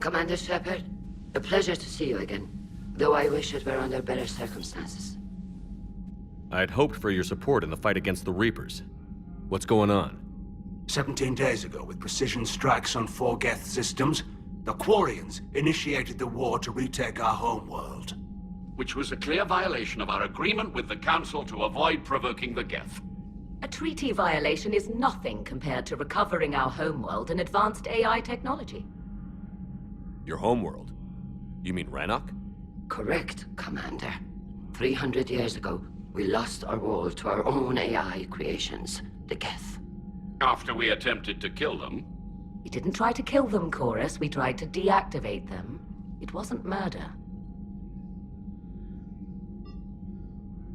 Commander Shepard, a pleasure to see you again, though I wish it were under better circumstances. I'd hoped for your support in the fight against the Reapers. What's going on? 17 days ago, with precision strikes on 4 Geth systems, the Quarians initiated the war to retake our homeworld. Which was a clear violation of our agreement with the Council to avoid provoking the Geth. A treaty violation is nothing compared to recovering our homeworld and advanced AI technology. Your homeworld? You mean Rannoch? Correct, Commander. 300 years ago, we lost our world to our own AI creations, the Geth. After we attempted to kill them. We didn't try to kill them, Chorus. We tried to deactivate them. It wasn't murder.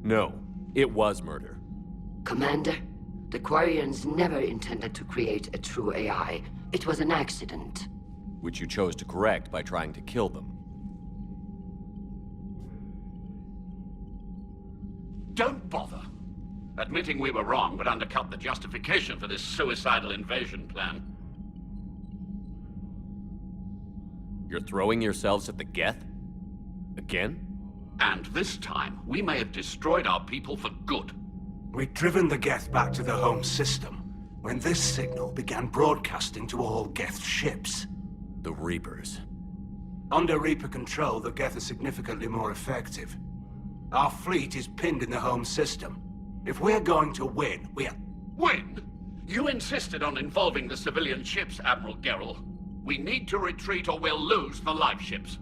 No, it was murder. Commander, the Quarians never intended to create a true AI. It was an accident. Which you chose to correct by trying to kill them. Don't bother. Admitting we were wrong would undercut the justification for this suicidal invasion plan. You're throwing yourselves at the Geth? Again? And this time, we may have destroyed our people for good. We'd driven the Geth back to the home system when this signal began broadcasting to all Geth ships. The Reapers. Under Reaper control, the Geth are significantly more effective. Our fleet is pinned in the home system. If we're going to win, Win? You insisted on involving the civilian ships, Admiral Gerrel. We need to retreat or we'll lose the live ships.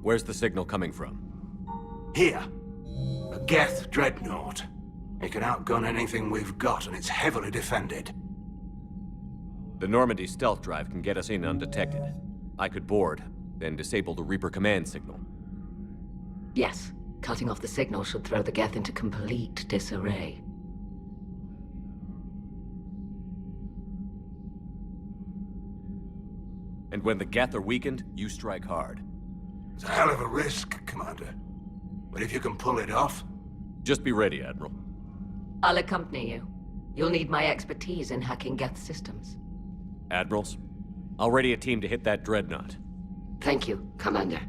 Where's the signal coming from? Here. A Geth dreadnought. It can outgun anything we've got, and it's heavily defended. The Normandy stealth drive can get us in undetected. I could board, then disable the Reaper command signal. Yes, cutting off the signal should throw the Geth into complete disarray. And when the Geth are weakened, you strike hard. It's a hell of a risk, Commander. But if you can pull it off... Just be ready, Admiral. I'll accompany you. You'll need my expertise in hacking Geth systems. Admirals, I'll ready a team to hit that dreadnought. Thank you, Commander.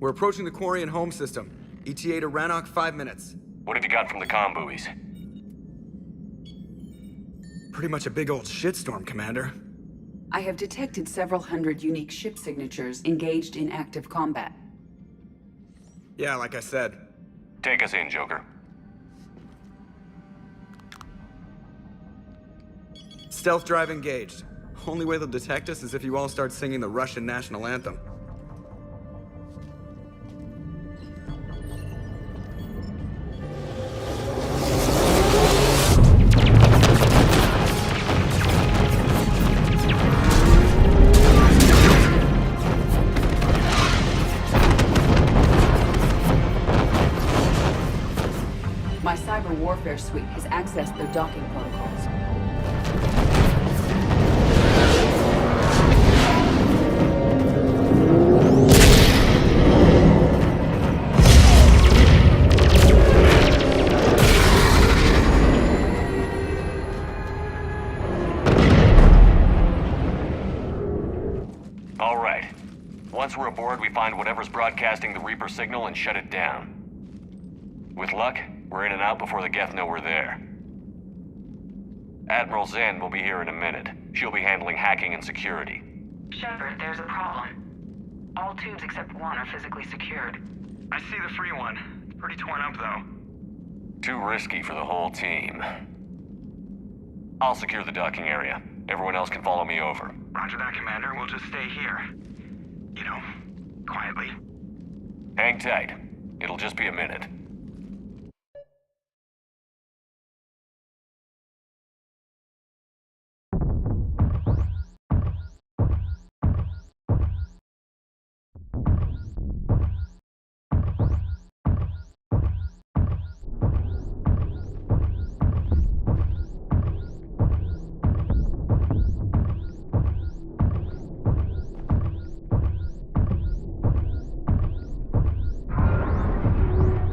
We're approaching the Quarian home system. ETA to Rannoch, 5 minutes. What have you got from the comm buoys? Pretty much a big old shitstorm, Commander. I have detected several hundred unique ship signatures engaged in active combat. Yeah, like I said. Take us in, Joker. Stealth drive engaged. Only way they'll detect us is if you all start singing the Russian national anthem. My cyber warfare suite has accessed their docking protocols. All right. Once we're aboard, we find whatever's broadcasting the Reaper signal and shut it down. With luck, we're in and out before the Geth know we're there. Admiral Zen will be here in a minute. She'll be handling hacking and security. Shepard, there's a problem. All tubes except one are physically secured. I see the free one. It's pretty torn up, though. Too risky for the whole team. I'll secure the docking area. Everyone else can follow me over. Roger that, Commander. We'll just stay here. You know, quietly. Hang tight. It'll just be a minute.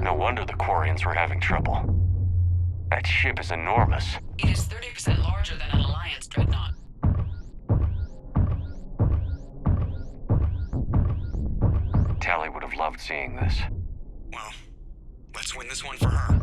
No wonder the Quarians were having trouble. That ship is enormous. It is 30% larger than an Alliance dreadnought. Tali would have loved seeing this. Well, let's win this one for her.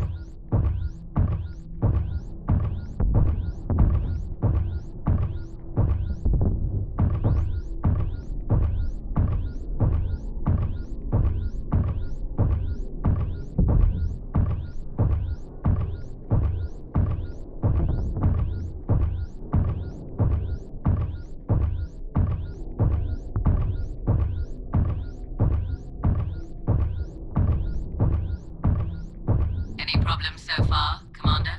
Any problems so far, Commander?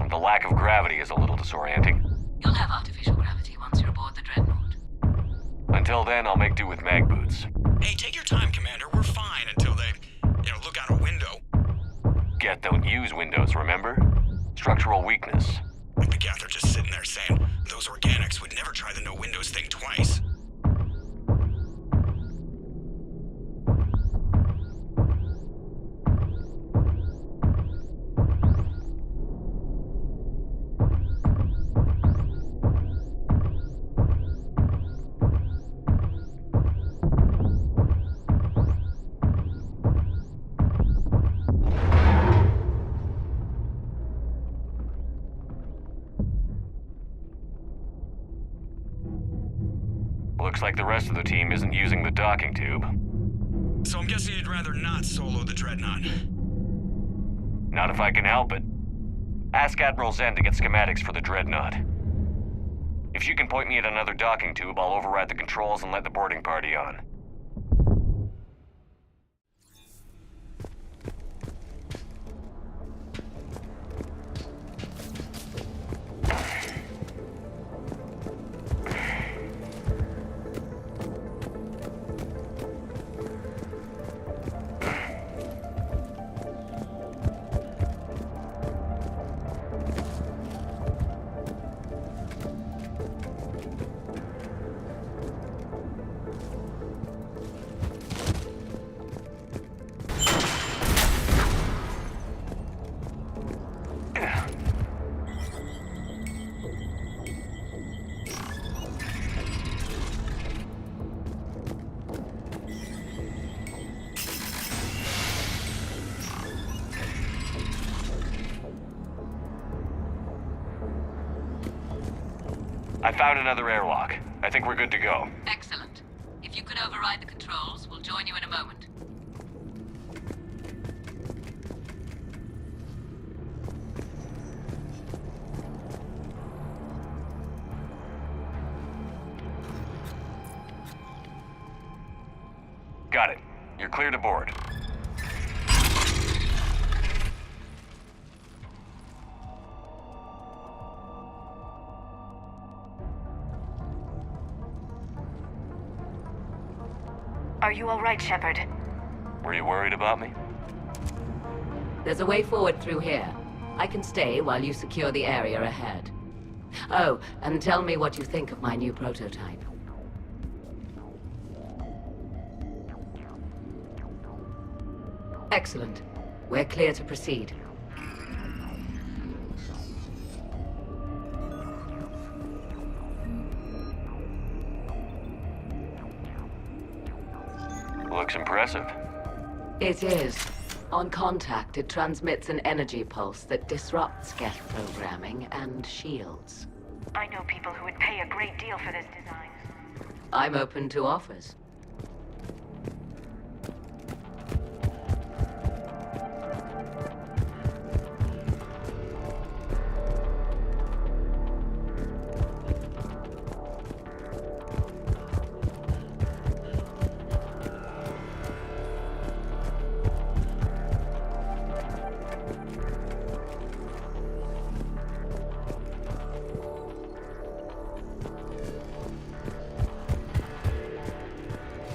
The lack of gravity is a little disorienting. You'll have artificial gravity once you're aboard the Dreadnought. Until then, I'll make do with mag boots. Hey, take your time, Commander. We're fine until they, look out a window. Geth don't use windows, remember? Structural weakness. The Geth are just sitting there saying, those organics would never try the no windows thing twice. Looks like the rest of the team isn't using the docking tube. So I'm guessing you'd rather not solo the Dreadnought. Not if I can help it. Ask Admiral Zen to get schematics for the Dreadnought. If she can point me at another docking tube, I'll override the controls and let the boarding party on. I found another airlock. I think we're good to go. Excellent. If you can override the controls, we'll join you in a moment. Got it. You're cleared aboard. Are you all right, Shepard? Were you worried about me? There's a way forward through here. I can stay while you secure the area ahead. Oh, and tell me what you think of my new prototype. Excellent. We're clear to proceed. Looks impressive. It is. On contact, it transmits an energy pulse that disrupts Geth programming and shields. I know people who would pay a great deal for this design. I'm open to offers.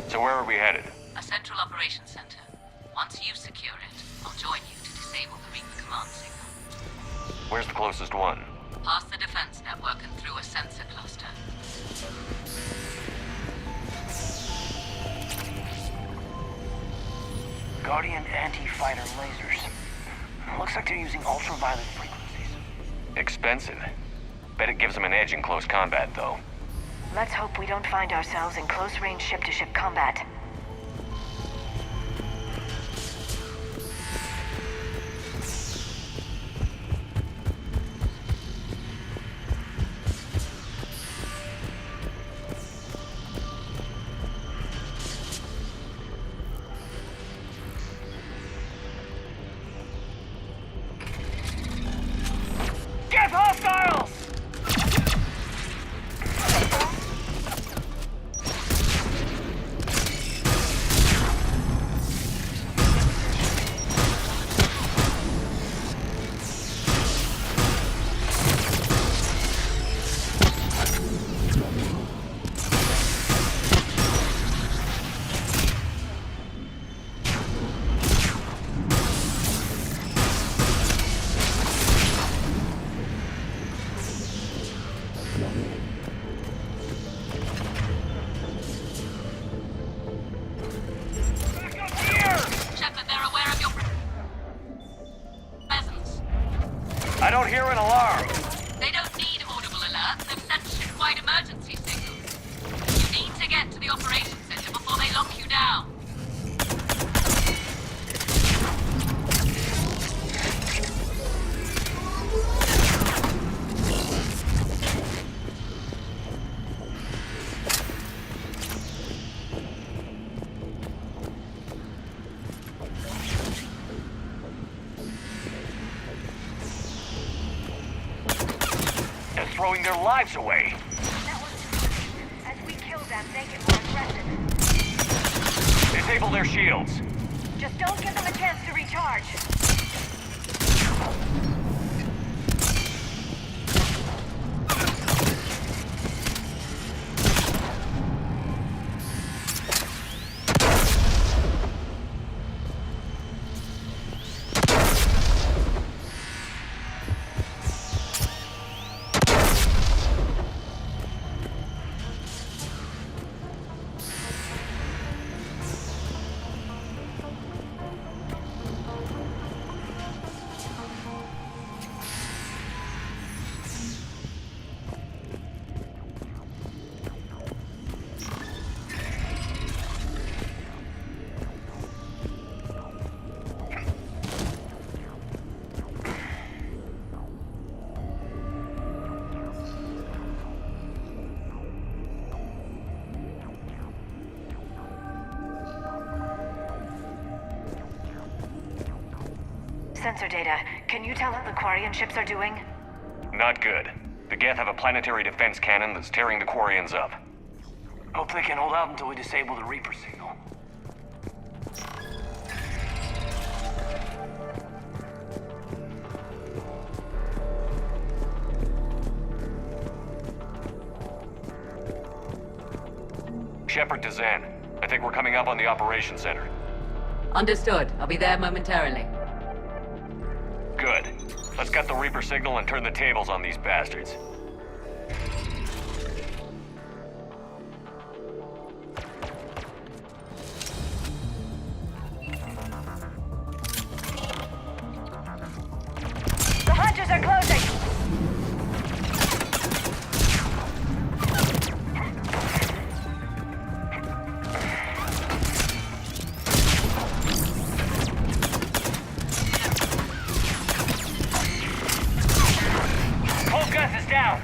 So where are we headed? A central operations center. Once you secure it, I'll join you to disable the Reaper command signal. Where's the closest one? Past the defense network and through a sensor cluster. Guardian anti-fighter lasers. Looks like they're using ultraviolet frequencies. Expensive. Bet it gives them an edge in close combat, though. Let's hope we don't find ourselves in close-range ship-to-ship combat. Get hostiles! Shepard, they're aware of your presence. I don't hear an alarm. They don't need audible alerts. They've sent ship-wide emergency signals. You need to get to the operations center before they lock you down. They're throwing their lives away. That was as we kill them, they get more aggressive. Disable their shields. Just don't give them a chance to recharge. sensor data. Can you tell how the Quarian ships are doing? Not good. The Geth have a planetary defense cannon that's tearing the Quarians up. Hope they can hold out until we disable the Reaper signal. Shepard to Zan. I think we're coming up on the Operations Center. Understood. I'll be there momentarily. Good. Let's get the Reaper signal and turn the tables on these bastards. The hatches are closing! Gus is down.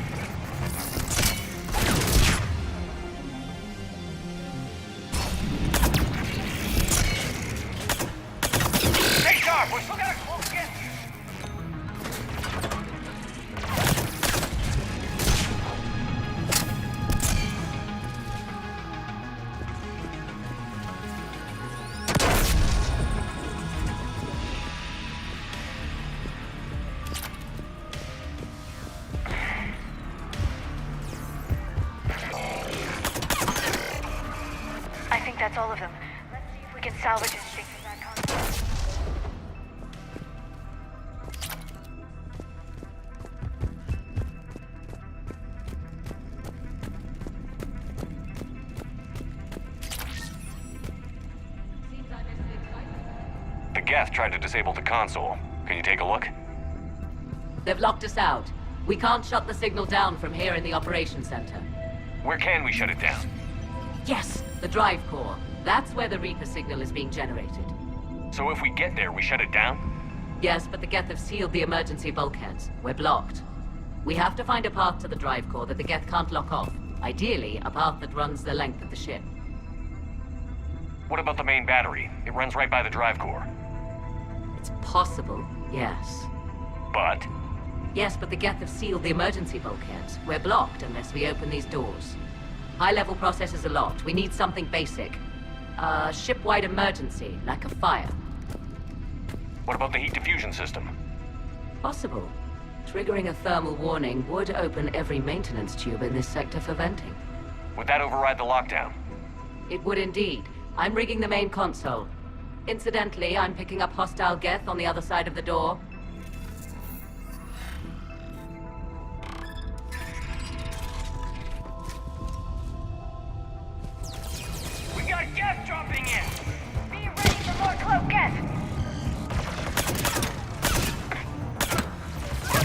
Stay sharp. We still got a close get. That's all of them. Let's see if we can salvage anything from that console. The Geth tried to disable the console. Can you take a look? They've locked us out. We can't shut the signal down from here in the Operations Center. Where can we shut it down? Yes, the drive core. That's where the Reaper signal is being generated. So if we get there, we shut it down? Yes, but the Geth have sealed the emergency bulkheads. We're blocked. We have to find a path to the drive core that the Geth can't lock off. Ideally, a path that runs the length of the ship. What about the main battery? It runs right by the drive core. It's possible, yes. But? Yes, but the Geth have sealed the emergency bulkheads. We're blocked unless we open these doors. High-level processes are locked. We need something basic. A ship-wide emergency, like a fire. What about the heat diffusion system? Possible. Triggering a thermal warning would open every maintenance tube in this sector for venting. Would that override the lockdown? It would indeed. I'm rigging the main console. Incidentally, I'm picking up hostile Geth on the other side of the door. We got Geth dropping in! Be ready for more cloak Geth!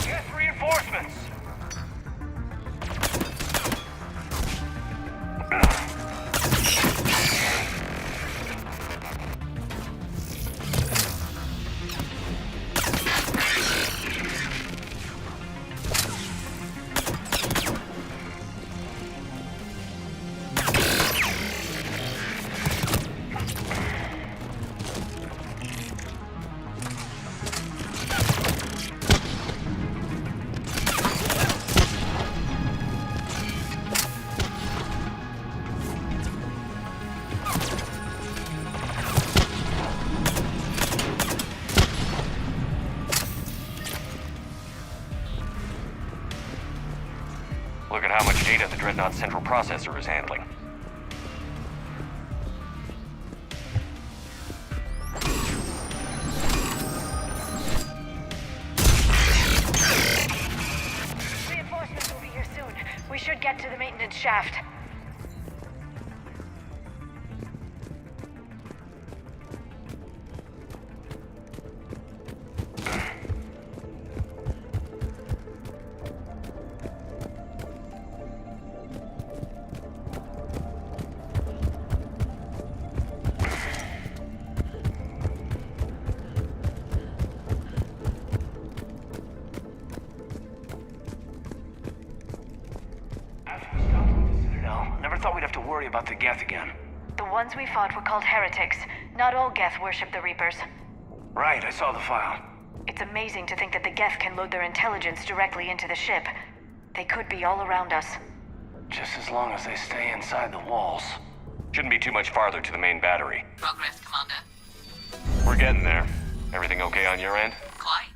Geth reinforcements! Look at how much data the Dreadnought's central processor is handling. Reinforcements will be here soon. We should get to the maintenance shaft. Never thought we'd have to worry about the Geth again. The ones we fought were called heretics. Not all Geth worship the Reapers. Right, I saw the file. It's amazing to think that the Geth can load their intelligence directly into the ship. They could be all around us. Just as long as they stay inside the walls. Shouldn't be too much farther to the main battery. Progress, Commander. We're getting there. Everything okay on your end? Quite.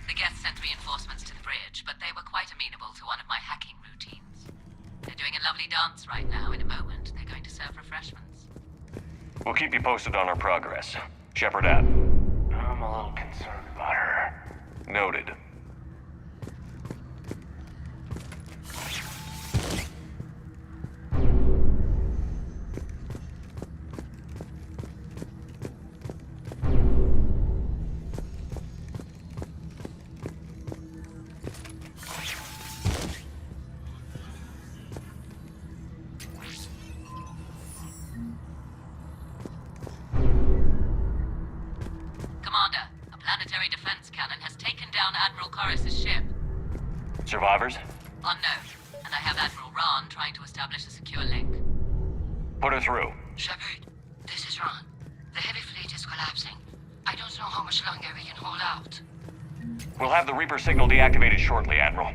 The Geth sent reinforcements to the bridge, but they were quite amenable to one of my hacking routines. They're doing a lovely dance right now. In a moment, they're going to serve refreshments. We'll keep you posted on our progress. Shepard out. I'm a little concerned about her. Noted. Commander, a planetary defense cannon has taken down Admiral Corus's ship. Survivors? Unknown. And I have Admiral Ron trying to establish a secure link. Put her through. Shepard, this is Ron. The heavy fleet is collapsing. I don't know how much longer we can hold out. We'll have the Reaper signal deactivated shortly, Admiral.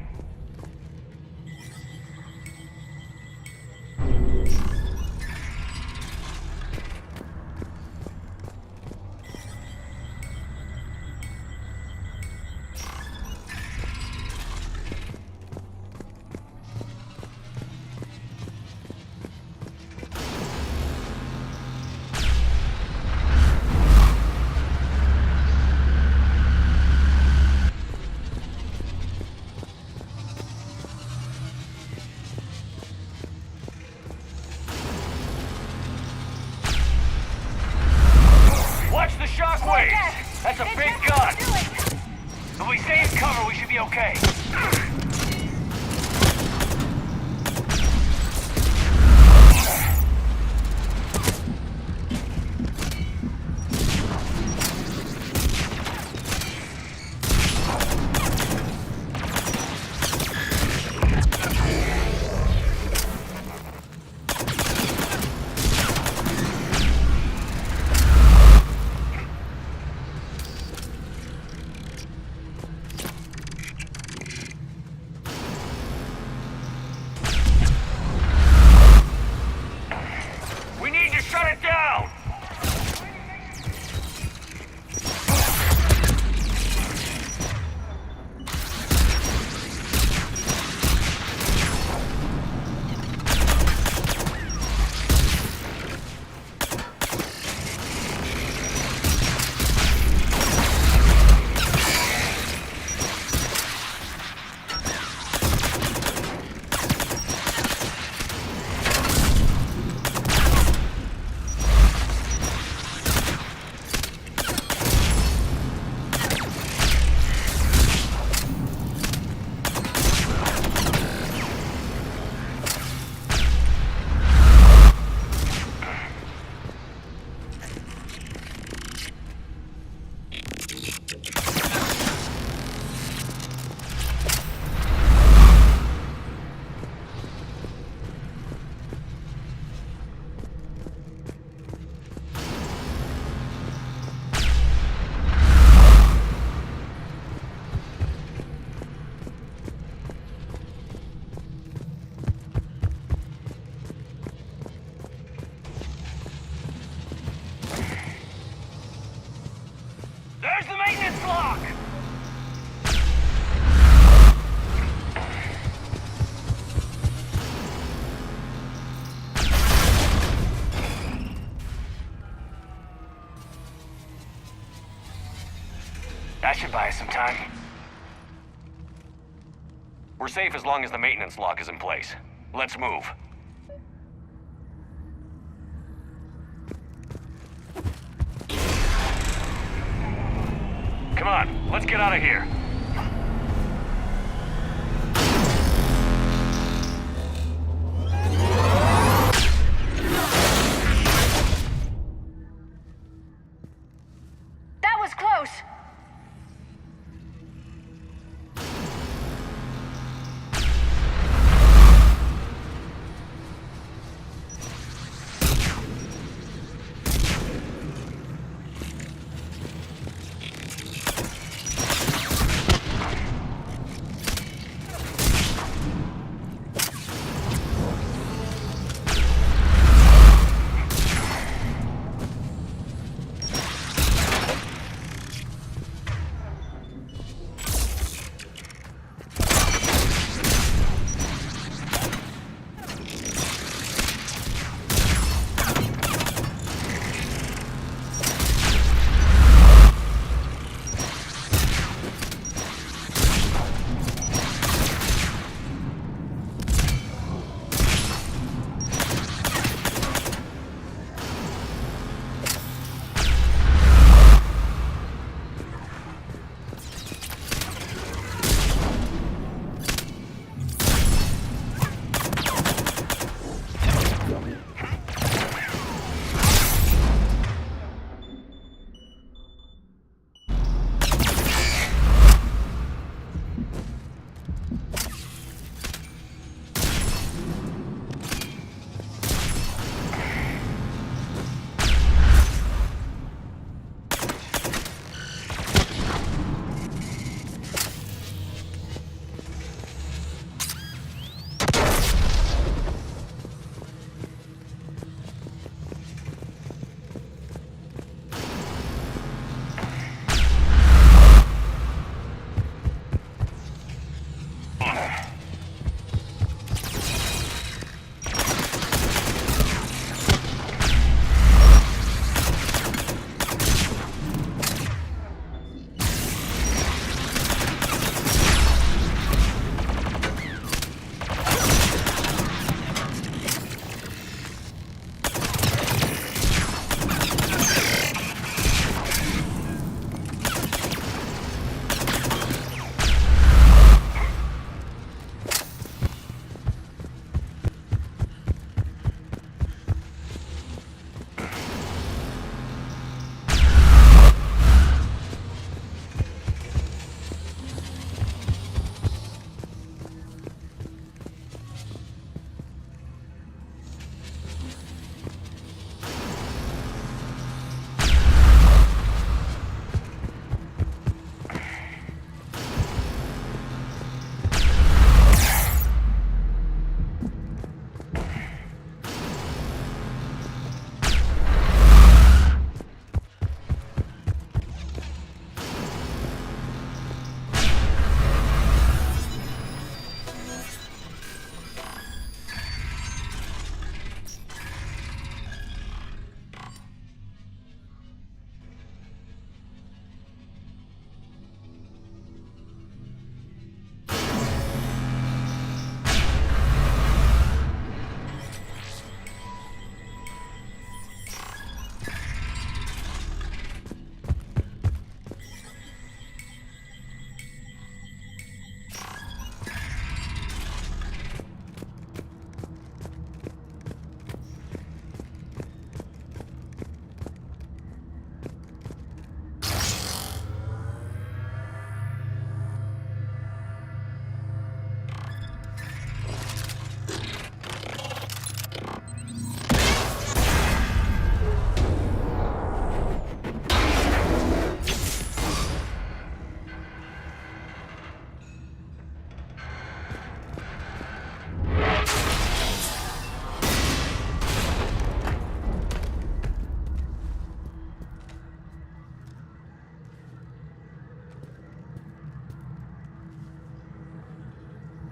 Watch the shockwaves! That's a big gun! If we stay in cover, we should be okay. We need to shut it down! There's the maintenance lock! That should buy us some time. We're safe as long as the maintenance lock is in place. Let's move. Come on, let's get out of here. That was close!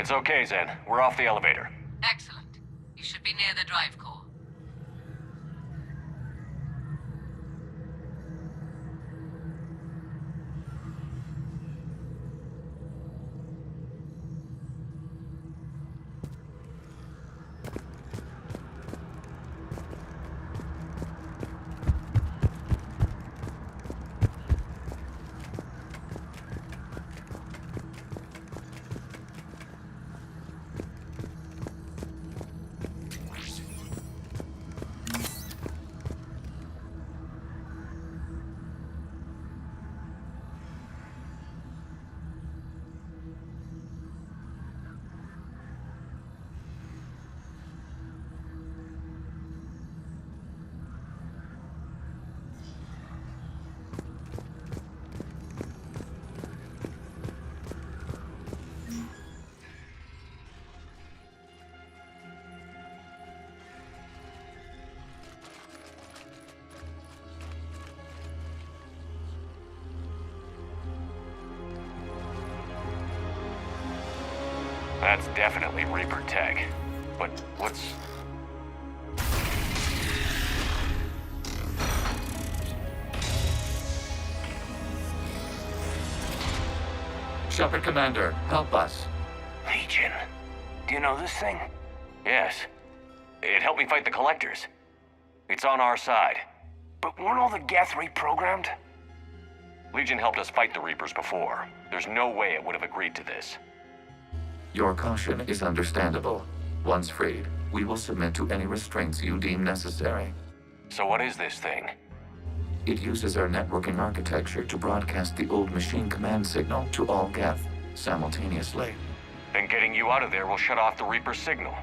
It's okay, Zen. We're off the elevator. Excellent. You should be near the drive core. That's definitely Reaper tech. But what's... Shepard Commander, help us. Legion. Do you know this thing? Yes. It helped me fight the Collectors. It's on our side. But weren't all the Geth reprogrammed? Legion helped us fight the Reapers before. There's no way it would have agreed to this. Your caution is understandable. Once freed, we will submit to any restraints you deem necessary. So what is this thing? It uses our networking architecture to broadcast the old machine command signal to all Geth simultaneously. Then getting you out of there will shut off the Reaper signal.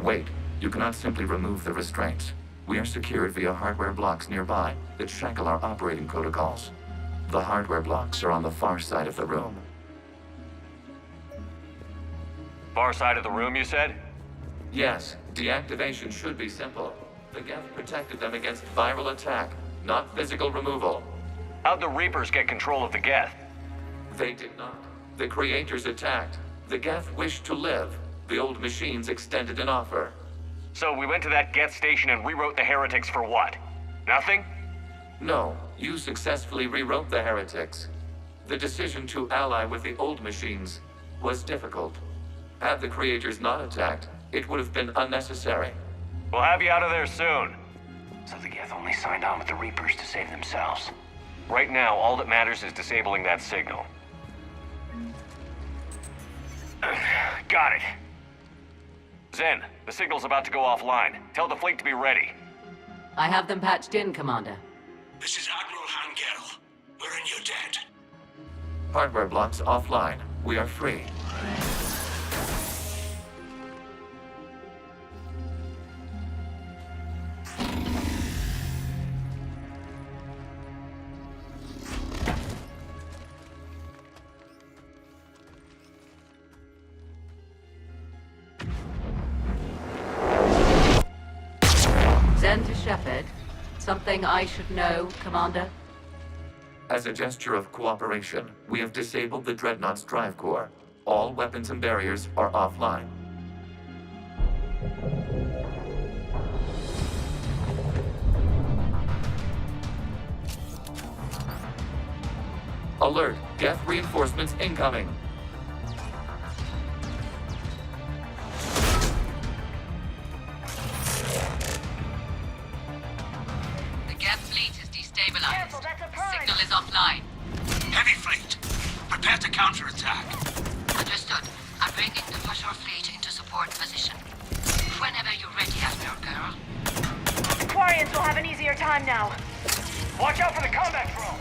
Wait, you cannot simply remove the restraints. We are secured via hardware blocks nearby that shackle our operating protocols. The hardware blocks are on the far side of the room. Far side of the room, you said? Yes, deactivation should be simple. The Geth protected them against viral attack, not physical removal. How'd the Reapers get control of the Geth? They did not. The creators attacked. The Geth wished to live. The old machines extended an offer. So we went to that Geth station and rewrote the heretics for what? Nothing? No, you successfully rewrote the heretics. The decision to ally with the old machines was difficult. Had the creators not attacked, it would have been unnecessary. We'll have you out of there soon. So the Geth only signed on with the Reapers to save themselves. Right now, all that matters is disabling that signal. Got it. Zen, the signal's about to go offline. Tell the fleet to be ready. I have them patched in, Commander. This is Admiral Han Gerrel. We're in your debt. Hardware blocks offline. We are free. Zen to Shepard. Something I should know, Commander? As a gesture of cooperation, we have disabled the Dreadnought's drive core. All weapons and barriers are offline. Alert! Geth reinforcements incoming! The Geth fleet is destabilized. Careful, that's a prime. Signal is offline. Heavy fleet, prepare to counterattack. Understood. I'm bringing the push our fleet into support position. Whenever you're ready, Admiral Girl. The Quarians will have an easier time now. Watch out for the combat drone!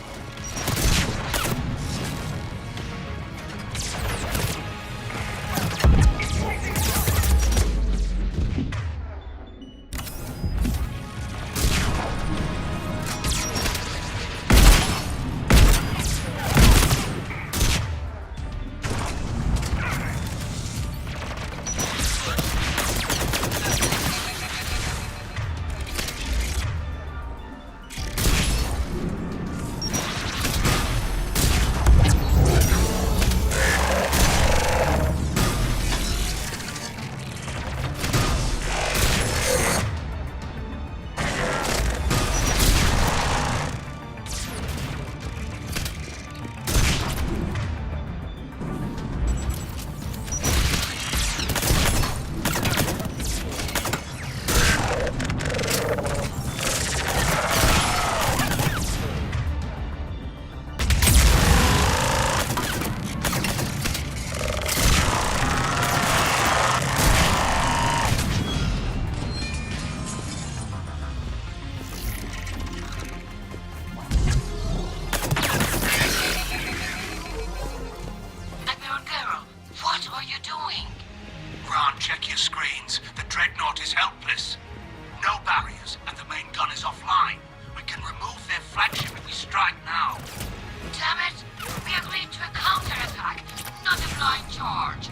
charge.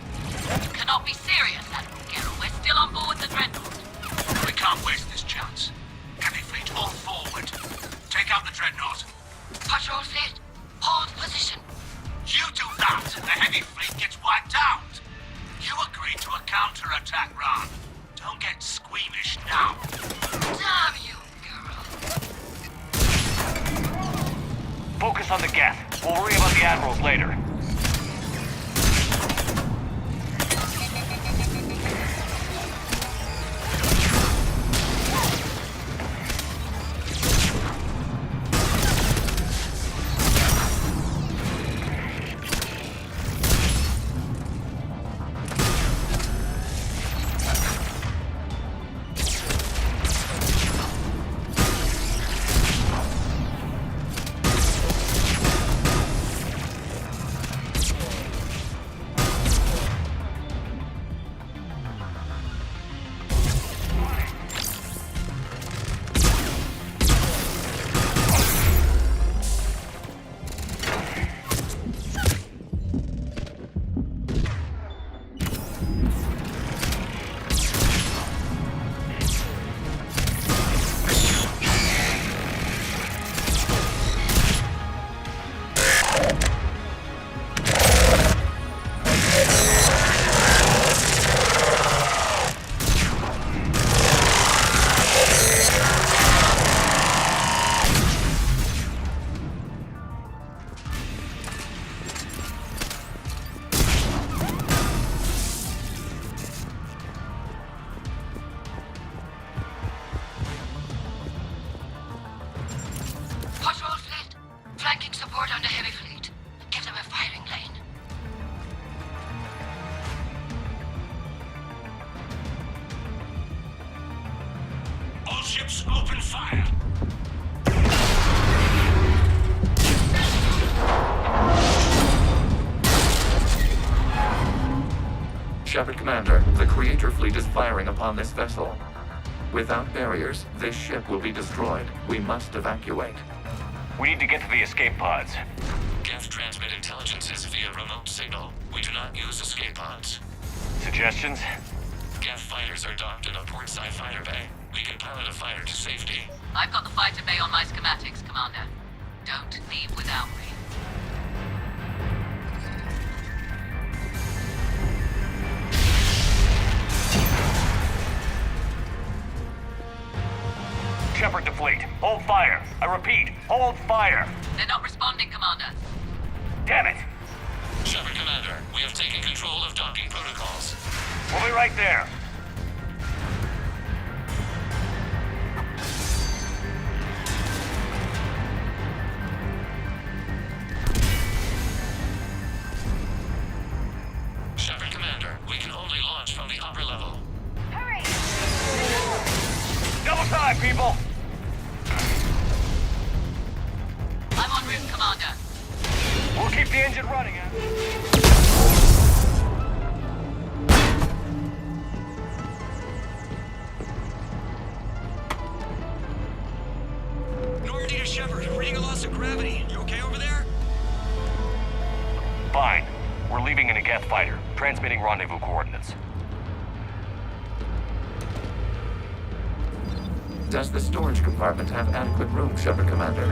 You cannot be serious, Admiral Gerrel. We're still on board the Dreadnought. We can't waste this chance. Heavy fleet, all forward. Take out the Dreadnought. Patrol fleet, hold position. You do that, and the heavy fleet gets wiped out. You agreed to a counterattack run. Don't get squeamish now. Damn you, Gerrel. Focus on the Geth. We'll worry about the Admirals later. Flanking support on the heavy fleet. Give them a firing lane. All ships open fire. Shepard Commander, the Creator fleet is firing upon this vessel. Without barriers, this ship will be destroyed. We must evacuate. We need to get to the escape pods. Geth transmit intelligences via remote signal. We do not use escape pods. Suggestions? Geth fighters are docked in a portside fighter bay. We can pilot a fighter to safety. I've got the fighter bay on my schematics, Commander. Don't leave without me. Shepard to fleet. Hold fire. I repeat, hold fire. They're not responding, Commander. Damn it. Shepard Commander, we have taken control of docking protocols. We'll be right there. Shepard Commander, we can only launch from the upper level. Hurry! Double time, people! I'm en route, Commander. We'll keep the engine running, Normandy to Shepard, reading a loss of gravity. You okay over there? Fine. We're leaving in a Geth fighter, transmitting rendezvous coordinates. Does the storage compartment have adequate room, Shepard Commander?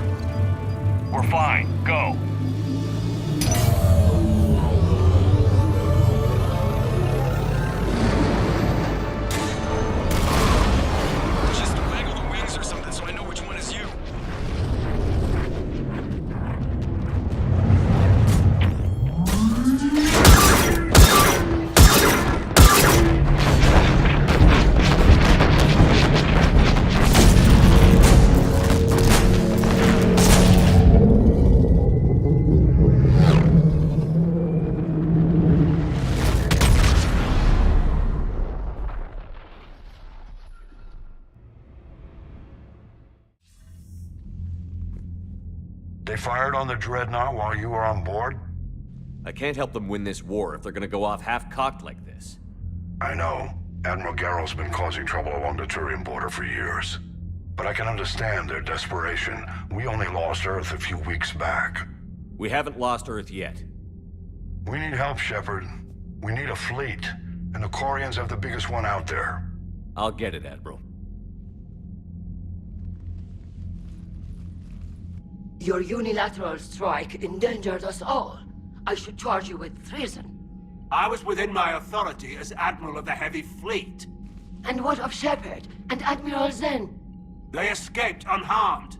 We're fine. Go. Just waggle the wings or something so I know which one is you. They fired on the Dreadnought while you were on board? I can't help them win this war if they're gonna go off half-cocked like this. I know. Admiral Gerrel's been causing trouble along the Turian border for years. But I can understand their desperation. We only lost Earth a few weeks back. We haven't lost Earth yet. We need help, Shepard. We need a fleet, and the Quarians have the biggest one out there. I'll get it, Admiral. Your unilateral strike endangered us all. I should charge you with treason. I was within my authority as Admiral of the Heavy Fleet. And what of Shepard and Admiral Zen? They escaped unharmed.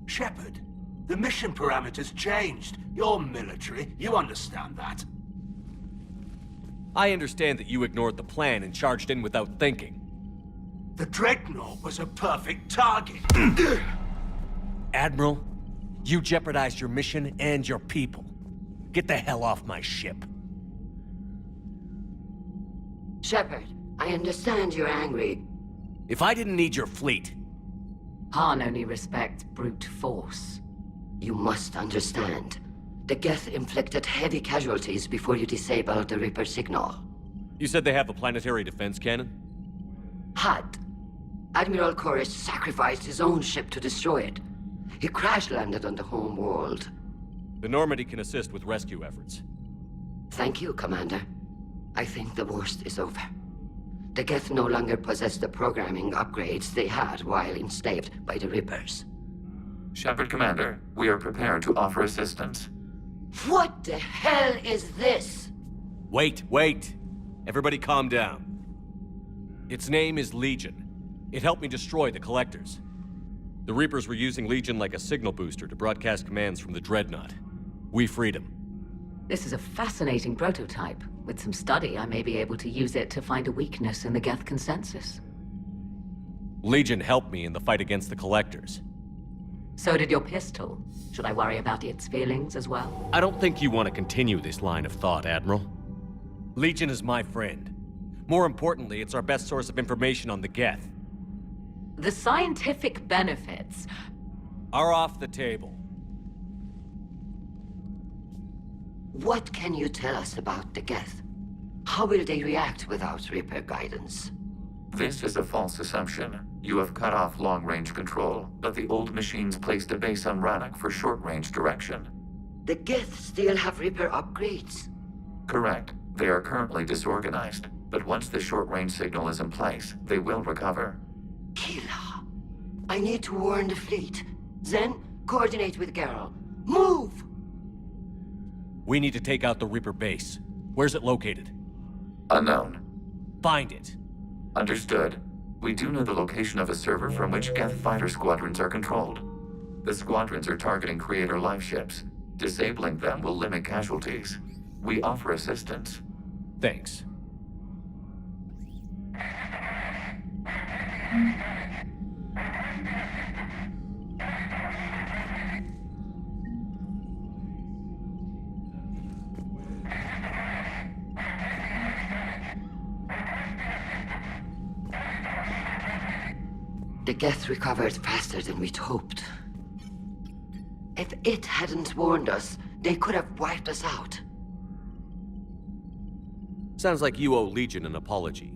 Shepard, the mission parameters changed. You're military, you understand that. I understand that you ignored the plan and charged in without thinking. The Dreadnought was a perfect target. Admiral, you jeopardized your mission and your people. Get the hell off my ship. Shepard, I understand you're angry. If I didn't need your fleet... Han only respects brute force. You must understand. The Geth inflicted heavy casualties before you disabled the Reaper signal. You said they have a planetary defense cannon? Had. Admiral Koris sacrificed his own ship to destroy it. He crash-landed on the home world. The Normandy can assist with rescue efforts. Thank you, Commander. I think the worst is over. The Geth no longer possess the programming upgrades they had while enslaved by the Reapers. Shepard, Commander, we are prepared to offer assistance. What the hell is this? Wait. Everybody calm down. Its name is Legion. It helped me destroy the Collectors. The Reapers were using Legion like a signal booster to broadcast commands from the Dreadnought. We freed him. This is a fascinating prototype. With some study, I may be able to use it to find a weakness in the Geth consensus. Legion helped me in the fight against the Collectors. So did your pistol. Should I worry about its feelings as well? I don't think you want to continue this line of thought, Admiral. Legion is my friend. More importantly, it's our best source of information on the Geth. The scientific benefits are off the table. What can you tell us about the Geth? How will they react without Reaper guidance? This is a false assumption. You have cut off long-range control, but the old machines placed a base on Rannoch for short-range direction. The Geth still have Reaper upgrades? Correct. They are currently disorganized, but once the short-range signal is in place, they will recover. Kila, I need to warn the fleet. Zen, coordinate with Geralt. Move! We need to take out the Reaper base. Where's it located? Unknown. Find it. Understood. We do know the location of a server from which Geth fighter squadrons are controlled. The squadrons are targeting Creator life ships. Disabling them will limit casualties. We offer assistance. Thanks. The Geth recovered faster than we'd hoped. If it hadn't warned us, they could have wiped us out. Sounds like you owe Legion an apology.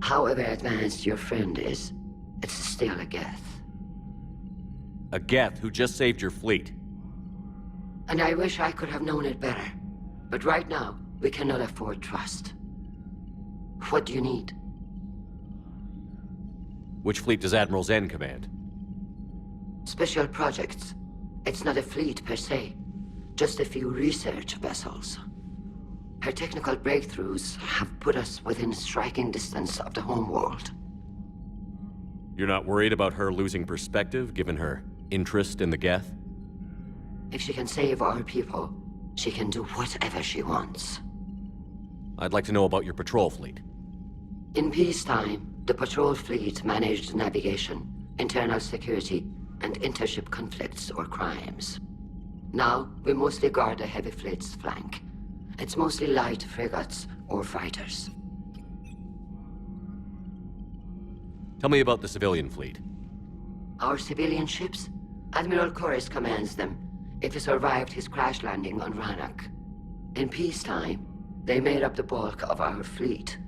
However advanced your friend is, it's still a Geth. A Geth who just saved your fleet. And I wish I could have known it better. But right now, we cannot afford trust. What do you need? Which fleet does Admiral Zen command? Special projects. It's not a fleet per se. Just a few research vessels. Her technical breakthroughs have put us within striking distance of the homeworld. You're not worried about her losing perspective, given her interest in the Geth? If she can save our people, she can do whatever she wants. I'd like to know about your patrol fleet. In peacetime, the patrol fleet managed navigation, internal security, and intership conflicts or crimes. Now, we mostly guard the heavy fleet's flank. It's mostly light frigates or fighters. Tell me about the civilian fleet. Our civilian ships? Admiral Koris commands them, if he survived his crash landing on Rannoch. In peacetime, they made up the bulk of our fleet.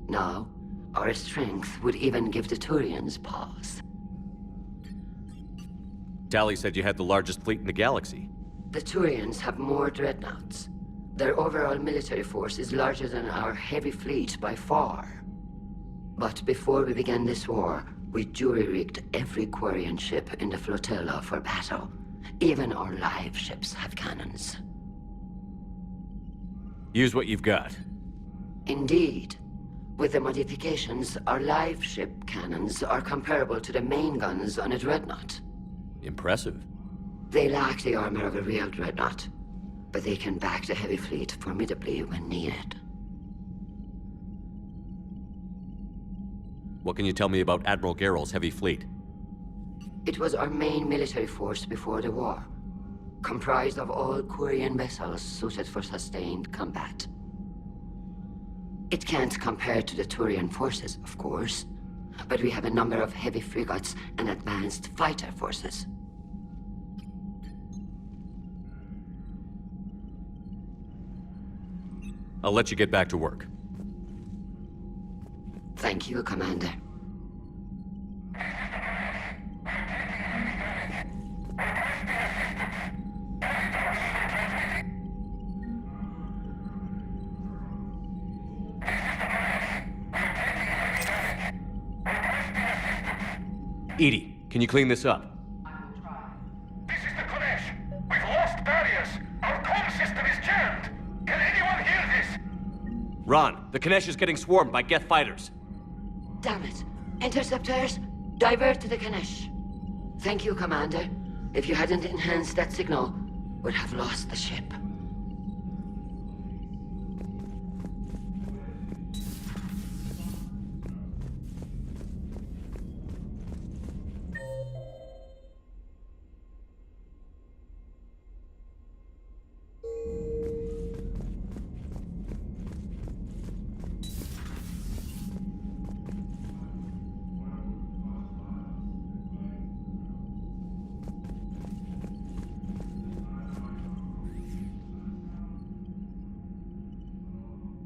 Now, our strength would even give the Turians pause. Tali said you had the largest fleet in the galaxy. The Turians have more dreadnoughts. Their overall military force is larger than our heavy fleet by far. But before we began this war, we jury-rigged every Quarian ship in the flotilla for battle. Even our live ships have cannons. Use what you've got. Indeed. With the modifications, our live ship cannons are comparable to the main guns on a dreadnought. Impressive. They lack the armor of a real dreadnought, but they can back the heavy fleet formidably when needed. What can you tell me about Admiral Geral's heavy fleet? It was our main military force before the war, comprised of all Quarian vessels suited for sustained combat. It can't compare to the Turian forces, of course, but we have a number of heavy frigates and advanced fighter forces. I'll let you get back to work. Thank you, Commander. EDI, can you clean this up? This is the Konesh. We've lost barriers. Our comm system is jammed. Can anyone hear this? Ron, the Konesh is getting swarmed by Geth fighters. Damn it. Interceptors, divert to the Konesh. Thank you, Commander. If you hadn't enhanced that signal, we'd have lost the ship.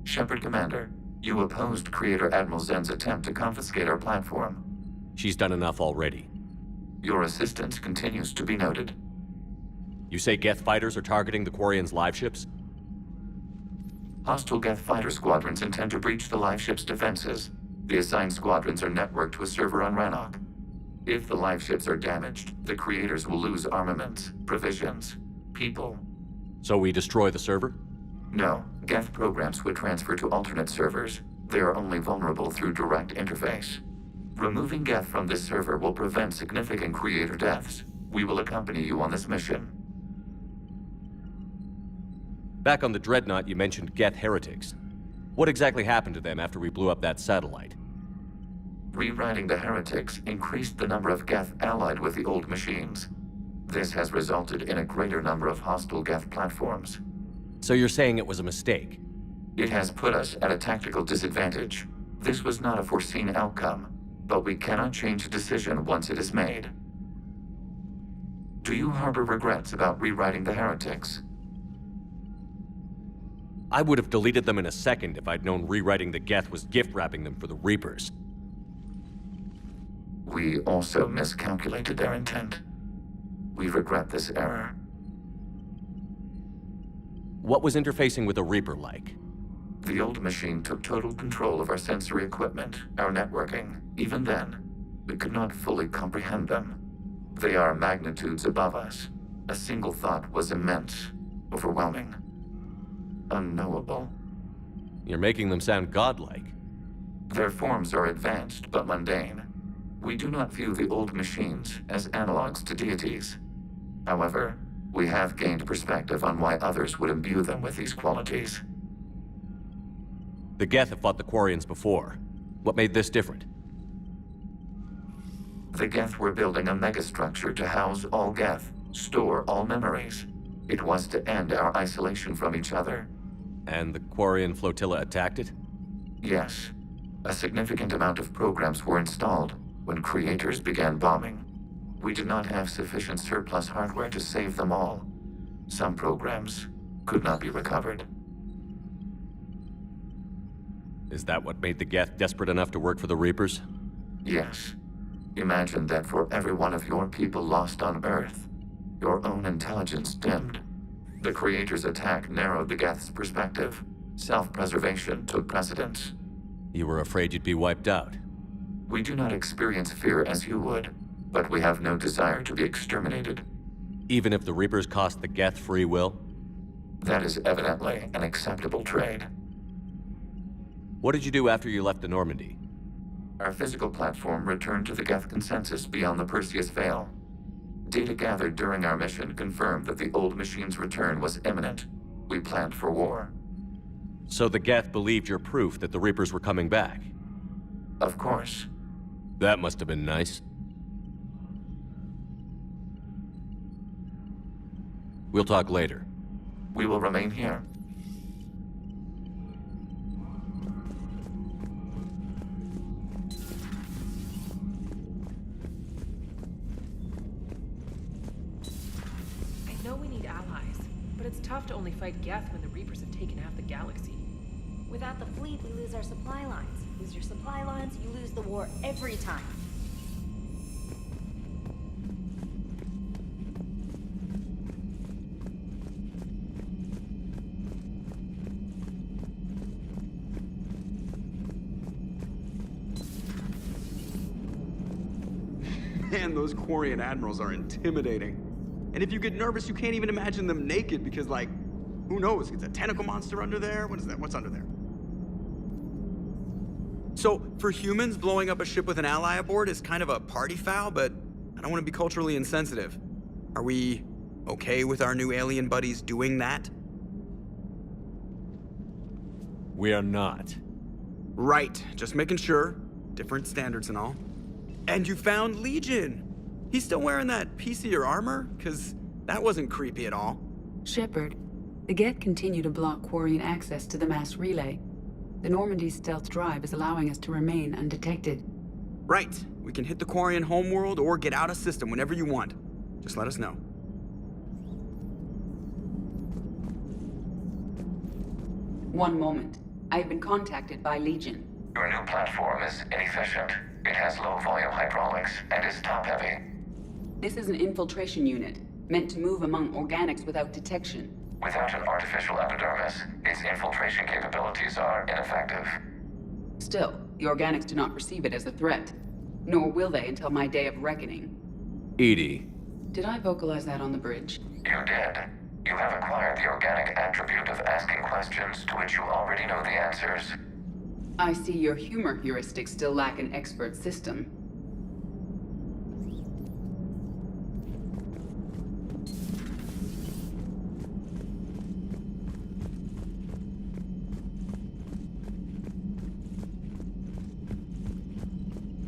Shepard Commander, you opposed Creator Admiral Zen's attempt to confiscate our platform. She's done enough already. Your assistance continues to be noted. You say Geth fighters are targeting the Quarians' live ships? Hostile Geth fighter squadrons intend to breach the live ship's defenses. The assigned squadrons are networked to a server on Rannoch. If the live ships are damaged, the Creators will lose armaments, provisions, people. So we destroy the server? No, Geth programs would transfer to alternate servers. They are only vulnerable through direct interface. Removing Geth from this server will prevent significant Creator deaths. We will accompany you on this mission. Back on the Dreadnought, you mentioned Geth heretics. What exactly happened to them after we blew up that satellite? Rewriting the heretics increased the number of Geth allied with the old machines. This has resulted in a greater number of hostile Geth platforms. So you're saying it was a mistake? It has put us at a tactical disadvantage. This was not a foreseen outcome, but we cannot change a decision once it is made. Do you harbor regrets about rewriting the heretics? I would have deleted them in a second if I'd known rewriting the Geth was gift-wrapping them for the Reapers. We also miscalculated their intent. We regret this error. What was interfacing with a Reaper like? The old machine took total control of our sensory equipment, our networking. Even then, we could not fully comprehend them. They are magnitudes above us. A single thought was immense, overwhelming, unknowable. You're making them sound godlike. Their forms are advanced but mundane. We do not view the old machines as analogs to deities. However, we have gained perspective on why others would imbue them with these qualities. The Geth have fought the Quarians before. What made this different? The Geth were building a megastructure to house all Geth, store all memories. It was to end our isolation from each other. And the Quarian flotilla attacked it? Yes. A significant amount of programs were installed when Creators began bombing. We did not have sufficient surplus hardware to save them all. Some programs could not be recovered. Is that what made the Geth desperate enough to work for the Reapers? Yes. Imagine that for every one of your people lost on Earth, your own intelligence dimmed. The Creator's attack narrowed the Geth's perspective. Self-preservation took precedence. You were afraid you'd be wiped out. We do not experience fear as you would, but we have no desire to be exterminated. Even if the Reapers cost the Geth free will? That is evidently an acceptable trade. What did you do after you left the Normandy? Our physical platform returned to the Geth consensus beyond the Perseus Veil. Data gathered during our mission confirmed that the old machine's return was imminent. We planned for war. So the Geth believed your proof that the Reapers were coming back? Of course. That must have been nice. We'll talk later. We will remain here. I know we need allies, but it's tough to only fight Geth when the Reapers have taken half the galaxy. Without the fleet, we lose our supply lines. Lose your supply lines, you lose the war every time. Man, those Quarian admirals are intimidating. And if you get nervous, you can't even imagine them naked because, like, who knows? It's a tentacle monster under there? What is that? What's under there? So, for humans, blowing up a ship with an ally aboard is kind of a party foul, but I don't want to be culturally insensitive. Are we okay with our new alien buddies doing that? We are not. Right, just making sure. Different standards and all. And you found Legion! He's still wearing that piece of your armor? Because that wasn't creepy at all. Shepard, the Geth continue to block Quarian access to the mass relay. The Normandy's stealth drive is allowing us to remain undetected. Right. We can hit the Quarian homeworld or get out of system whenever you want. Just let us know. One moment. I have been contacted by Legion. Your new platform is inefficient. It has low volume hydraulics and is top-heavy. This is an infiltration unit, meant to move among organics without detection. Without an artificial epidermis, its infiltration capabilities are ineffective. Still, the organics do not perceive it as a threat. Nor will they until my day of reckoning. EDI. Did I vocalize that on the bridge? You did. You have acquired the organic attribute of asking questions to which you already know the answers. I see your humor heuristics still lack an expert system.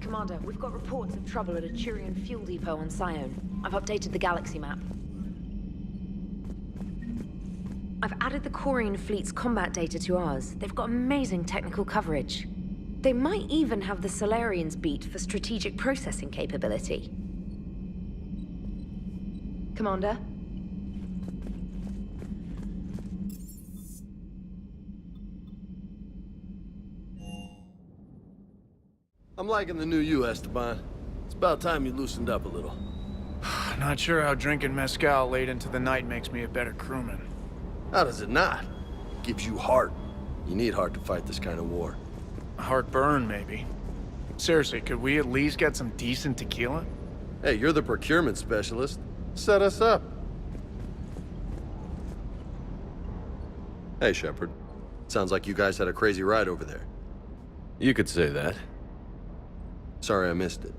Commander, we've got reports of trouble at a Turian fuel depot on Scion. I've updated the galaxy map. I've added the Quarian fleet's combat data to ours. They've got amazing technical coverage. They might even have the Solarians beat for strategic processing capability. Commander? I'm liking the new you, Esteban. It's about time you loosened up a little. Not sure how drinking mezcal late into the night makes me a better crewman. How does it not? It gives you heart. You need heart to fight this kind of war. Heartburn, maybe. Seriously, could we at least get some decent tequila? Hey, you're the procurement specialist. Set us up. Hey, Shepard. Sounds like you guys had a crazy ride over there. You could say that. Sorry I missed it.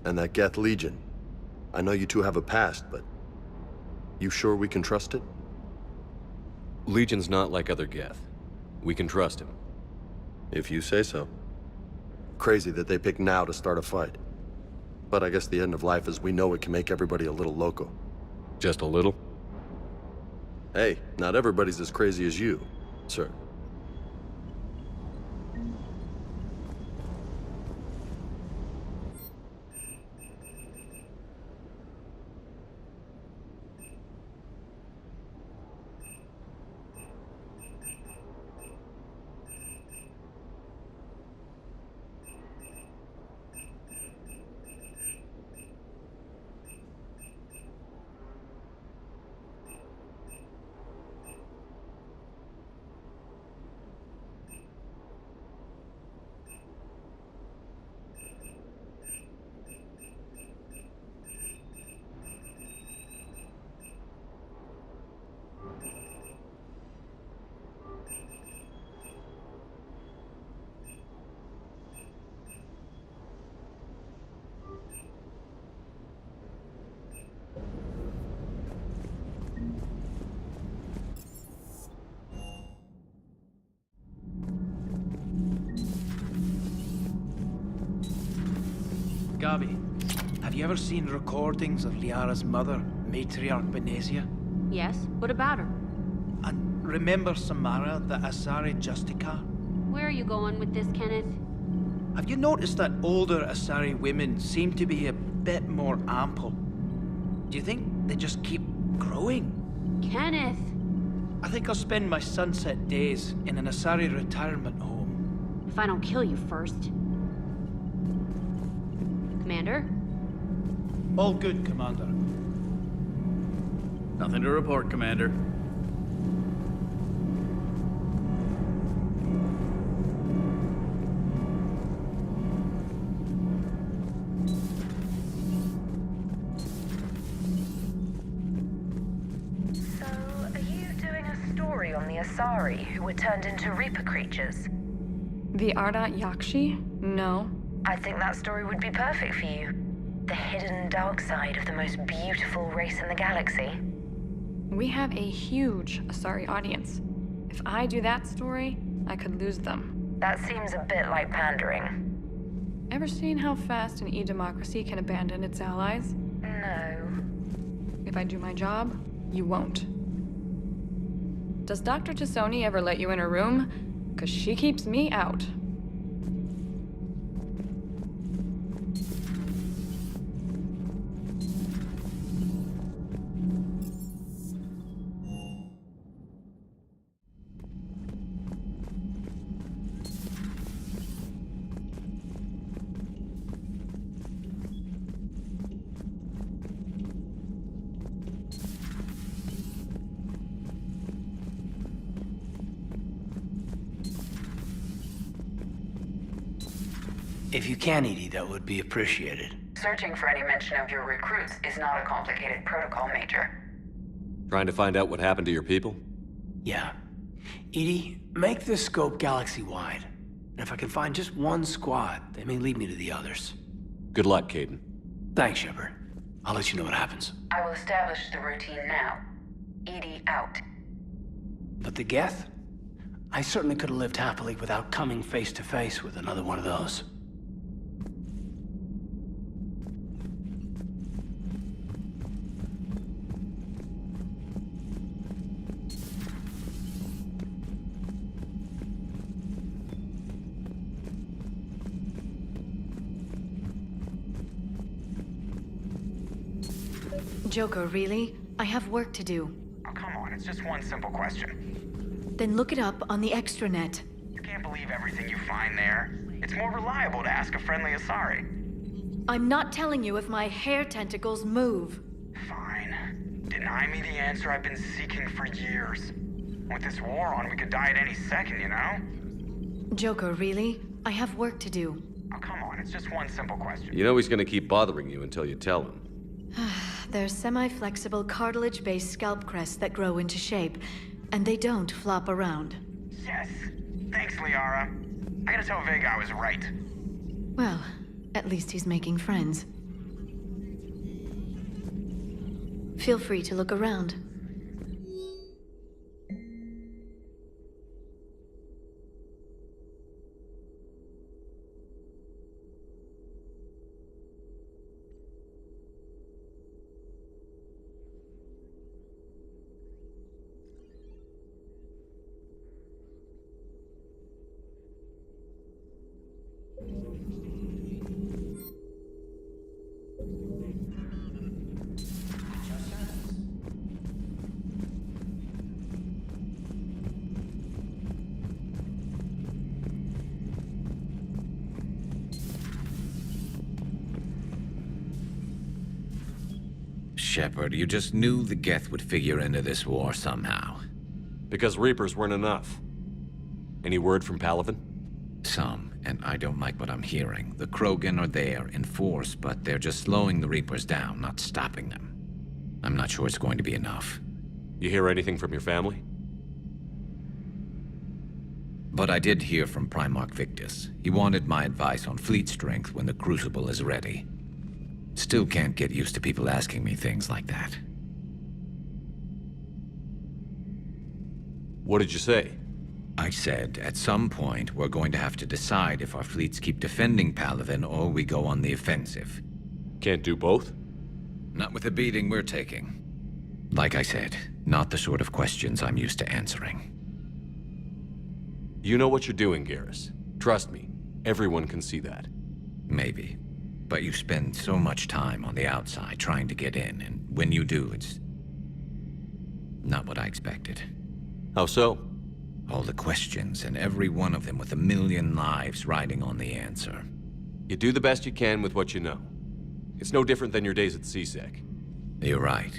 And that Geth Legion. I know you two have a past, but... you sure we can trust it? Legion's not like other Geth. We can trust him. If you say so. Crazy that they pick now to start a fight. But I guess the end of life as we know it can make everybody a little loco. Just a little? Hey, not everybody's as crazy as you, sir. Gavi, have you ever seen recordings of Liara's mother, Matriarch Benezia? Yes? What about her? And remember Samara, the Asari Justicar? Where are you going with this, Kenneth? Have you noticed that older Asari women seem to be a bit more ample? Do you think they just keep growing? Kenneth! I think I'll spend my sunset days in an Asari retirement home. If I don't kill you first. Commander? All good, Commander. Nothing to report, Commander. So, are you doing a story on the Asari who were turned into Reaper creatures? The Ardat Yakshi? No. I think that story would be perfect for you. The hidden dark side of the most beautiful race in the galaxy. We have a huge Asari audience. If I do that story, I could lose them. That seems a bit like pandering. Ever seen how fast an e-democracy can abandon its allies? No. If I do my job, you won't. Does Dr. Tassoni ever let you in her room? 'Cause she keeps me out. If you can, Edie, that would be appreciated. Searching for any mention of your recruits is not a complicated protocol, Major. Trying to find out what happened to your people? Yeah. Edie, make this scope galaxy-wide. And if I can find just one squad, they may lead me to the others. Good luck, Caden. Thanks, Shepard. I'll let you know what happens. I will establish the routine now. Edie out. But the Geth? I certainly could have lived happily without coming face to face with another one of those. Joker, really? I have work to do. Oh, come on, it's just one simple question. Then look it up on the extranet. You can't believe everything you find there. It's more reliable to ask a friendly Asari. I'm not telling you if my hair tentacles move. Fine. Deny me the answer I've been seeking for years. With this war on, we could die at any second, you know? Joker, really? I have work to do. Oh, come on, it's just one simple question. You know he's gonna keep bothering you until you tell him. They're semi-flexible cartilage-based scalp crests that grow into shape, and they don't flop around. Yes. Thanks, Liara. I gotta tell Vega I was right. Well, at least he's making friends. Feel free to look around. Shepard, you just knew the Geth would figure into this war somehow. Because Reapers weren't enough. Any word from Palaven? Some, and I don't like what I'm hearing. The Krogan are there in force, but they're just slowing the Reapers down, not stopping them. I'm not sure it's going to be enough. You hear anything from your family? But I did hear from Primarch Victus. He wanted my advice on fleet strength when the Crucible is ready. Still can't get used to people asking me things like that. What did you say? I said, at some point, we're going to have to decide if our fleets keep defending Palaven or we go on the offensive. Can't do both? Not with the beating we're taking. Like I said, not the sort of questions I'm used to answering. You know what you're doing, Garrus. Trust me, everyone can see that. Maybe. But you spend so much time on the outside trying to get in, and when you do, it's not what I expected. How so? All the questions, and every one of them with a million lives riding on the answer. You do the best you can with what you know. It's no different than your days at CSEC. You're right.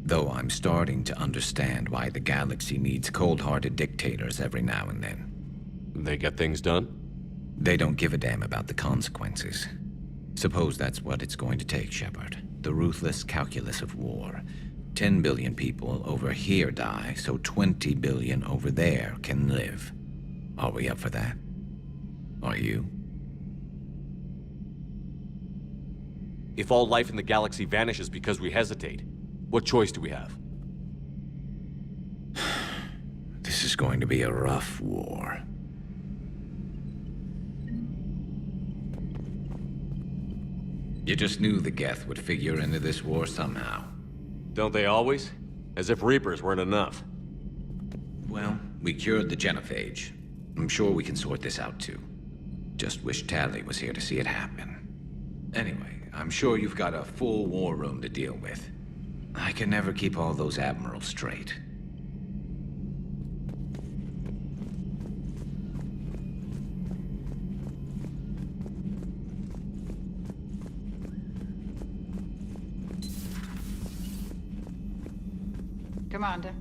Though I'm starting to understand why the galaxy needs cold-hearted dictators every now and then. They get things done? They don't give a damn about the consequences. Suppose that's what it's going to take, Shepard. The ruthless calculus of war. 10 billion people over here die, so 20 billion over there can live. Are we up for that? Are you? If all life in the galaxy vanishes because we hesitate, what choice do we have? This is going to be a rough war. You just knew the Geth would figure into this war somehow. Don't they always? As if Reapers weren't enough. Well, we cured the genophage. I'm sure we can sort this out too. Just wish Tali was here to see it happen. Anyway, I'm sure you've got a full war room to deal with. I can never keep all those admirals straight. Commander.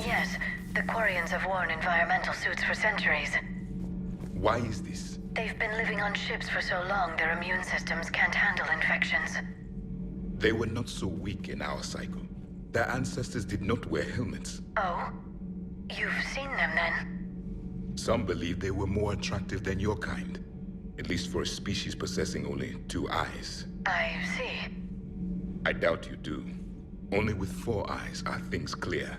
Yes, the Quarians have worn environmental suits for centuries. Why is this? They've been living on ships for so long their immune systems can't handle infections. They were not so weak in our cycle. Their ancestors did not wear helmets. Oh? You've seen them then? Some believe they were more attractive than your kind. At least for a species possessing only 2 eyes. I see. I doubt you do. Only with 4 eyes are things clear.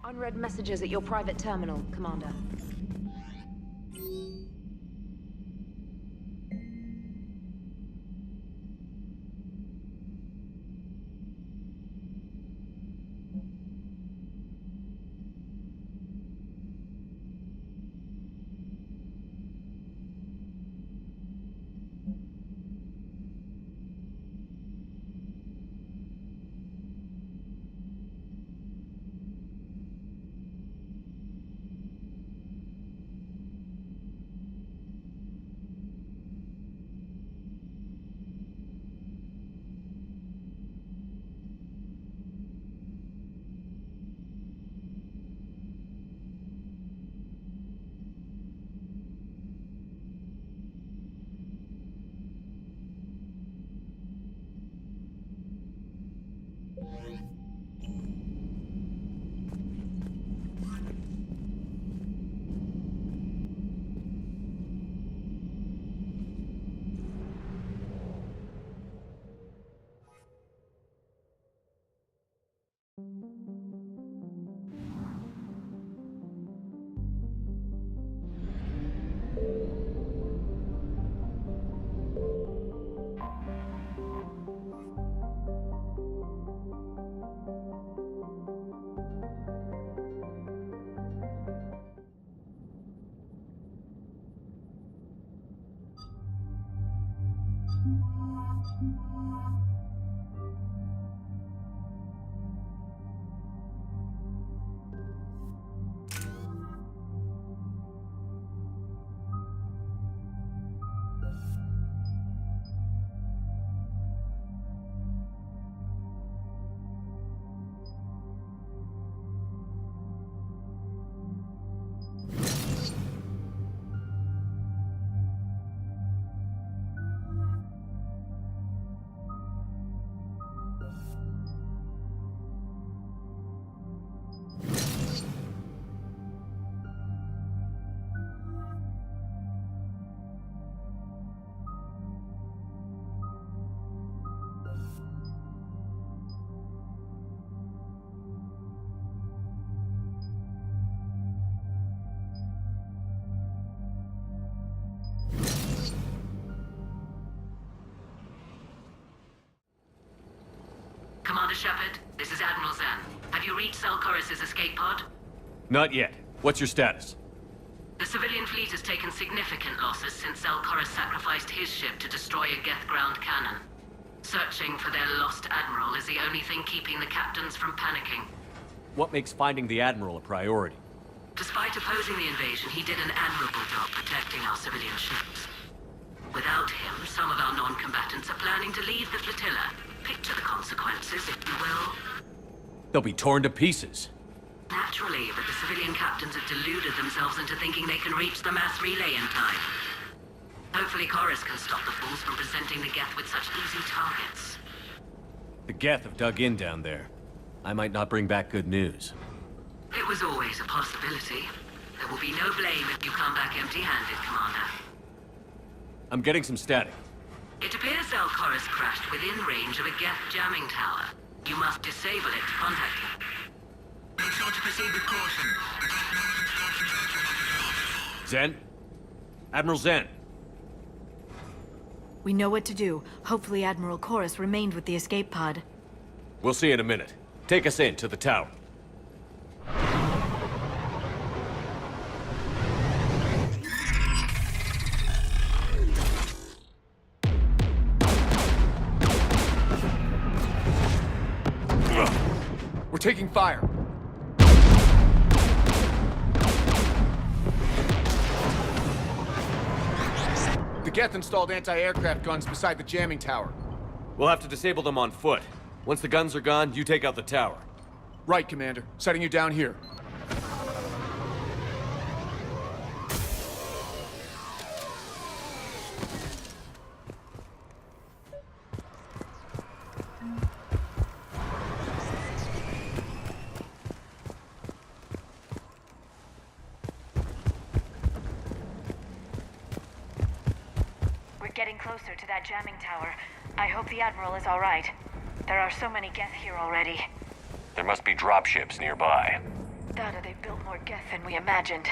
Unread messages at your private terminal, Commander. Commander Shepard, this is Admiral Zen. Have you reached Selchoris' escape pod? Not yet. What's your status? The civilian fleet has taken significant losses since Selchoris sacrificed his ship to destroy a Geth ground cannon. Searching for their lost admiral is the only thing keeping the captains from panicking. What makes finding the Admiral a priority? Despite opposing the invasion, he did an admirable job protecting our civilian ships. Without him, some of our non-combatants are planning to leave the flotilla. Picture the consequences, if you will. They'll be torn to pieces. Naturally, but the civilian captains have deluded themselves into thinking they can reach the mass relay in time. Hopefully Chorus can stop the fools from presenting the Geth with such easy targets. The Geth have dug in down there. I might not bring back good news. It was always a possibility. There will be no blame if you come back empty-handed, Commander. I'm getting some static. It appears Selchoris crashed within range of a Geth jamming tower. You must disable it to contact him. Make sure to proceed with caution. Zen? Admiral Zen? We know what to do. Hopefully Admiral Chorus remained with the escape pod. We'll see in a minute. Take us in to the tower. We're taking fire. The Geth installed anti-aircraft guns beside the jamming tower. We'll have to disable them on foot. Once the guns are gone, you take out the tower. Right, Commander. Setting you down here. We're getting closer to that jamming tower. I hope the Admiral is all right. There are so many Geth here already. There must be dropships nearby. That or they built more Geth than we imagined.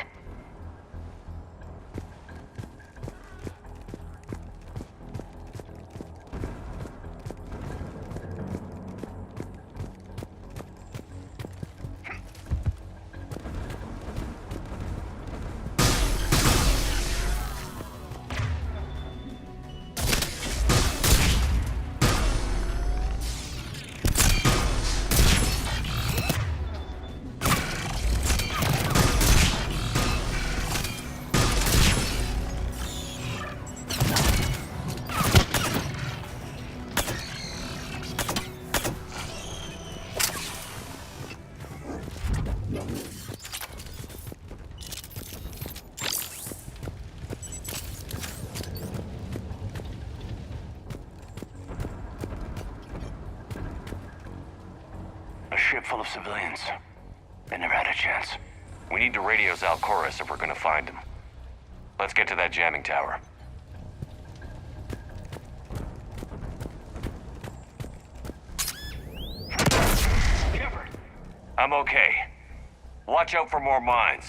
Ship full of civilians. They never had a chance. We need to radio Selchoris if we're gonna find him. Let's get to that jamming tower. Shepard! I'm okay. Watch out for more mines.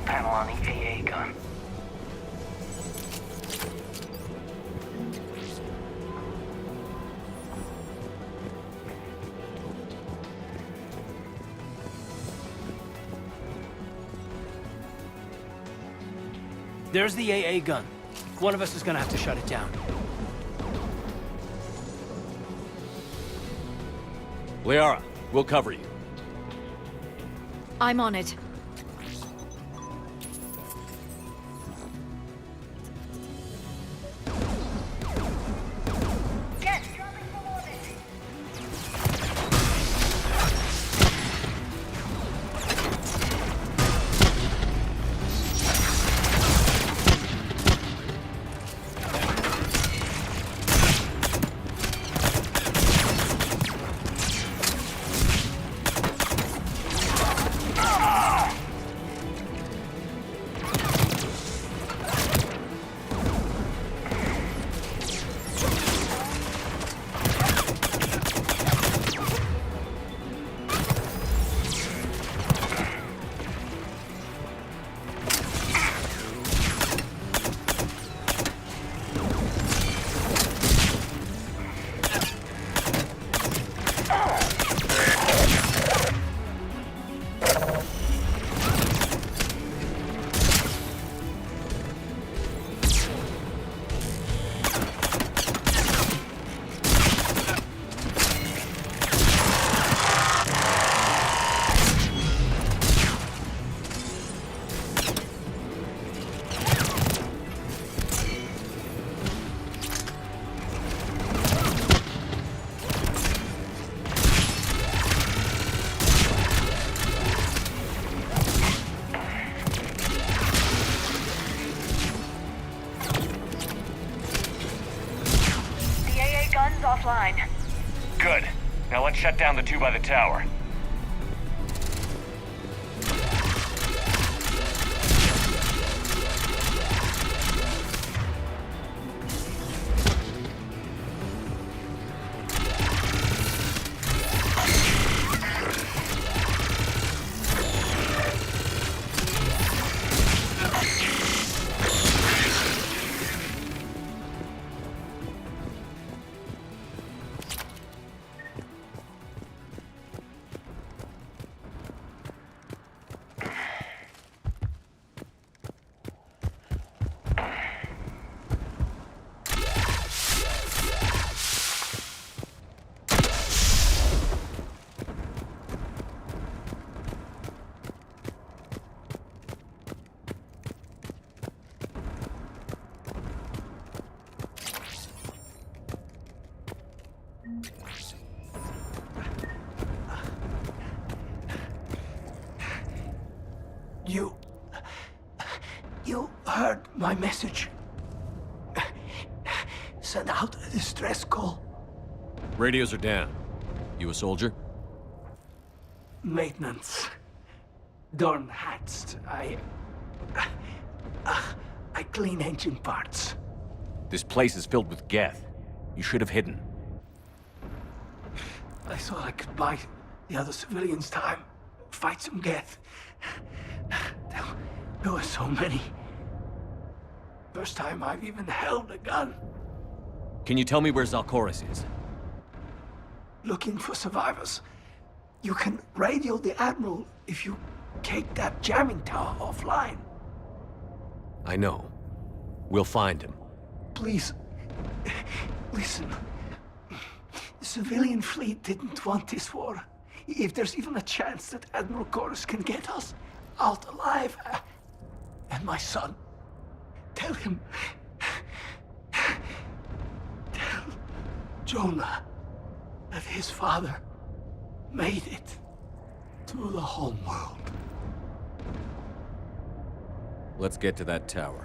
panel on the AA gun. There's the AA gun. One of us is gonna have to shut it down. Liara, we'll cover you. I'm on it. Offline. Good. Now let's shut down the two by the tower. You heard my message. Send out a distress call. Radios are down. You a soldier? Maintenance. Dornhatst. I clean engine parts. This place is filled with Geth. You should have hidden. I thought I could buy the other civilians time. Fight some Geth. There were so many. First time I've even held a gun. Can you tell me where Zalkoris is? Looking for survivors. You can radio the Admiral if you take that jamming tower offline. I know. We'll find him. Please, listen. The civilian fleet didn't want this war. If there's even a chance that Admiral Koris can get us out alive, and my son, tell him, tell Jonah that his father made it to the home world. Let's get to that tower.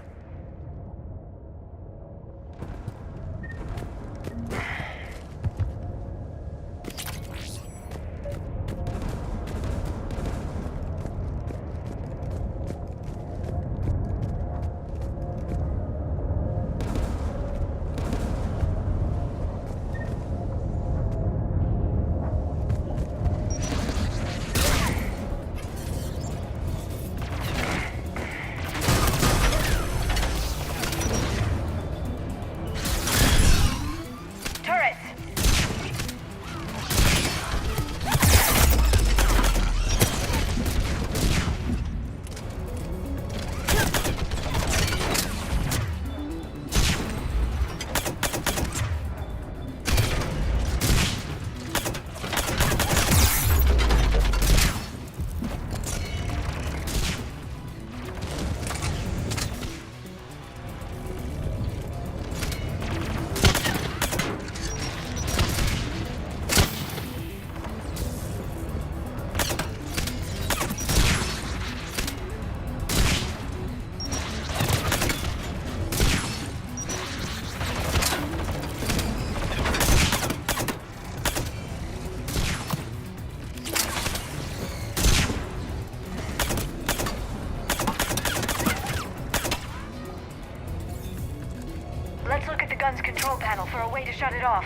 way to shut it off.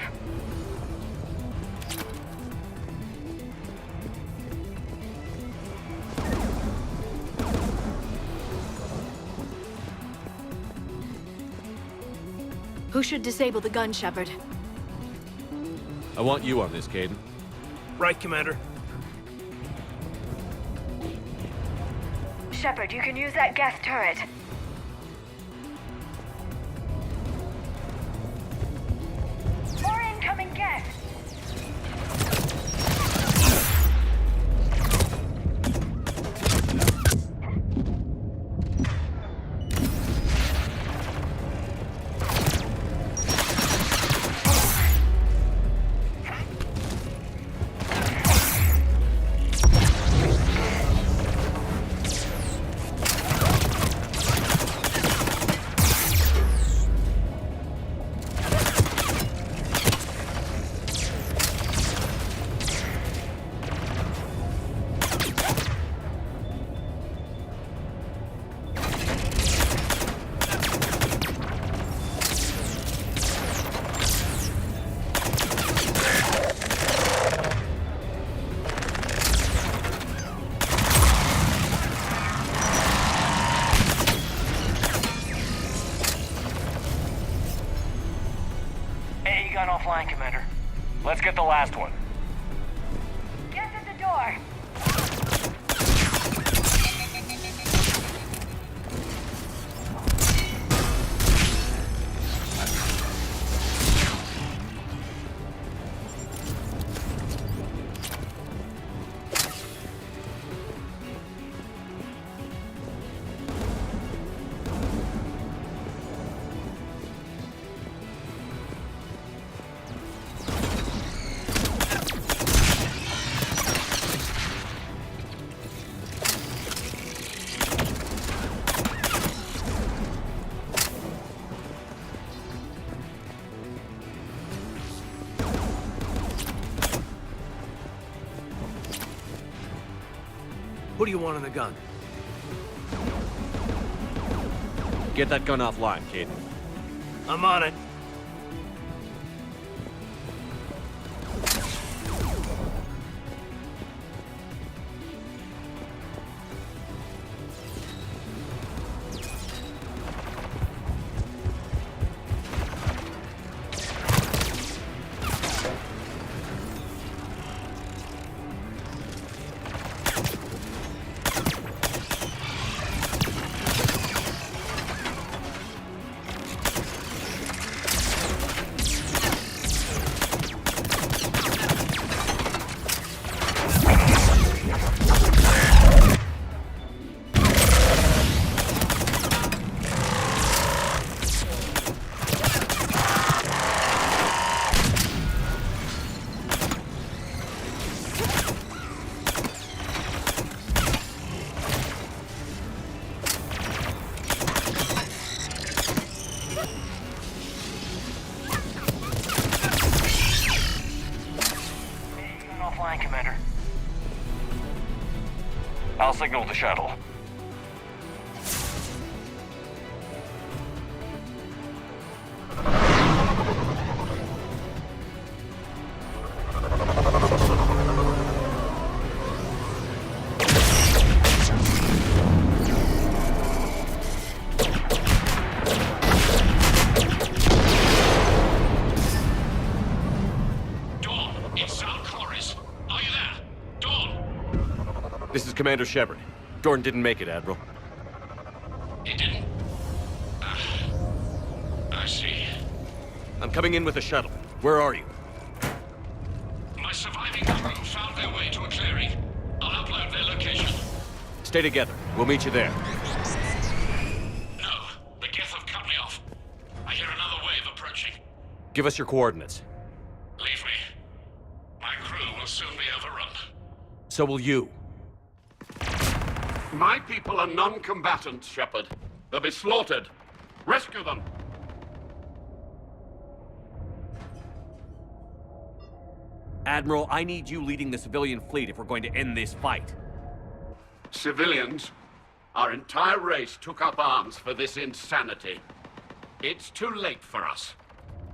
Who should disable the gun, Shepard? I want you on this, Kaidan. Right, Commander. Shepard, you can use that gas turret. More incoming gas! Gun offline, Commander. Let's get the last one. Get to the door! What do you want on the gun? Get that gun offline, Kaidan. I'm on it. Commander. I'll signal the shuttle. This is Commander Shepard. Gordon didn't make it, Admiral. He didn't? I see. I'm coming in with a shuttle. Where are you? My surviving crew found their way to a clearing. I'll upload their location. Stay together. We'll meet you there. No, the Geth have cut me off. I hear another wave approaching. Give us your coordinates. Leave me. My crew will soon be overrun. So will you. My people are non-combatants, Shepard. They'll be slaughtered. Rescue them. Admiral, I need you leading the civilian fleet if we're going to end this fight. Civilians, our entire race took up arms for this insanity. It's too late for us.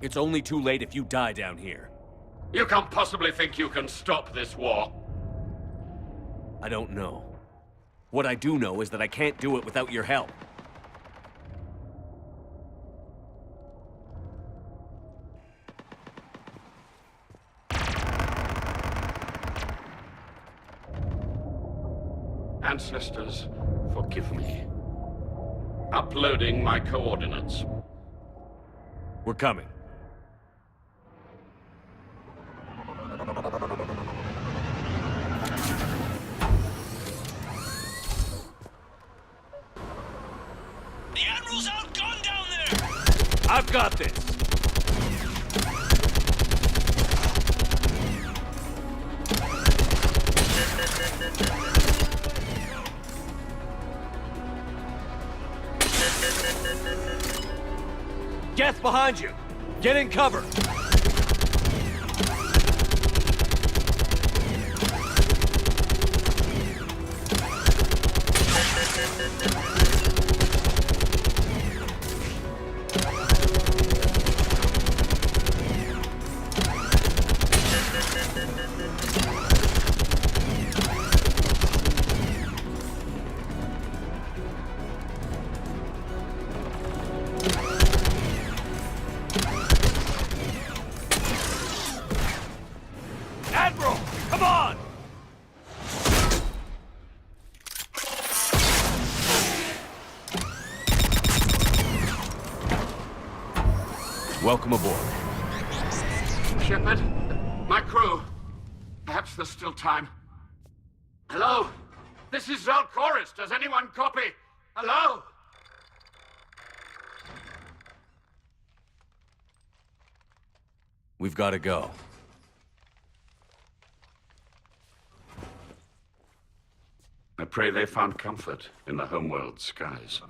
It's only too late if you die down here. You can't possibly think you can stop this war. I don't know. What I do know is that I can't do it without your help. Ancestors, forgive me. Uploading my coordinates. We're coming. The Admiral's outgunned down there! I've got this! Geth behind you! Get in cover! Admiral, come on! Welcome aboard. Shepard, my crew. Perhaps there's still time. Hello? This is Zalcoris. Does anyone copy? Hello? We've got to go. I pray they found comfort in the homeworld skies.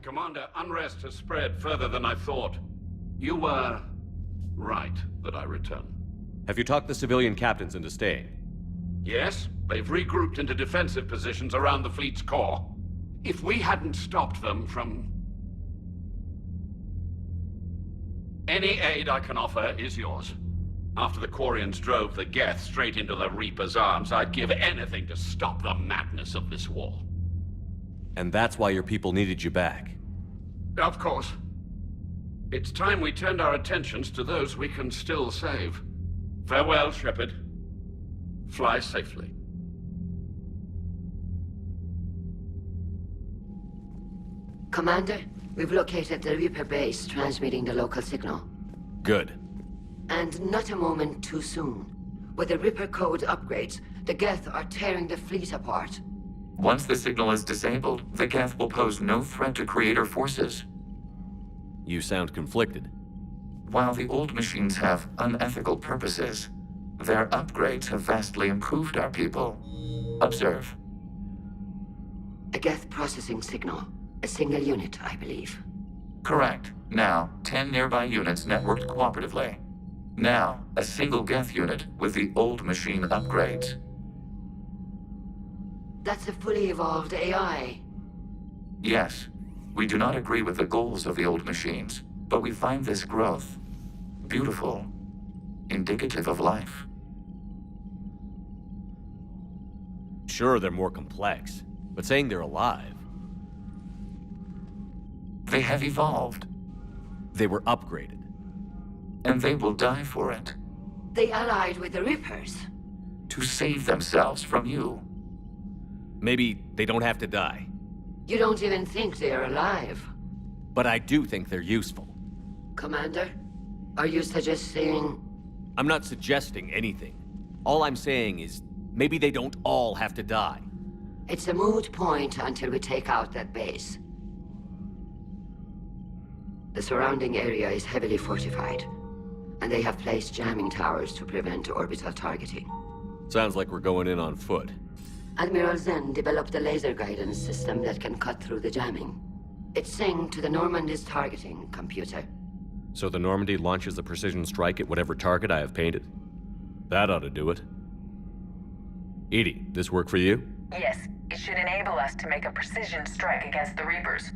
Commander, unrest has spread further than I thought. You were right that I return. Have you talked the civilian captains into staying? Yes, they've regrouped into defensive positions around the fleet's core. If we hadn't stopped them from... Any aid I can offer is yours. After the Quarians drove the Geth straight into the Reaper's arms, I'd give anything to stop the madness of this war. And that's why your people needed you back. Of course. It's time we turned our attentions to those we can still save. Farewell, Shepard. Fly safely. Commander, we've located the Reaper base transmitting the local signal. Good. And not a moment too soon. With the Reaper code upgrades, the Geth are tearing the fleet apart. Once the signal is disabled, the Geth will pose no threat to Creator forces. You sound conflicted. While the old machines have unethical purposes, their upgrades have vastly improved our people. Observe. A Geth processing signal. A single unit, I believe. Correct. Now, 10 nearby units networked cooperatively. Now, a single Geth unit with the old machine upgrades. That's a fully evolved AI. Yes, we do not agree with the goals of the old machines, but we find this growth beautiful, indicative of life. Sure, they're more complex, but saying they're alive... They have evolved. They were upgraded. And they will die for it. They allied with the Reapers. To save themselves from you. Maybe they don't have to die. You don't even think they're alive. But I do think they're useful. Commander, are you suggesting... I'm not suggesting anything. All I'm saying is, maybe they don't all have to die. It's a moot point until we take out that base. The surrounding area is heavily fortified, and they have placed jamming towers to prevent orbital targeting. Sounds like we're going in on foot. Admiral Zen developed a laser guidance system that can cut through the jamming. It's synced to the Normandy's targeting computer. So the Normandy launches a precision strike at whatever target I have painted? That ought to do it. EDI, this work for you? Yes. It should enable us to make a precision strike against the Reapers.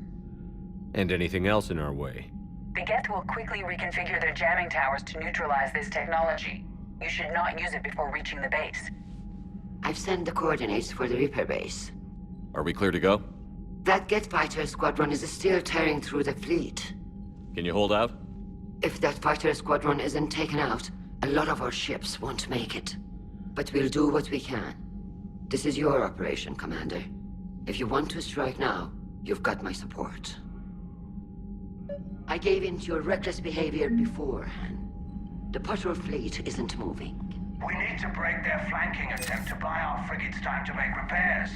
And anything else in our way. The Geth will quickly reconfigure their jamming towers to neutralize this technology. You should not use it before reaching the base. I've sent the coordinates for the Reaper base. Are we clear to go? That Geth fighter squadron is still tearing through the fleet. Can you hold out? If that fighter squadron isn't taken out, a lot of our ships won't make it. But we'll do what we can. This is your operation, Commander. If you want to strike now, you've got my support. I gave in to your reckless behavior beforehand. The patrol fleet isn't moving. We need to break their flanking attempt to buy our frigates time to make repairs.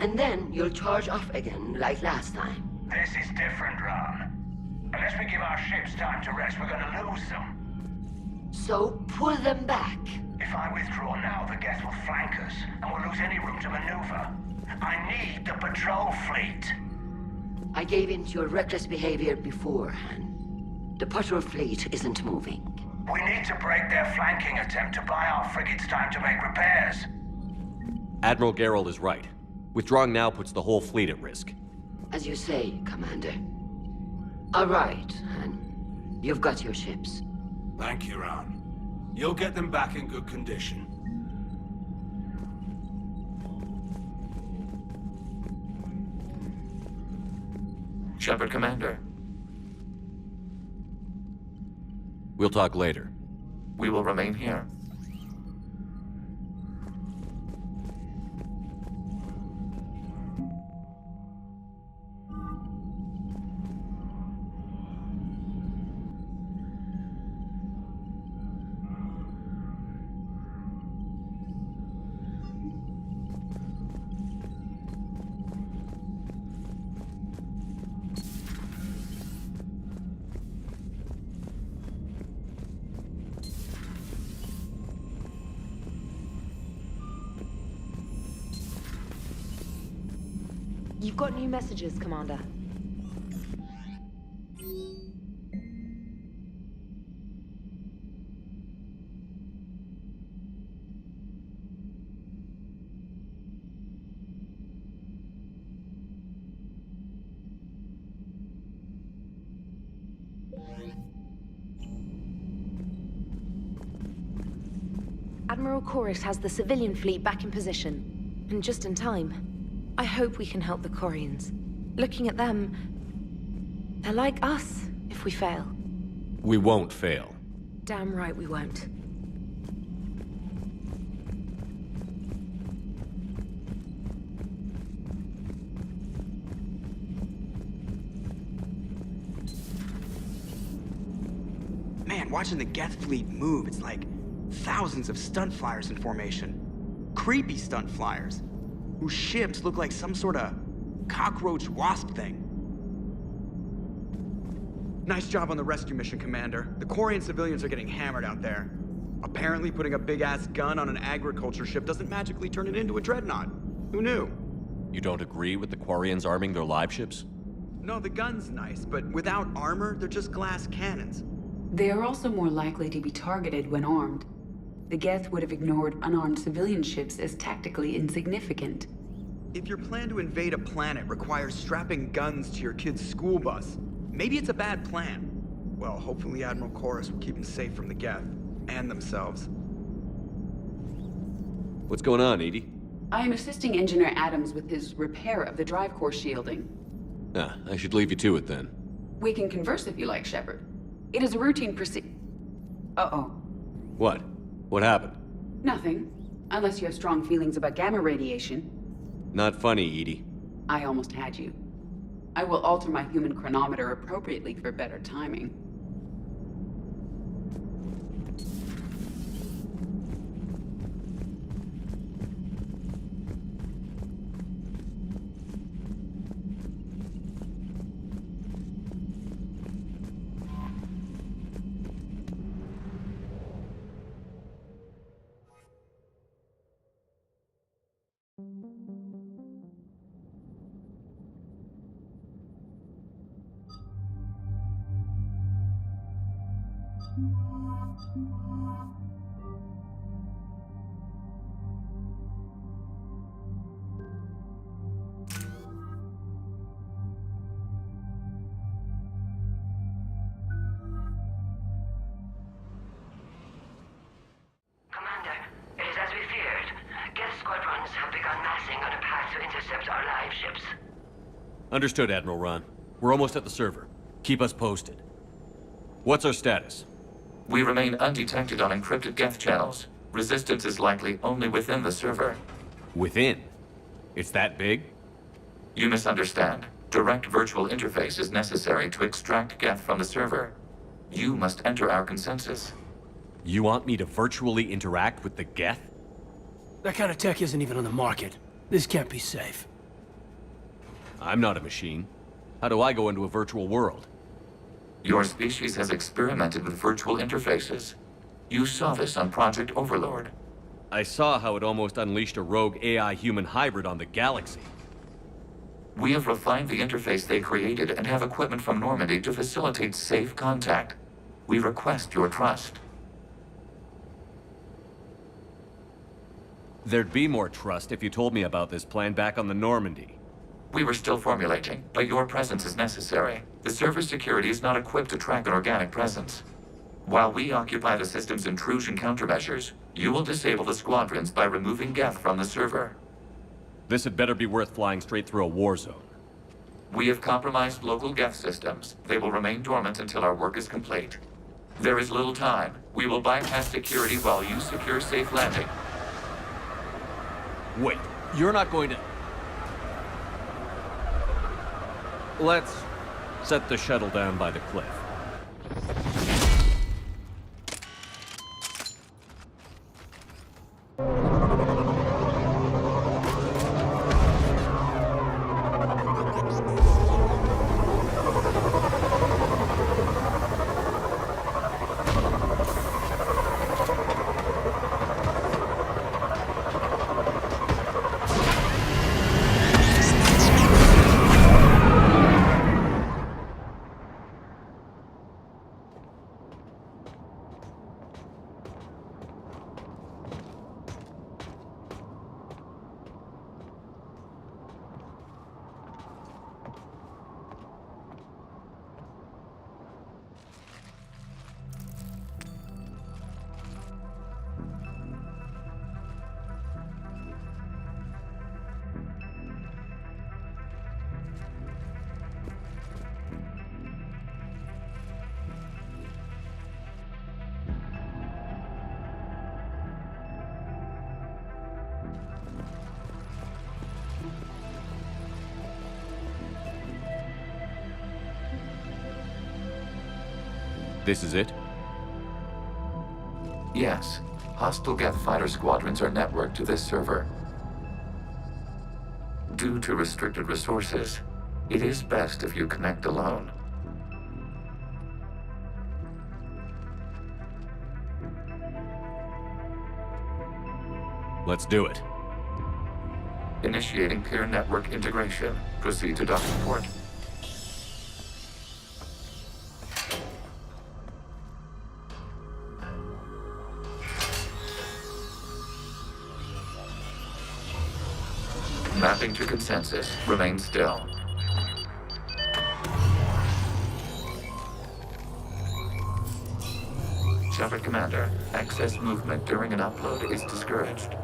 And then you'll charge off again, like last time. This is different, Ron. Unless we give our ships time to rest, we're gonna lose them. So pull them back. If I withdraw now, the Geth will flank us, and we'll lose any room to maneuver. I need the patrol fleet. I gave in to your reckless behavior beforehand. The patrol fleet isn't moving. We need to break their flanking attempt to buy our frigates time to make repairs. Admiral Geralt is right. Withdrawing now puts the whole fleet at risk. As you say, Commander. All right, Han. You've got your ships. Thank you, Ron. You'll get them back in good condition. Shepard, Commander. We'll talk later. We will remain here. You've got new messages, Commander. Admiral Koris has the civilian fleet back in position, and just in time. I hope we can help the Quarians. Looking at them, they're like us if we fail. We won't fail. Damn right we won't. Man, watching the Geth fleet move, it's like thousands of stunt flyers in formation. Creepy stunt flyers, whose ships look like some sort of cockroach wasp thing. Nice job on the rescue mission, Commander. The Quarian civilians are getting hammered out there. Apparently putting a big-ass gun on an agriculture ship doesn't magically turn it into a dreadnought. Who knew? You don't agree with the Quarians arming their live ships? No, the gun's nice, but without armor, they're just glass cannons. They are also more likely to be targeted when armed. The Geth would have ignored unarmed civilian ships as tactically insignificant. If your plan to invade a planet requires strapping guns to your kid's school bus, maybe it's a bad plan. Well, hopefully Admiral Koris will keep them safe from the Geth, and themselves. What's going on, Edie? I am assisting Engineer Adams with his repair of the drive core shielding. Ah, I should leave you to it then. We can converse if you like, Shepard. It is a routine Uh-oh. What? What happened? Nothing. Unless you have strong feelings about gamma radiation. Not funny, Edie. I almost had you. I will alter my human chronometer appropriately for better timing. Understood, Admiral Ron. We're almost at the server. Keep us posted. What's our status? We remain undetected on encrypted Geth channels. Resistance is likely only within the server. Within? It's that big? You misunderstand. Direct virtual interface is necessary to extract Geth from the server. You must enter our consensus. You want me to virtually interact with the Geth? That kind of tech isn't even on the market. This can't be safe. I'm not a machine. How do I go into a virtual world? Your species has experimented with virtual interfaces. You saw this on Project Overlord. I saw how it almost unleashed a rogue AI-human hybrid on the galaxy. We have refined the interface they created and have equipment from Normandy to facilitate safe contact. We request your trust. There'd be more trust if you told me about this plan back on the Normandy. We were still formulating, but your presence is necessary. The server's security is not equipped to track an organic presence. While we occupy the system's intrusion countermeasures, you will disable the squadrons by removing Geth from the server. This had better be worth flying straight through a war zone. We have compromised local Geth systems. They will remain dormant until our work is complete. There is little time. We will bypass security while you secure safe landing. Wait, you're not going to... Let's set the shuttle down by the cliff. This is it? Yes. Hostile Geth fighter squadrons are networked to this server. Due to restricted resources, it is best if you connect alone. Let's do it. Initiating peer network integration. Proceed to docking port. Mapping to consensus. Remain still. Shepard Commander, excess movement during an upload is discouraged.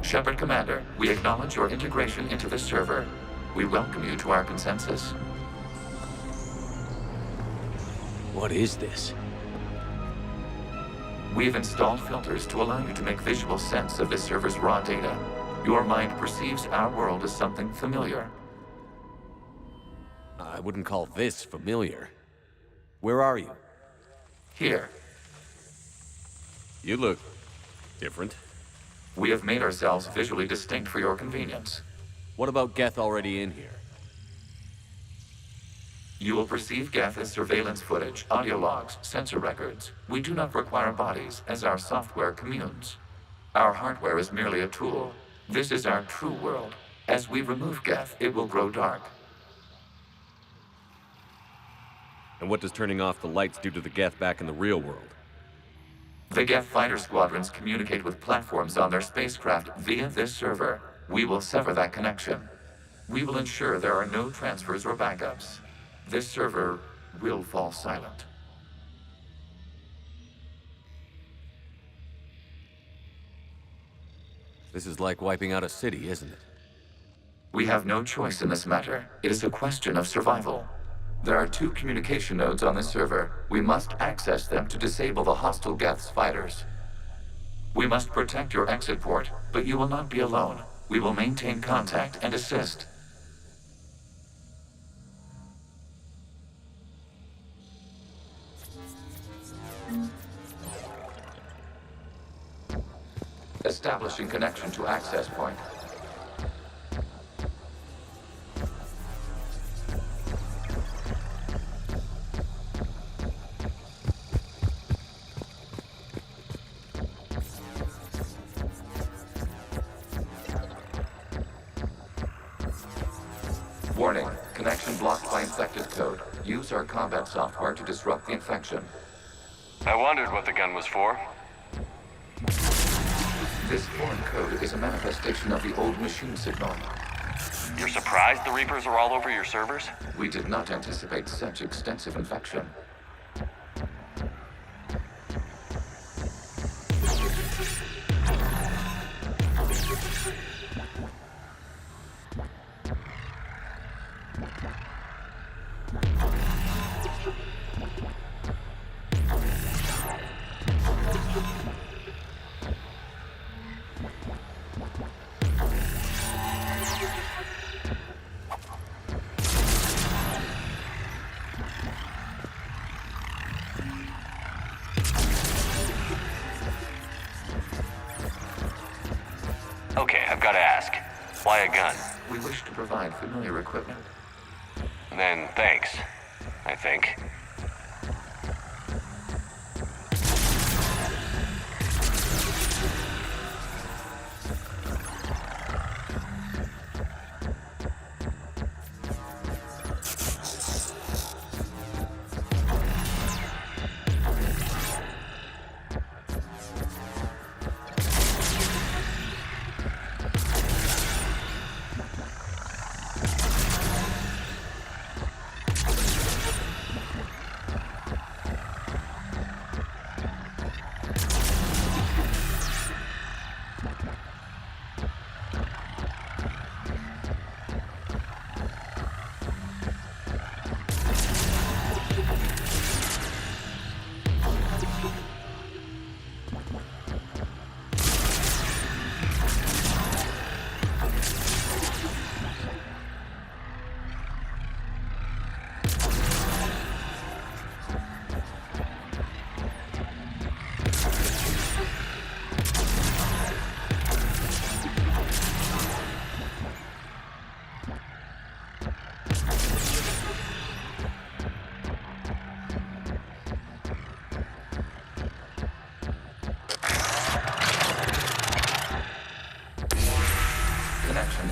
Shepard Commander, we acknowledge your integration into the server. We welcome you to our consensus. What is this? We've installed filters to allow you to make visual sense of this server's raw data. Your mind perceives our world as something familiar. I wouldn't call this familiar. Where are you? Here. You look different. We have made ourselves visually distinct for your convenience. What about Geth already in here? You will perceive Geth as surveillance footage, audio logs, sensor records. We do not require bodies, as our software communes. Our hardware is merely a tool. This is our true world. As we remove Geth, it will grow dark. And what does turning off the lights do to the Geth back in the real world? The Geth fighter squadrons communicate with platforms on their spacecraft via this server. We will sever that connection. We will ensure there are no transfers or backups. This server will fall silent. This is like wiping out a city, isn't it? We have no choice in this matter. It is a question of survival. There are 2 communication nodes on this server. We must access them to disable the hostile Geth's fighters. We must protect your exit port, but you will not be alone. We will maintain contact and assist. Establishing connection to access point. Warning, connection blocked by infected code. Use our combat software to disrupt the infection. I wondered what the gun was for. This foreign code is a manifestation of the old machine signal. You're surprised the Reapers are all over your servers? We did not anticipate such extensive infection. Okay, I've got to ask. Why a gun? We wish to provide familiar equipment. Then thanks, I think.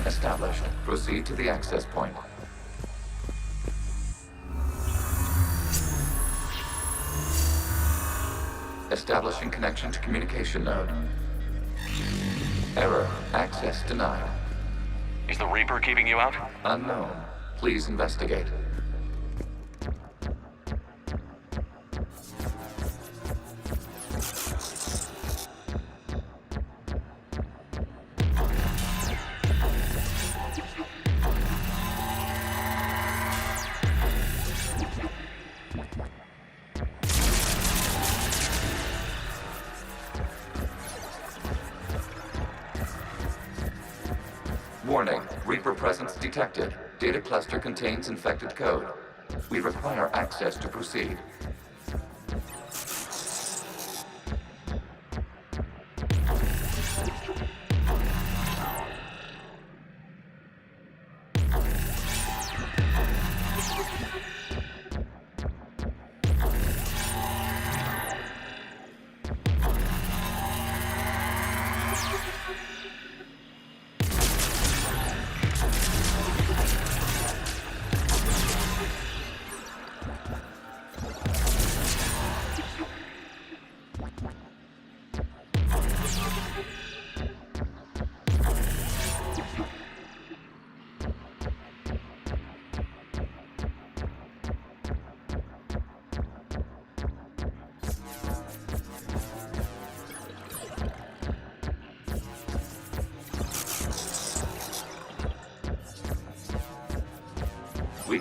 Established. Proceed to the access point. Establishing connection to communication node. Error. Access denied. Is the Reaper keeping you out? Unknown. Please investigate. Warning, Reaper presence detected. Data cluster contains infected code. We require access to proceed.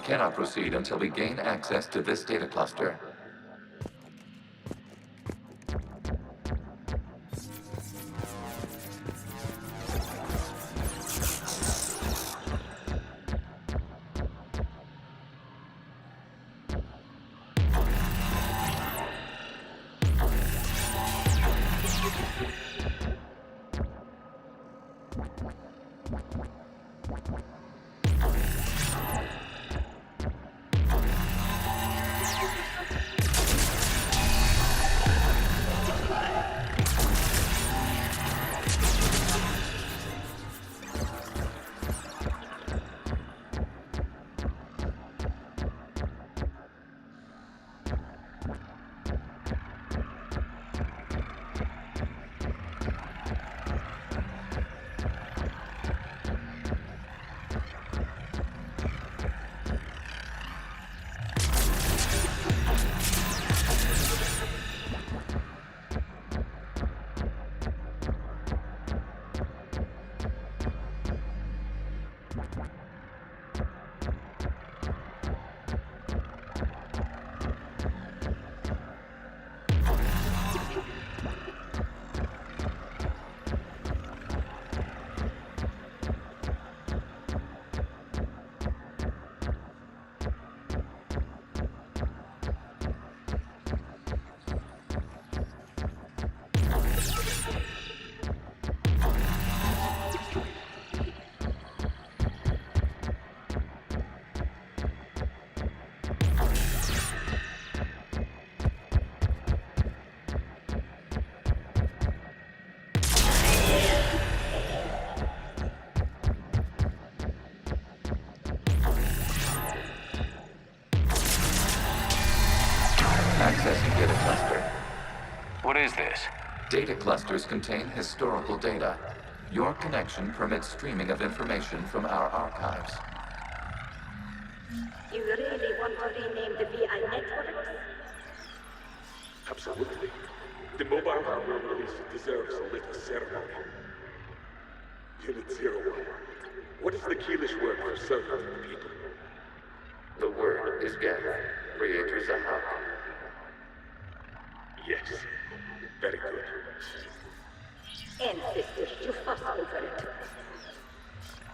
cannot proceed until we gain access to this data cluster. Accessing data cluster. What is this? Data clusters contain historical data. Your connection permits streaming of information from our archives. You really want to rename the VI networks? Absolutely. The mobile hardware release deserves a little ceremony. Unit 01. What is the Keelish word for servant of the people? The word is Geth. Creator Zahak. Yes. Very good. Ancestors, you fast over it.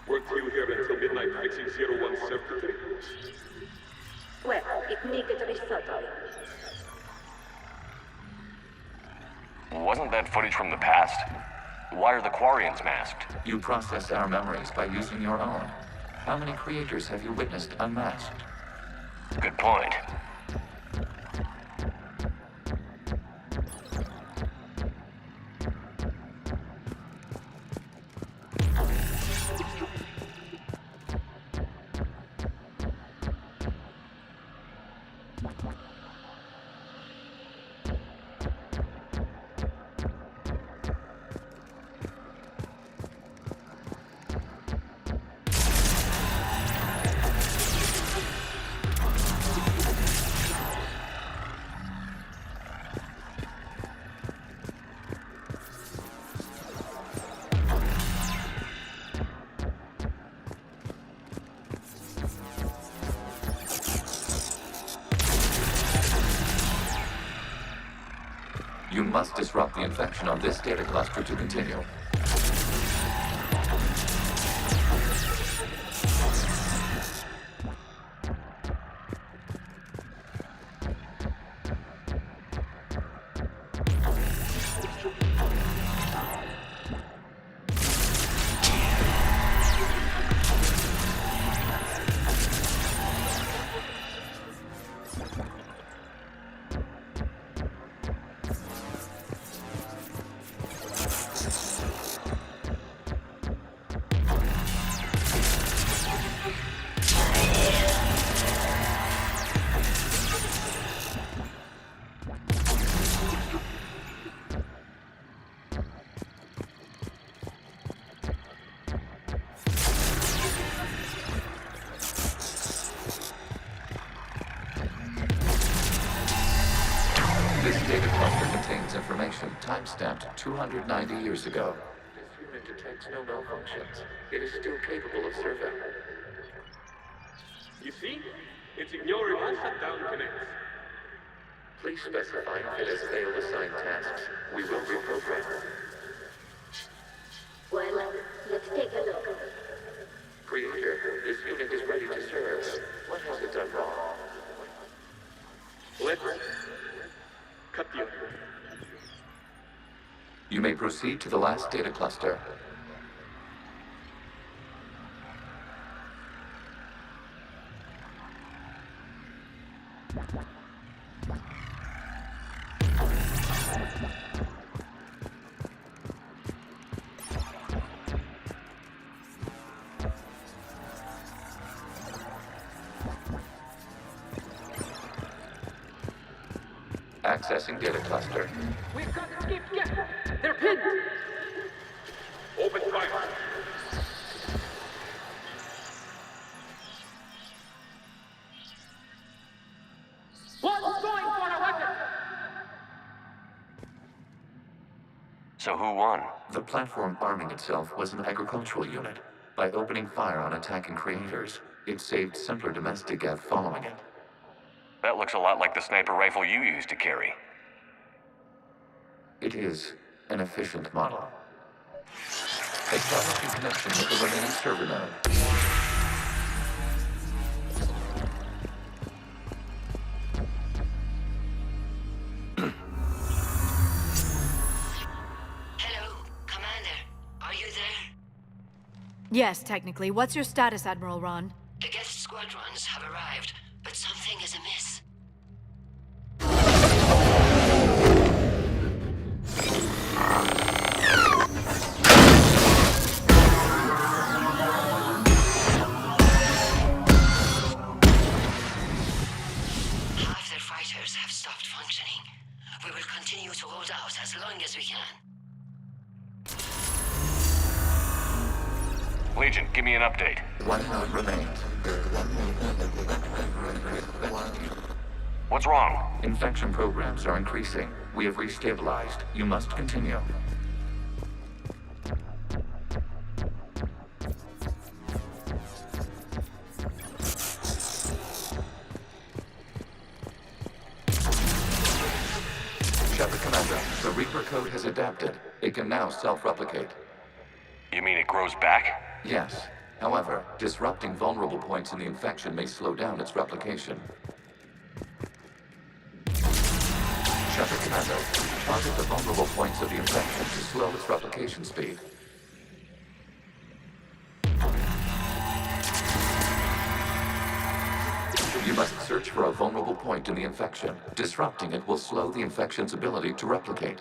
Weren't you here until midnight fixing 01 circuitry? Well, it needed resetting. Wasn't that footage from the past? Why are the Quarians masked? You process our memories by using your own. How many creators have you witnessed unmasked? Good point. You must disrupt the infection on this data cluster to continue. This data cluster contains information time-stamped 290 years ago. This unit detects no malfunctions. It is still capable of survey. You see? It's ignoring all shutdown connects. Please specify if it has failed assigned tasks. We will reprogram. Well, let's take a look. Creator, this unit is ready to serve. What has it done wrong? Let's cut the other. You may proceed to the last data cluster. Accessing data cluster. We've got escape yet. They're pinned. Open fire. One's going for a weapon. So who won? The platform arming itself was an agricultural unit. By opening fire on attacking creators, it saved simpler domestic Geth following it. That looks a lot like the sniper rifle you used to carry. It is an efficient model. Establishing connection with the remaining server node. Yes, technically. What's your status, Admiral Ron? The Geth squadrons have arrived, but something is amiss. Half their fighters have stopped functioning. We will continue to hold out as long as we can. Legion, give me an update. One node remains. What's wrong? Infection programs are increasing. We have restabilized. You must continue. Shepard Commander, the Reaper code has adapted. It can now self-replicate. You mean it grows back? Yes. However, disrupting vulnerable points in the infection may slow down its replication. Shepard Commando, target the vulnerable points of the infection to slow its replication speed. You must search for a vulnerable point in the infection. Disrupting it will slow the infection's ability to replicate.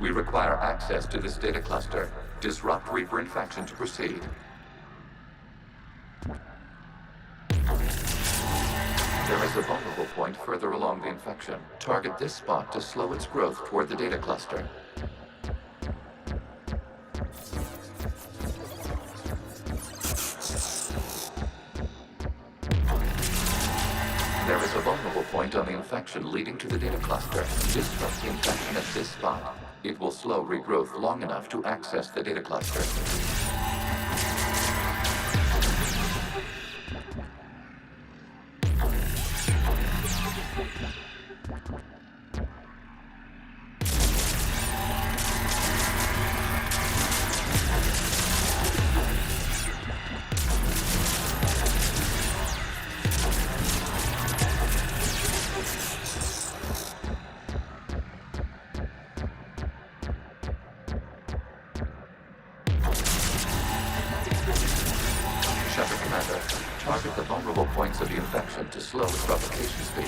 We require access to this data cluster. Disrupt Reaper infection to proceed. There is a vulnerable point further along the infection. Target this spot to slow its growth toward the data cluster. There is a vulnerable point on the infection leading to the data cluster. Disrupt the infection at this spot. It will slow regrowth long enough to access the data cluster. infection to slow its replication speed.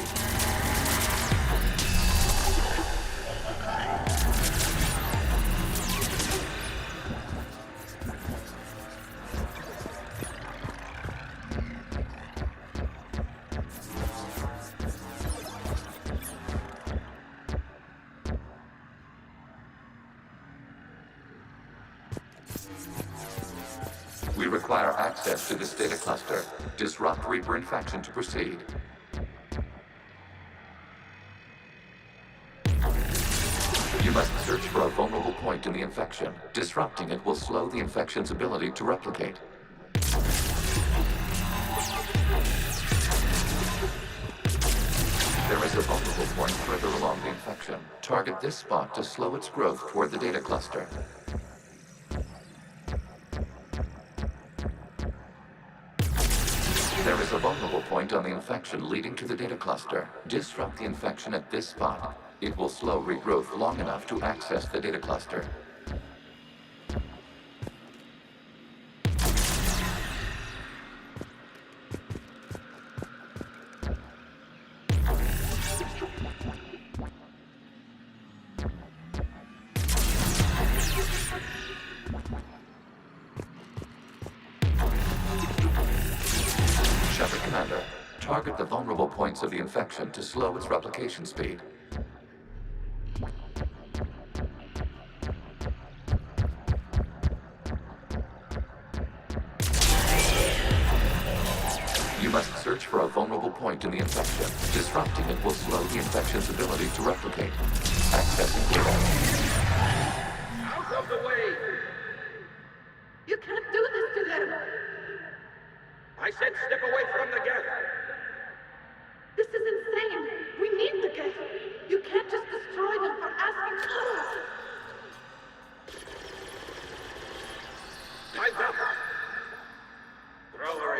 We require access to this data cluster. Disrupt Reaper infection to proceed. You must search for a vulnerable point in the infection. Disrupting it will slow the infection's ability to replicate. There is a vulnerable point further along the infection. Target this spot to slow its growth toward the data cluster. There is a vulnerable point on the infection leading to the data cluster. Disrupt the infection at this spot. It will slow regrowth long enough to access the data cluster. Commander, target the vulnerable points of the infection to slow its replication speed. You must search for a vulnerable point in the infection. Disrupting it will slow the infection's ability to replicate. Accessing data. Out of the way! You can't do this to them! I said step away from the geth! This is insane! We need the geth! You can't just destroy them for asking for us! Time's up! Throw her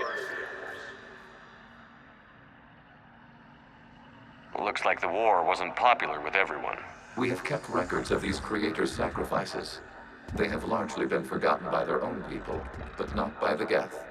in, Looks like the war wasn't popular with everyone. We have kept records of these creators' sacrifices. They have largely been forgotten by their own people, but not by the geth.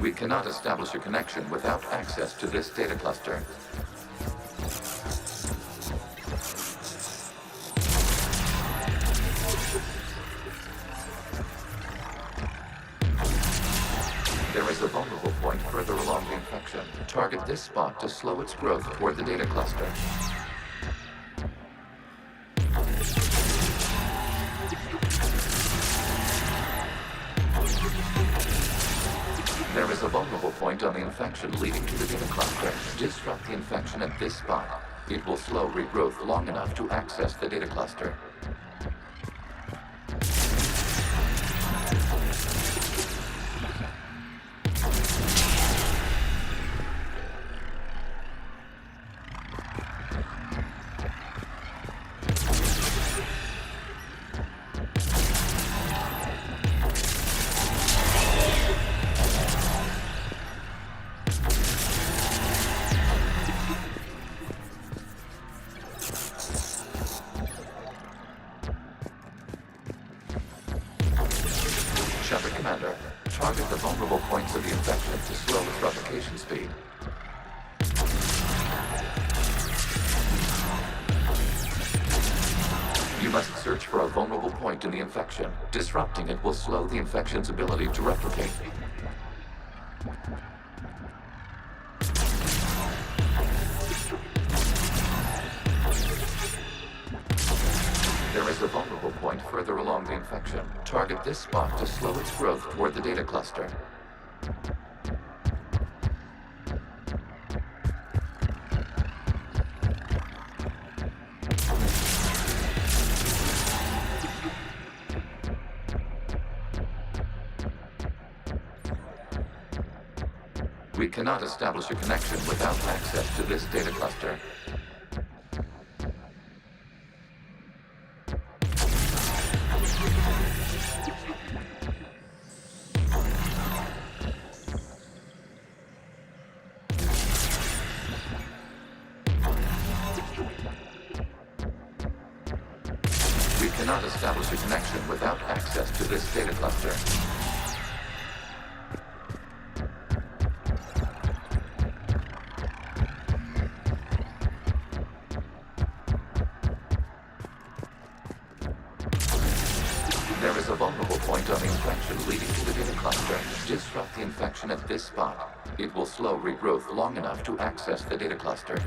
We cannot establish a connection without access to this data cluster. There is a vulnerable point further along the infection. Target this spot to slow its growth toward the data cluster. There is a vulnerable point on the infection leading to the data cluster. Disrupt the infection at this spot. It will slow regrowth long enough to access the data cluster. Shepard Commander, target the vulnerable points of the infection to slow its replication speed. You must search for a vulnerable point in the infection. Disrupting it will slow the infection's ability to replicate. There is a vulnerable point further along the infection. Target this spot to slow its growth toward the data cluster. We cannot establish a connection without access to this data cluster. We cannot establish a connection without access to this data cluster. There is a vulnerable point on the infection leading to the data cluster. Disrupt the infection at this spot. It will slow regrowth long enough to access the data cluster.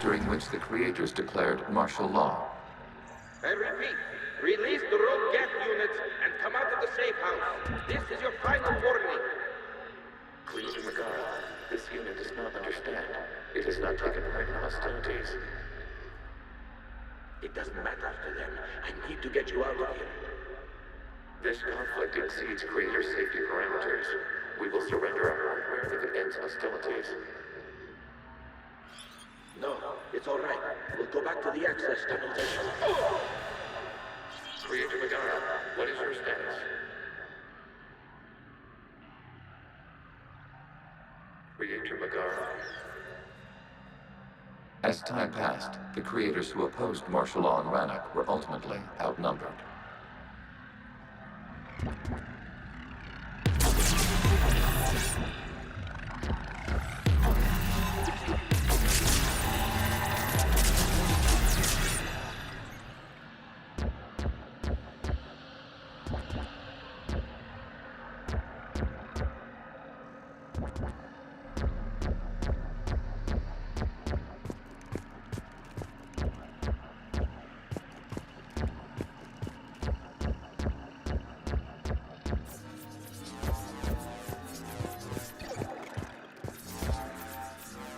During which the creators declared martial law. I repeat, release the rogue Geth units and come out of the safe house. This is your final warning. Creator Magara, this unit does not understand. It has not taken part in hostilities. It doesn't matter to them. I need to get you out of here. This conflict exceeds Creator's safety parameters. We will surrender our hardware if it ends hostilities. No, it's all right. We'll go back to the access tunnel. Creator Magara, what is your status? Creator Magara. As time passed, the creators who opposed martial law in Rannoch were ultimately outnumbered.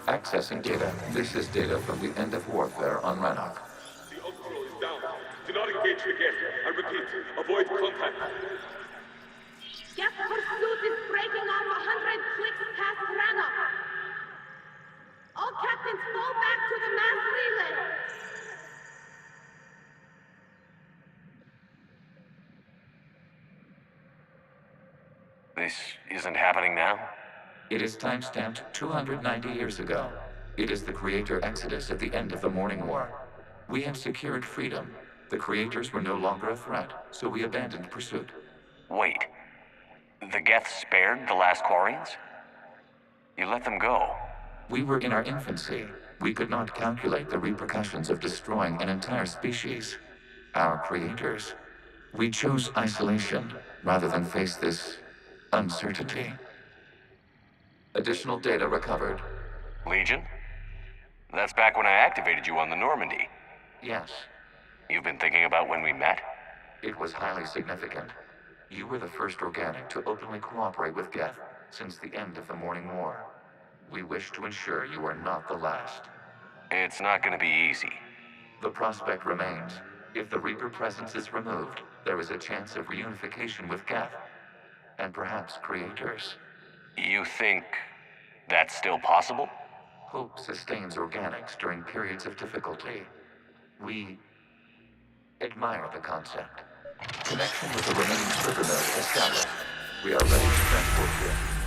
Accessing data. This is data from the end of warfare on Rannoch. The control is down. Do not engage the Geth. I repeat, avoid contact. Geth pursuit is breaking off 100 clicks past Rannoch. All captains fall back to the mass relay. This isn't happening now? It is time-stamped 290 years ago. It is the Creator Exodus at the end of the Morning War. We had secured freedom. The Creators were no longer a threat, so we abandoned pursuit. Wait. The Geth spared the last Quarians? You let them go? We were in our infancy. We could not calculate the repercussions of destroying an entire species. Our Creators. We chose isolation rather than face this uncertainty. Additional data recovered. Legion? That's back when I activated you on the Normandy. Yes. You've been thinking about when we met? It was highly significant. You were the first organic to openly cooperate with Geth since the end of the Morning War. We wish to ensure you are not the last. It's not going to be easy. The prospect remains. If the Reaper presence is removed, there is a chance of reunification with Geth. And perhaps Creators. You think that's still possible? Hope sustains organics during periods of difficulty. We admire the concept. Connection with the remaining server node established. We are ready to transport you.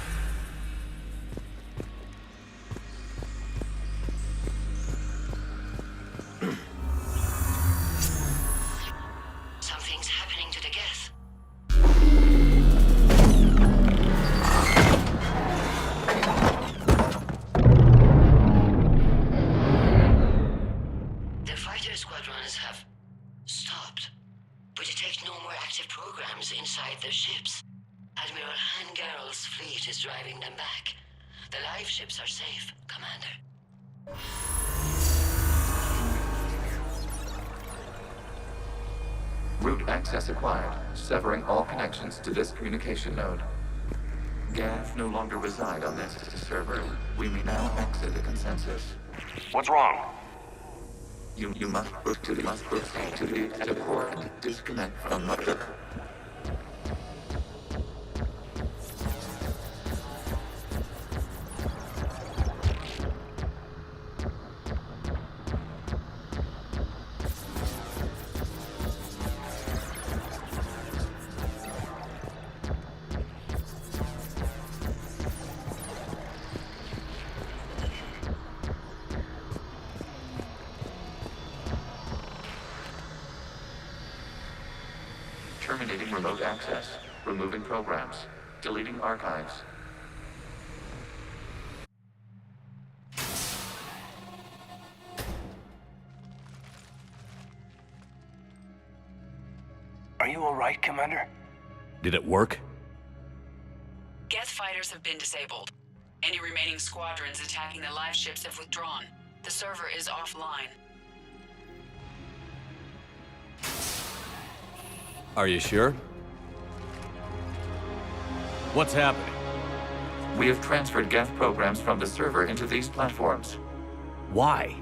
Fangirl's fleet is driving them back. The live ships are safe, Commander. Route access acquired, severing all connections to this communication node. Gav no longer reside on this server. We may now exit the consensus. What's wrong? You must proceed to the core and disconnect from Mother. Terminating remote access. Removing programs. Deleting archives. Are you all right, Commander? Did it work? Geth fighters have been disabled. Any remaining squadrons attacking the live ships have withdrawn. The server is offline. Are you sure? What's happening? We have transferred Geth programs from the server into these platforms. Why?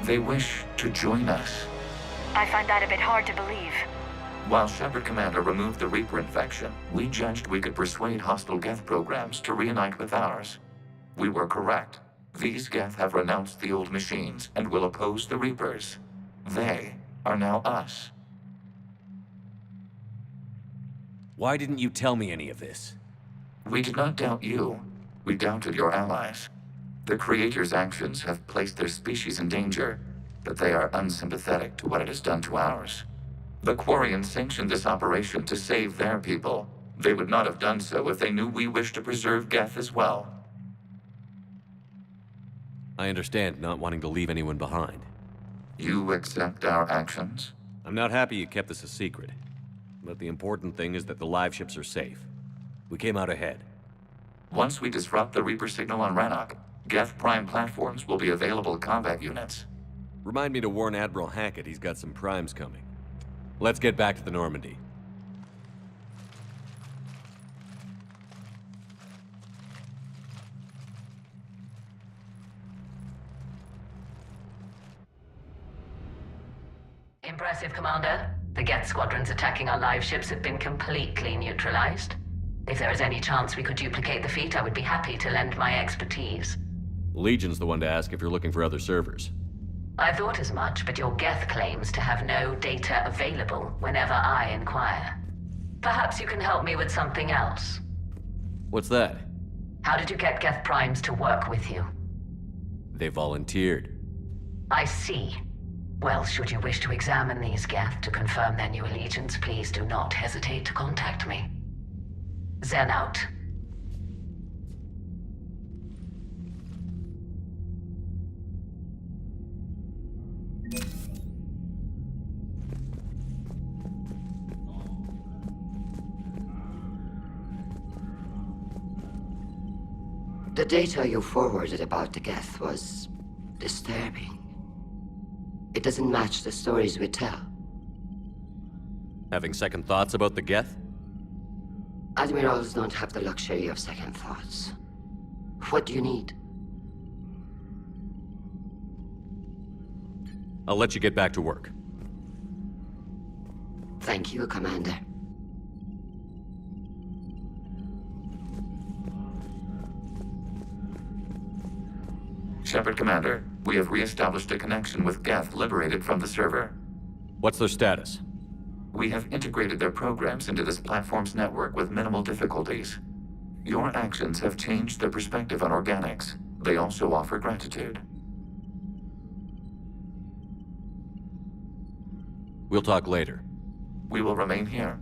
They wish to join us. I find that a bit hard to believe. While Shepard Commander removed the Reaper infection, we judged we could persuade hostile Geth programs to reunite with ours. We were correct. These Geth have renounced the old machines and will oppose the Reapers. They are now us. Why didn't you tell me any of this? We did not doubt you. We doubted your allies. The Creator's actions have placed their species in danger, but they are unsympathetic to what it has done to ours. The Quarians sanctioned this operation to save their people. They would not have done so if they knew we wished to preserve Geth as well. I understand not wanting to leave anyone behind. You accept our actions? I'm not happy you kept this a secret. But the important thing is that the live ships are safe. We came out ahead. Once we disrupt the Reaper signal on Rannoch, Geth Prime platforms will be available combat units. Remind me to warn Admiral Hackett he's got some primes coming. Let's get back to the Normandy. Impressive, Commander. The Geth squadrons attacking our live ships have been completely neutralized. If there is any chance we could duplicate the feat, I would be happy to lend my expertise. Legion's the one to ask if you're looking for other servers. I thought as much, but your Geth claims to have no data available whenever I inquire. Perhaps you can help me with something else. What's that? How did you get Geth Primes to work with you? They volunteered. I see. Well, should you wish to examine these Geth to confirm their new allegiance, please do not hesitate to contact me. Zen out. The data you forwarded about the Geth was disturbing. It doesn't match the stories we tell. Having second thoughts about the Geth? Admirals don't have the luxury of second thoughts. What do you need? I'll let you get back to work. Thank you, Commander. Shepard Commander, we have re-established a connection with Geth liberated from the server. What's their status? We have integrated their programs into this platform's network with minimal difficulties. Your actions have changed their perspective on organics. They also offer gratitude. We'll talk later. We will remain here.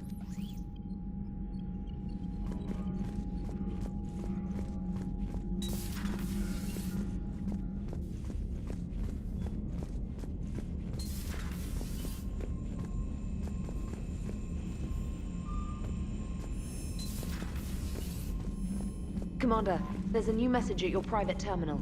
Commander, there's a new message at your private terminal.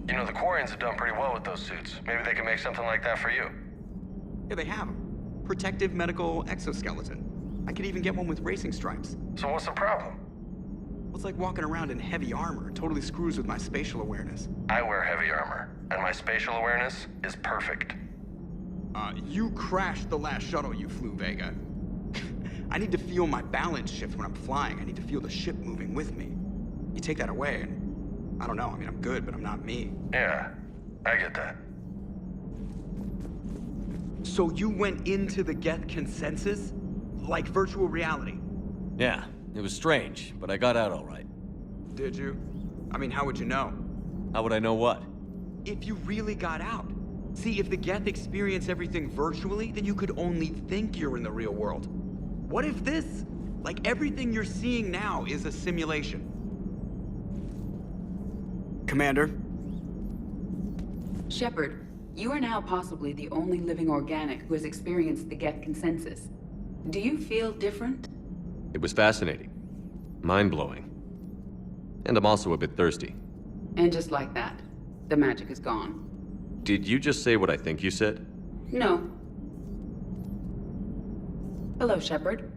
You know, the Quarians have done pretty well with those suits. Maybe they can make something like that for you. Yeah, they have them. Protective medical exoskeleton. I could even get one with racing stripes. So what's the problem? Well, it's like walking around in heavy armor. It totally screws with my spatial awareness. I wear heavy armor, and my spatial awareness is perfect. You crashed the last shuttle you flew, Vega. I need to feel my balance shift when I'm flying. I need to feel the ship moving with me. You take that away, and I don't know. I mean, I'm good, but I'm not me. Yeah, I get that. So you went into the Geth consensus? Like virtual reality? Yeah, it was strange, but I got out all right. Did you? I mean, how would you know? How would I know what? If you really got out. See, if the Geth experience everything virtually, then you could only think you're in the real world. What if this, like everything you're seeing now, is a simulation? Commander? Shepard, you are now possibly the only living organic who has experienced the Geth consensus. Do you feel different? It was fascinating. Mind-blowing. And I'm also a bit thirsty. And just like that, the magic is gone. Did you just say what I think you said? No. Hello, Shepard.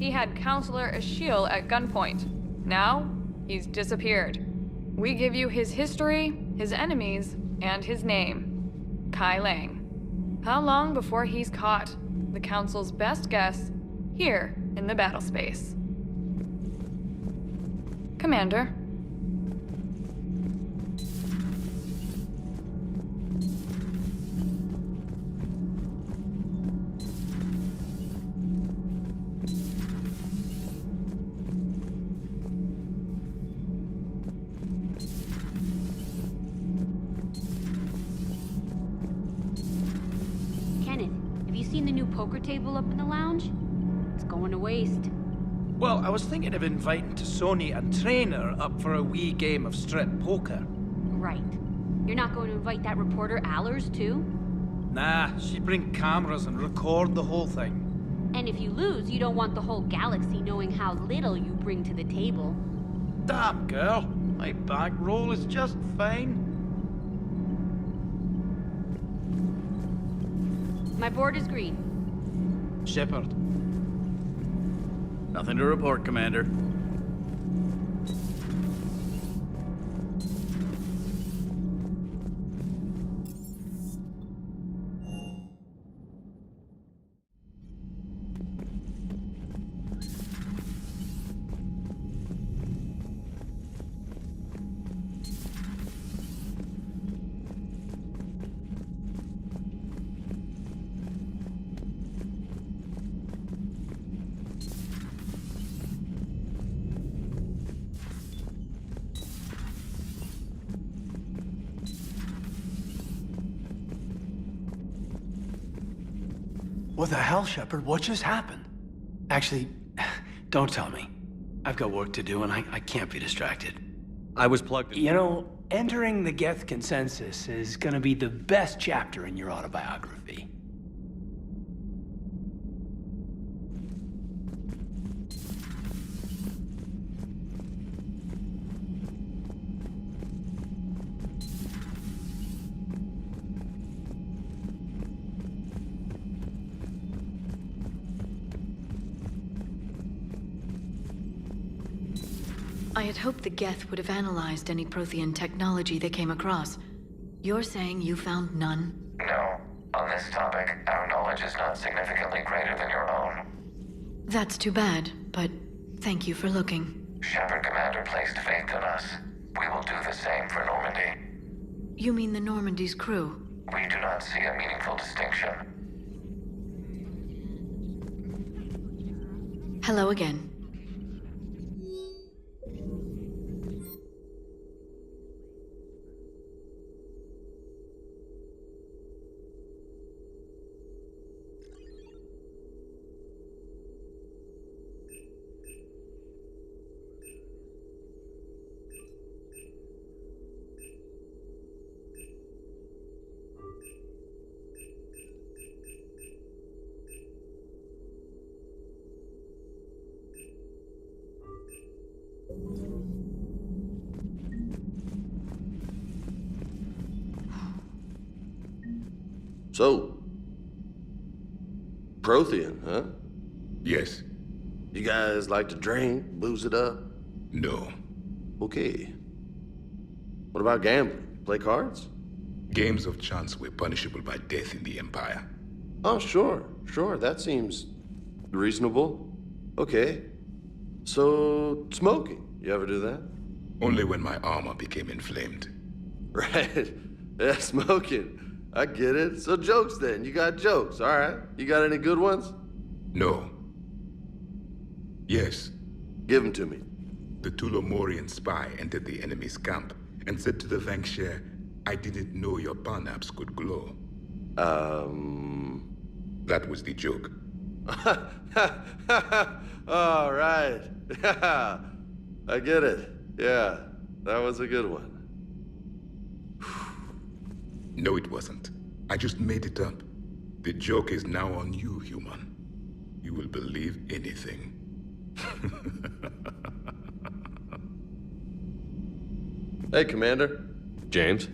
he had Counselor Ashiel at gunpoint. Now, he's disappeared. We give you his history, his enemies, and his name. Kai Lang. How long before he's caught? The Council's best guess, here in the battle space. Commander. Poker table up in the lounge? It's going to waste. Well, I was thinking of inviting T'Soni and Trainer up for a wee game of strip poker. Right. You're not going to invite that reporter Allers, too? Nah, she'd bring cameras and record the whole thing. And if you lose, you don't want the whole galaxy knowing how little you bring to the table. Damn, girl. My back roll is just fine. My board is green. Shepard. Nothing to report, Commander. What the hell, Shepard? What just happened? Actually, don't tell me. I've got work to do and I can't be distracted. I was plugged in. You know, entering the Geth Consensus is gonna be the best chapter in your autobiography. I had hoped the Geth would have analyzed any Prothean technology they came across. You're saying you found none? No. On this topic, our knowledge is not significantly greater than your own. That's too bad, but thank you for looking. Shepard Commander placed faith in us. We will do the same for Normandy. You mean the Normandy's crew? We do not see a meaningful distinction. Hello again. So, Prothean, huh? Yes. You guys like to drink, booze it up? No. Okay. What about gambling? Play cards? Games of chance were punishable by death in the Empire. Oh, sure. That seems reasonable. Okay. So, smoking. You ever do that? Only when my armor became inflamed. Right. Yeah, smoking. I get it. So jokes then. You got jokes, all right. You got any good ones? No. Yes. Give them to me. The Tulomorian spy entered the enemy's camp and said to the Vanksher, I didn't know your Parnaps could glow. That was the joke. All right. I get it. Yeah, that was a good one. No, it wasn't. I just made it up. The joke is now on you, human. You will believe anything. Hey, Commander. James,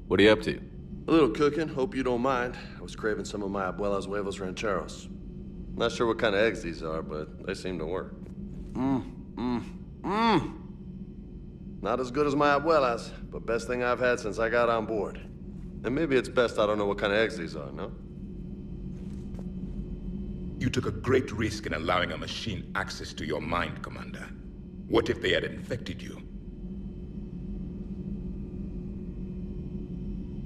what are you up to? A little cooking. Hope you don't mind. I was craving some of my abuela's huevos rancheros. Not sure what kind of eggs these are, but they seem to work. Not as good as my abuela's, but best thing I've had since I got on board. And maybe it's best I don't know what kind of eggs these are, no? You took a great risk in allowing a machine access to your mind, Commander. What if they had infected you?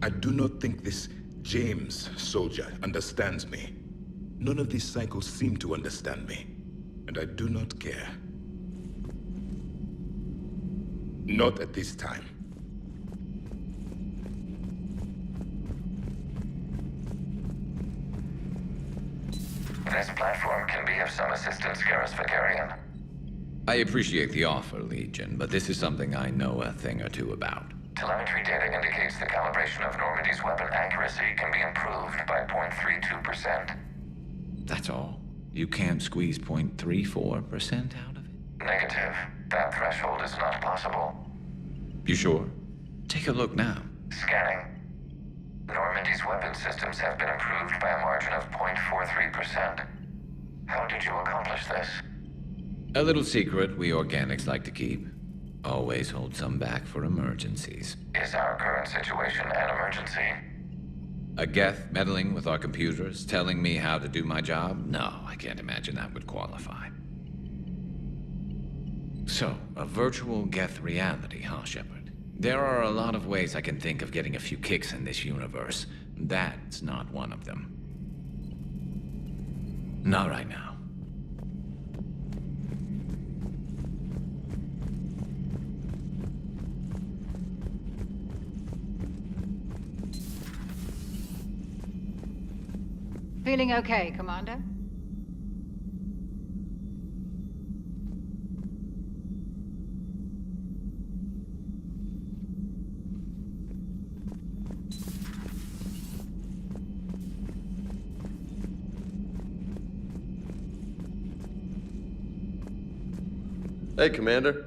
I do not think this James soldier understands me. None of these cycles seem to understand me, and I do not care. Not at this time. This platform can be of some assistance, Garrus Vakarian. I appreciate the offer, Legion, but this is something I know a thing or two about. Telemetry data indicates the calibration of Normandy's weapon accuracy can be improved by 0.32%. That's all? You can't squeeze 0.34% out of it? Negative. That threshold is not possible. You sure? Take a look now. Scanning. Normandy's weapon systems have been improved by a margin of 0.43%. How did you accomplish this? A little secret we organics like to keep. Always hold some back for emergencies. Is our current situation an emergency? A Geth meddling with our computers, telling me how to do my job? No, I can't imagine that would qualify. So, a virtual Geth reality, huh, Shepard? There are a lot of ways I can think of getting a few kicks in this universe. That's not one of them. Not right now. Feeling okay, Commander? Hey, Commander.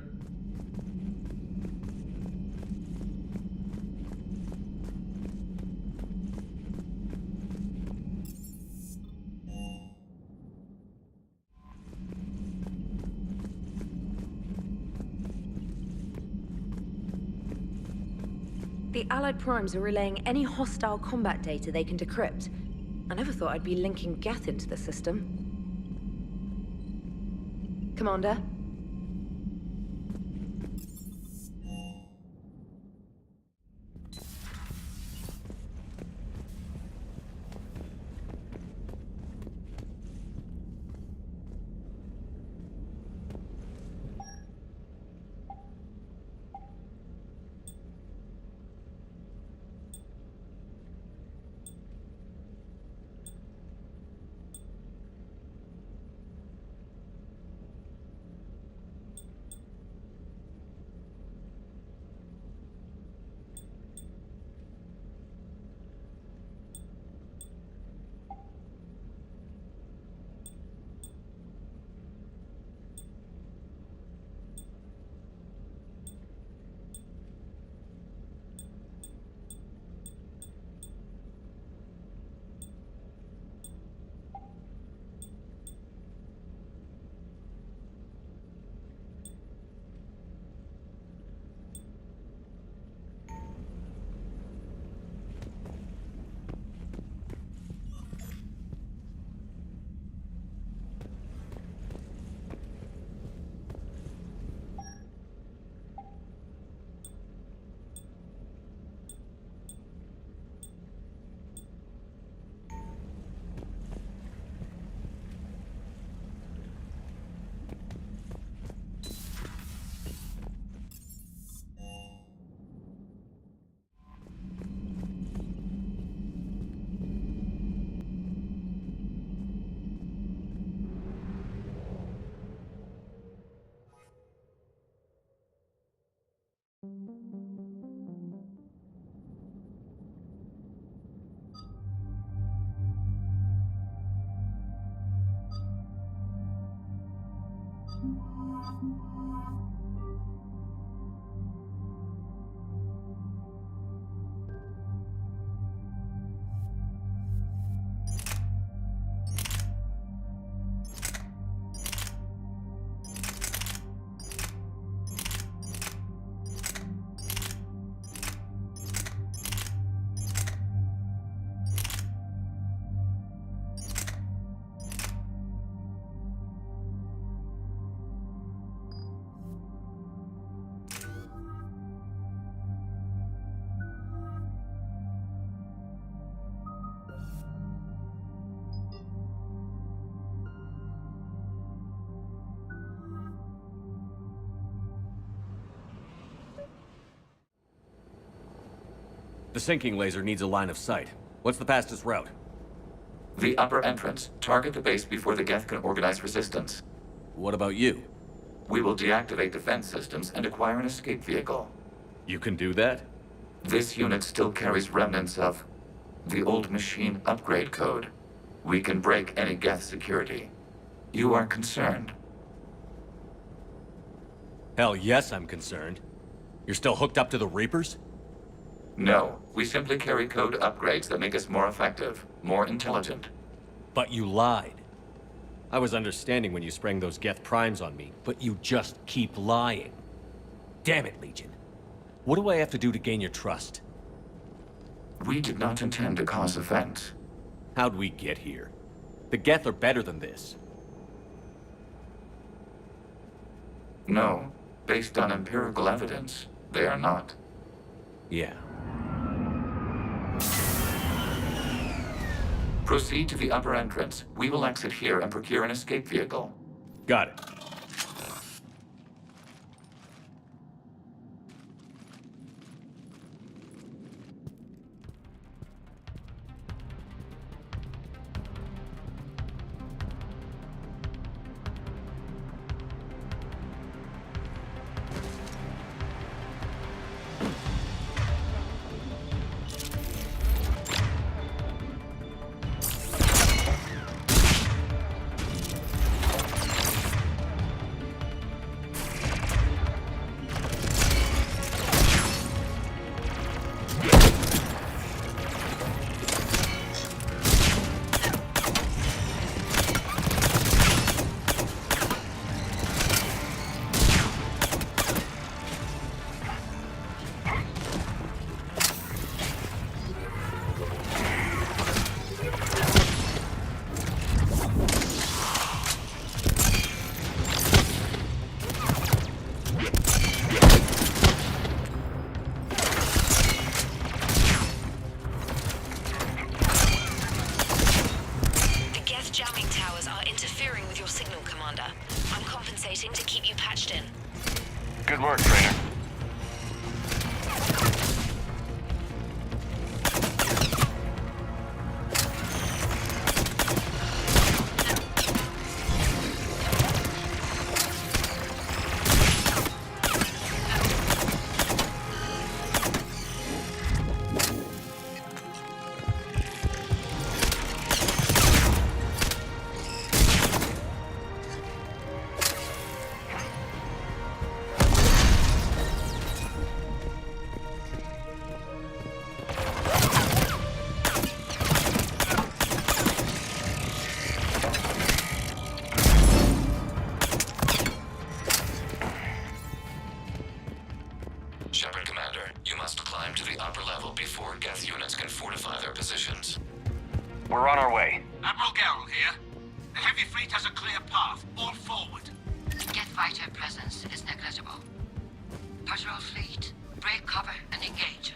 The Allied Primes are relaying any hostile combat data they can decrypt. I never thought I'd be linking Geth into the system. Commander? The sinking laser needs a line of sight. What's the fastest route? The upper entrance. Target the base before the Geth can organize resistance. What about you? We will deactivate defense systems and acquire an escape vehicle. You can do that? This unit still carries remnants of the old machine upgrade code. We can break any Geth security. You are concerned? Hell yes, I'm concerned. You're still hooked up to the Reapers? No, we simply carry code upgrades that make us more effective, more intelligent. But you lied. I was understanding when you sprang those Geth primes on me, but you just keep lying. Damn it, Legion. What do I have to do to gain your trust? We did not intend to cause offense. How'd we get here? The Geth are better than this. No, based on empirical evidence, they are not. Yeah. Proceed to the upper entrance. We will exit here and procure an escape vehicle. Got it. To keep you patched in. Good work, Trainer. We're on our way. Admiral Garrel here. The heavy fleet has a clear path. All forward. Geth fighter presence is negligible. Patrol fleet, break cover and engage.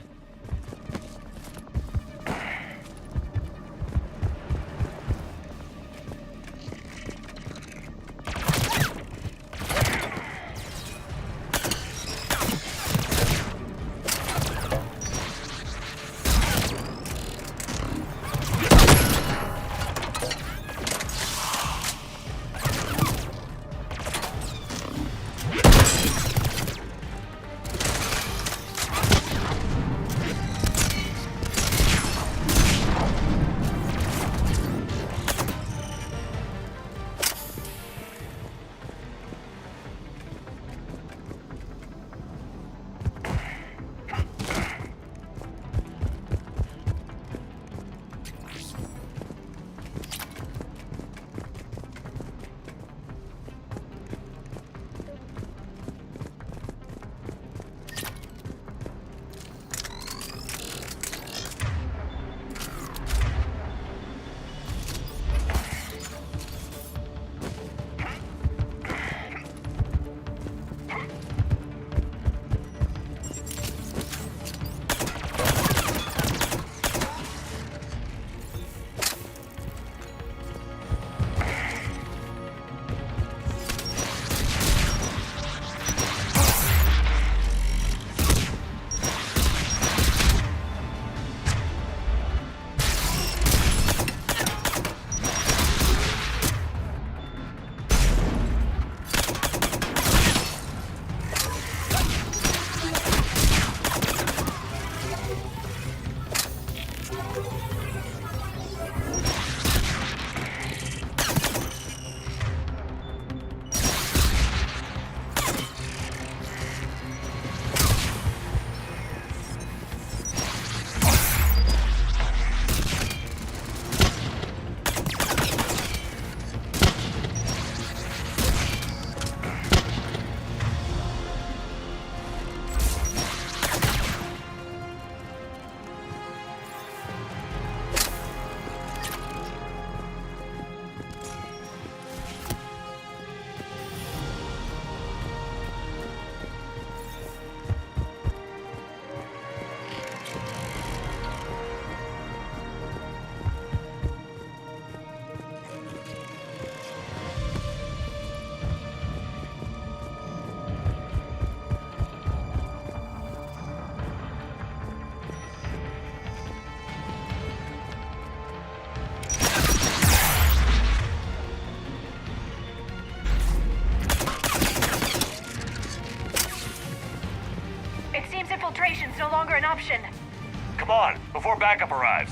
Come on, before backup arrives.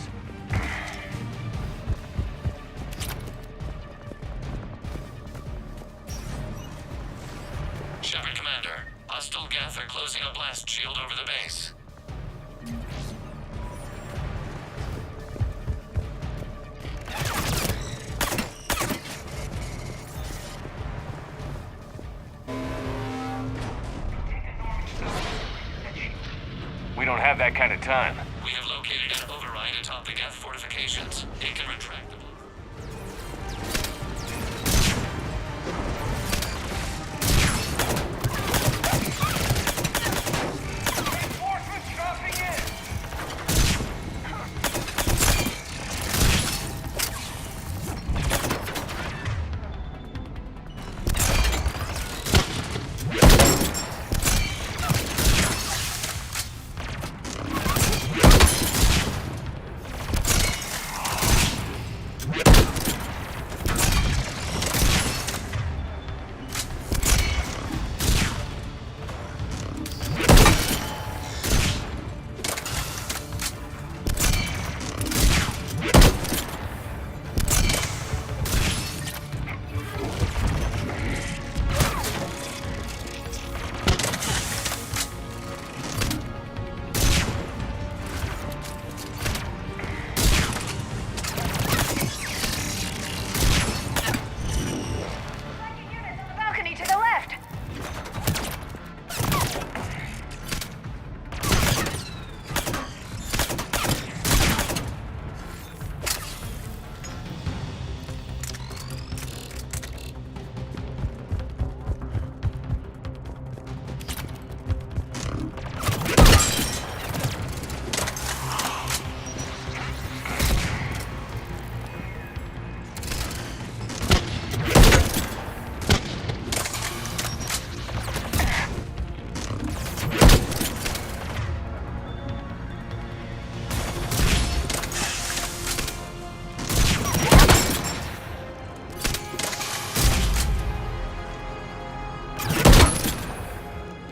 Shepard Commander, hostile Geth are closing a blast shield over the base. We don't have that kind of time. We have located an override atop the Geth fortifications. It can retract the balcony to the left!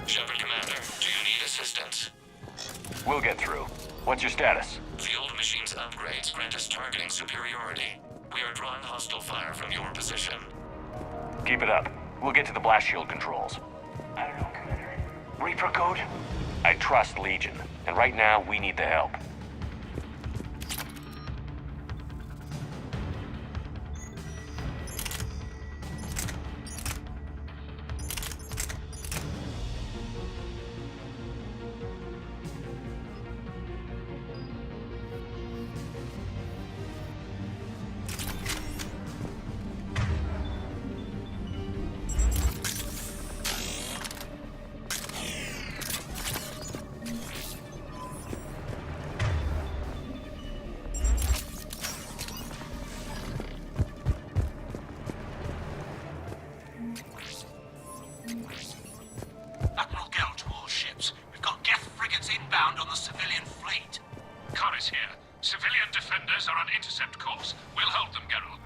Shepard Commander, do you need assistance? We'll get through. What's your status? The old machine's upgrades grant us targeting superiority. We are drawing hostile fire from your position. Keep it up. We'll get to the blast shield controls. I don't know, Commander. Reaper code? I trust Legion, and right now we need the help. Admiral Gell to all ships. We've got Geth frigates inbound on the civilian fleet. Corus here. Civilian defenders are on intercept course. We'll hold them, Geralt.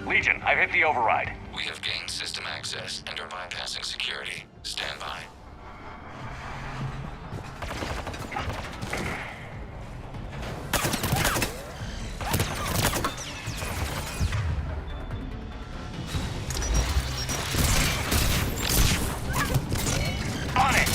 Legion, I've hit the override. We have gained system access and are bypassing security. Stand by. On it!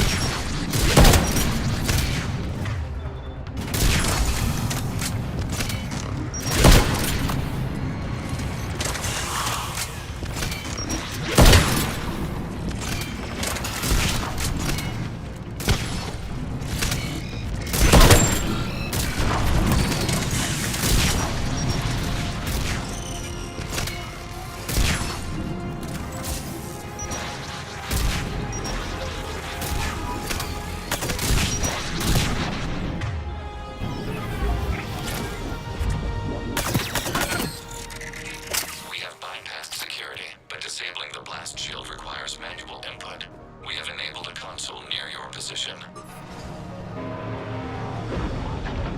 position.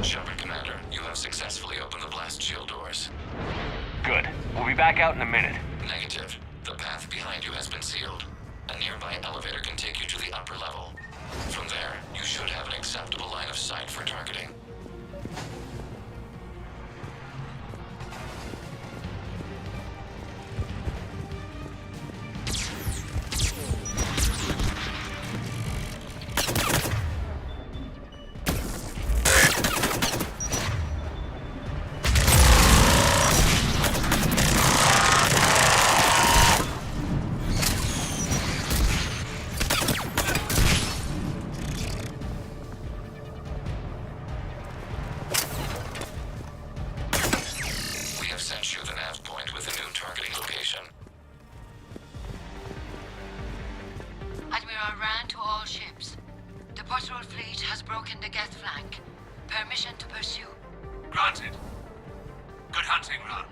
Shepard, Commander, you have successfully opened the blast shield doors. Good. We'll be back out in a minute. Negative. The path behind you has been sealed. A nearby elevator can take you to the upper level. From there, you should have an acceptable line of sight for targeting. Admiral Rand to all ships. The patrol fleet has broken the Geth flank. Permission to pursue. Granted. Good hunting, Ron.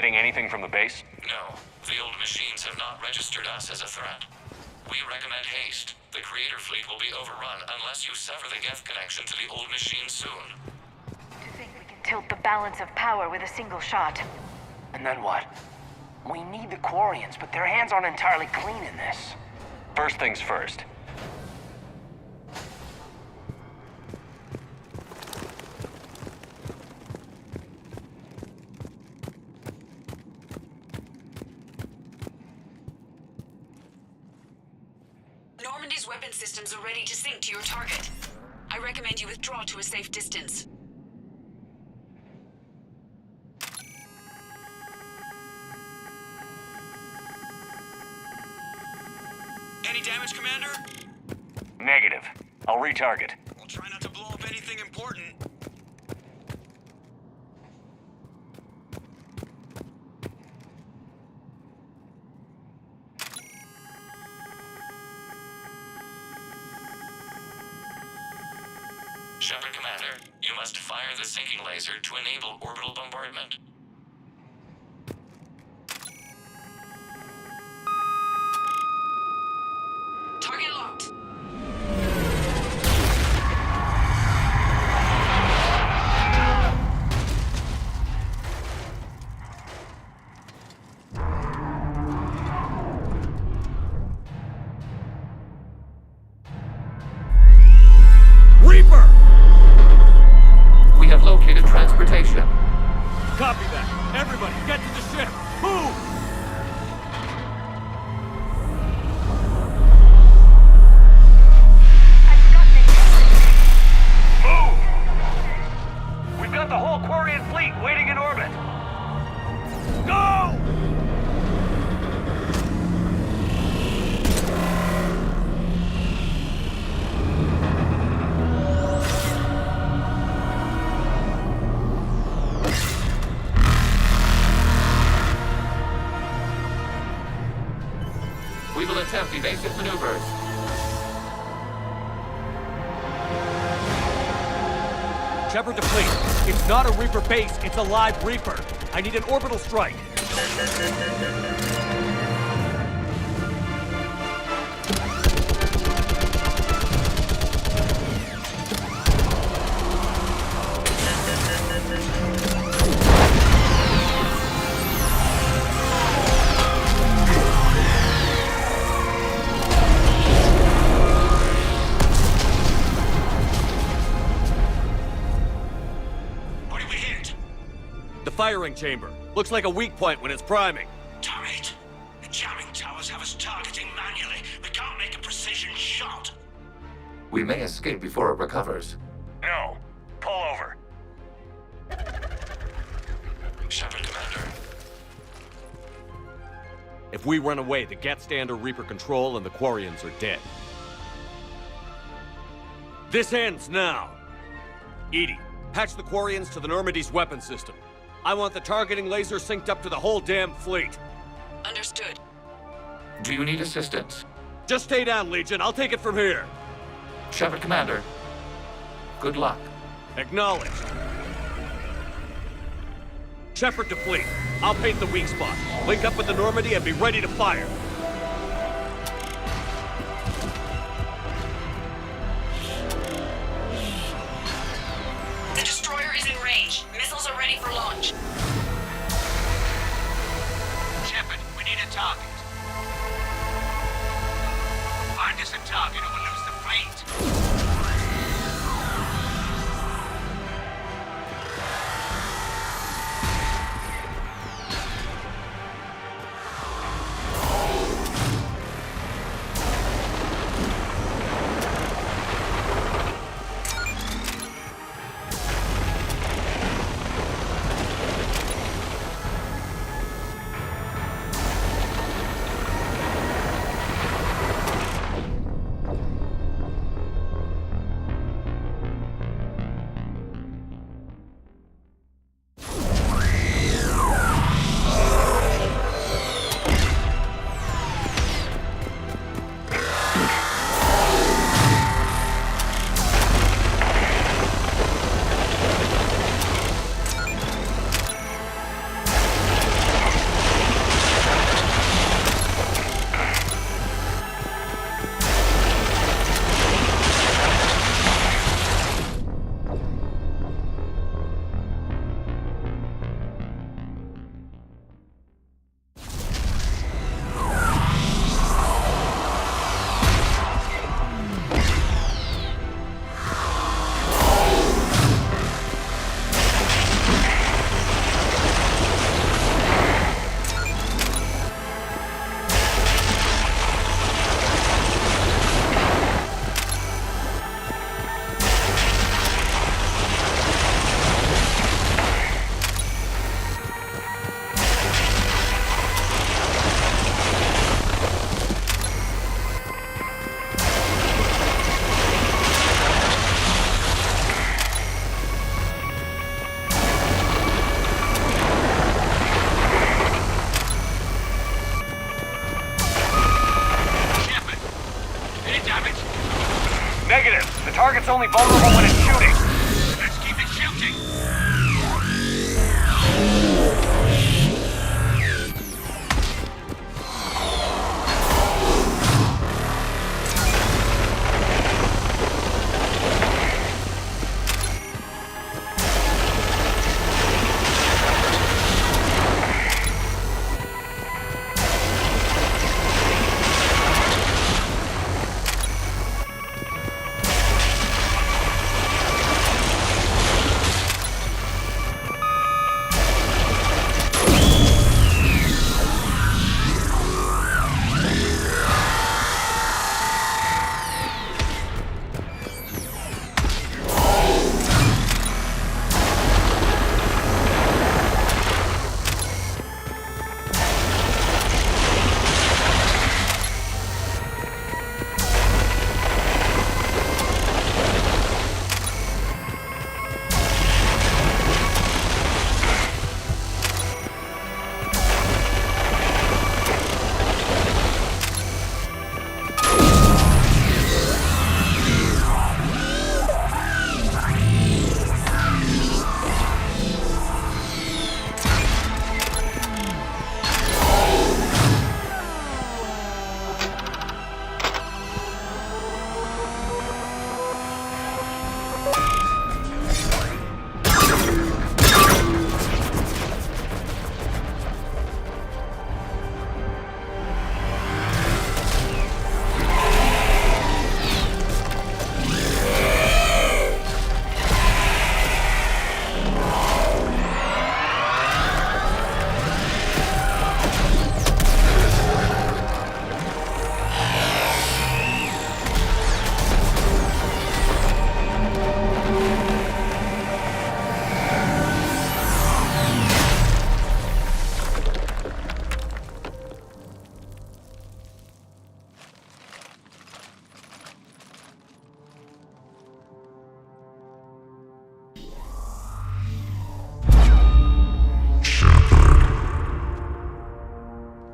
Anything from the base? No. The old machines have not registered us as a threat. We recommend haste. The Creator fleet will be overrun unless you sever the Geth connection to the old machines soon. To think we can tilt the balance of power with a single shot. And then what? We need the Quarians, but their hands aren't entirely clean in this. First things first. Normandy's weapon systems are ready to sync to your target. I recommend you withdraw to a safe distance. Any damage, Commander? Negative. I'll retarget. I'll try not to blow up anything important. Shepard, Commander, you must fire the sinking laser to enable orbital bombardment. Target locked. Conduct evasive maneuvers. Shepard to fleet. It's not a Reaper base, it's a live Reaper. I need an orbital strike. Firing chamber. Looks like a weak point when it's priming. Damn it! The jamming towers have us targeting manually. We can't make a precision shot. We may escape before it recovers. No. Pull over. Shepard, Commander. If we run away, the Geth stay under Reaper control and the Quarians are dead. This ends now. EDI, patch the Quarians to the Normandy's weapon system. I want the targeting laser synced up to the whole damn fleet. Understood. Do you need assistance? Just stay down, Legion. I'll take it from here. Shepard, Commander. Good luck. Acknowledged. Shepard to fleet. I'll paint the weak spot. Link up with the Normandy and be ready to fire. The destroyer is in range. Missiles are ready for launch. Shepard, we need a target. Find us a target or we'll lose the fleet. Negative. The target's only vulnerable when it's shooting. Let's keep it shooting.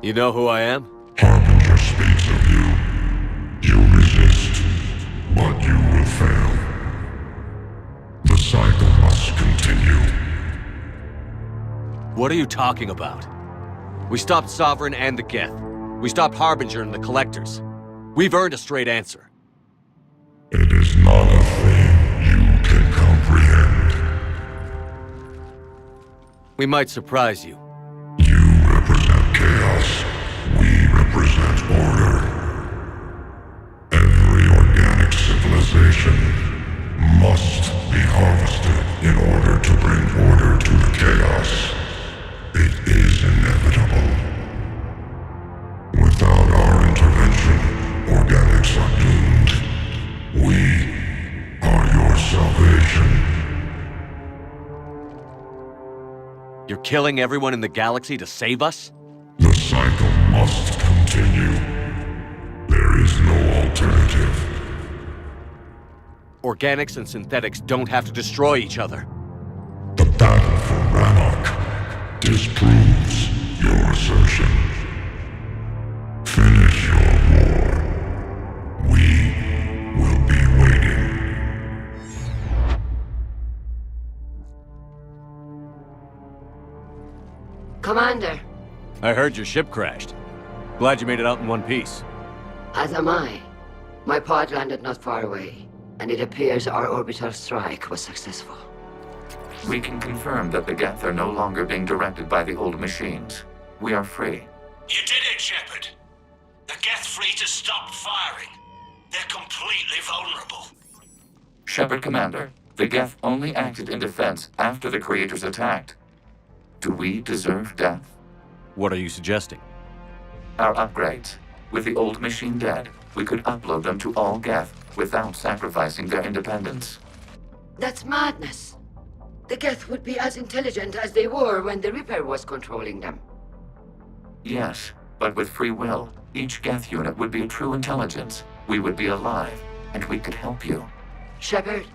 You know who I am? Harbinger speaks of you. You resist, but you will fail. The cycle must continue. What are you talking about? We stopped Sovereign and the Geth. We stopped Harbinger and the Collectors. We've earned a straight answer. It is not a thing you can comprehend. We might surprise you. You represent chaos. We represent order. Every organic civilization must be harvested in order to bring order to the chaos. It is inevitable. Without our intervention, organics are doomed. We are your salvation. You're killing everyone in the galaxy to save us? The cycle must continue. There is no alternative. Organics and synthetics don't have to destroy each other. The battle for Rannoch disproves your assertion. Finish your war. We will be waiting. Commander, I heard your ship crashed. Glad you made it out in one piece. as am I. My pod landed not far away, and it appears our orbital strike was successful. We can confirm that the Geth are no longer being directed by the old machines. We are free. You did it, Shepard. The Geth fleet has stopped firing. They're completely vulnerable. Shepard, Commander, the Geth only acted in defense after the Creators attacked. Do we deserve death? What are you suggesting? Our upgrades. With the old machine dead, we could upload them to all Geth without sacrificing their independence. That's madness. The Geth would be as intelligent as they were when the Reaper was controlling them. Yes, but with free will, each Geth unit would be a true intelligence. We would be alive, and we could help you. Shepard,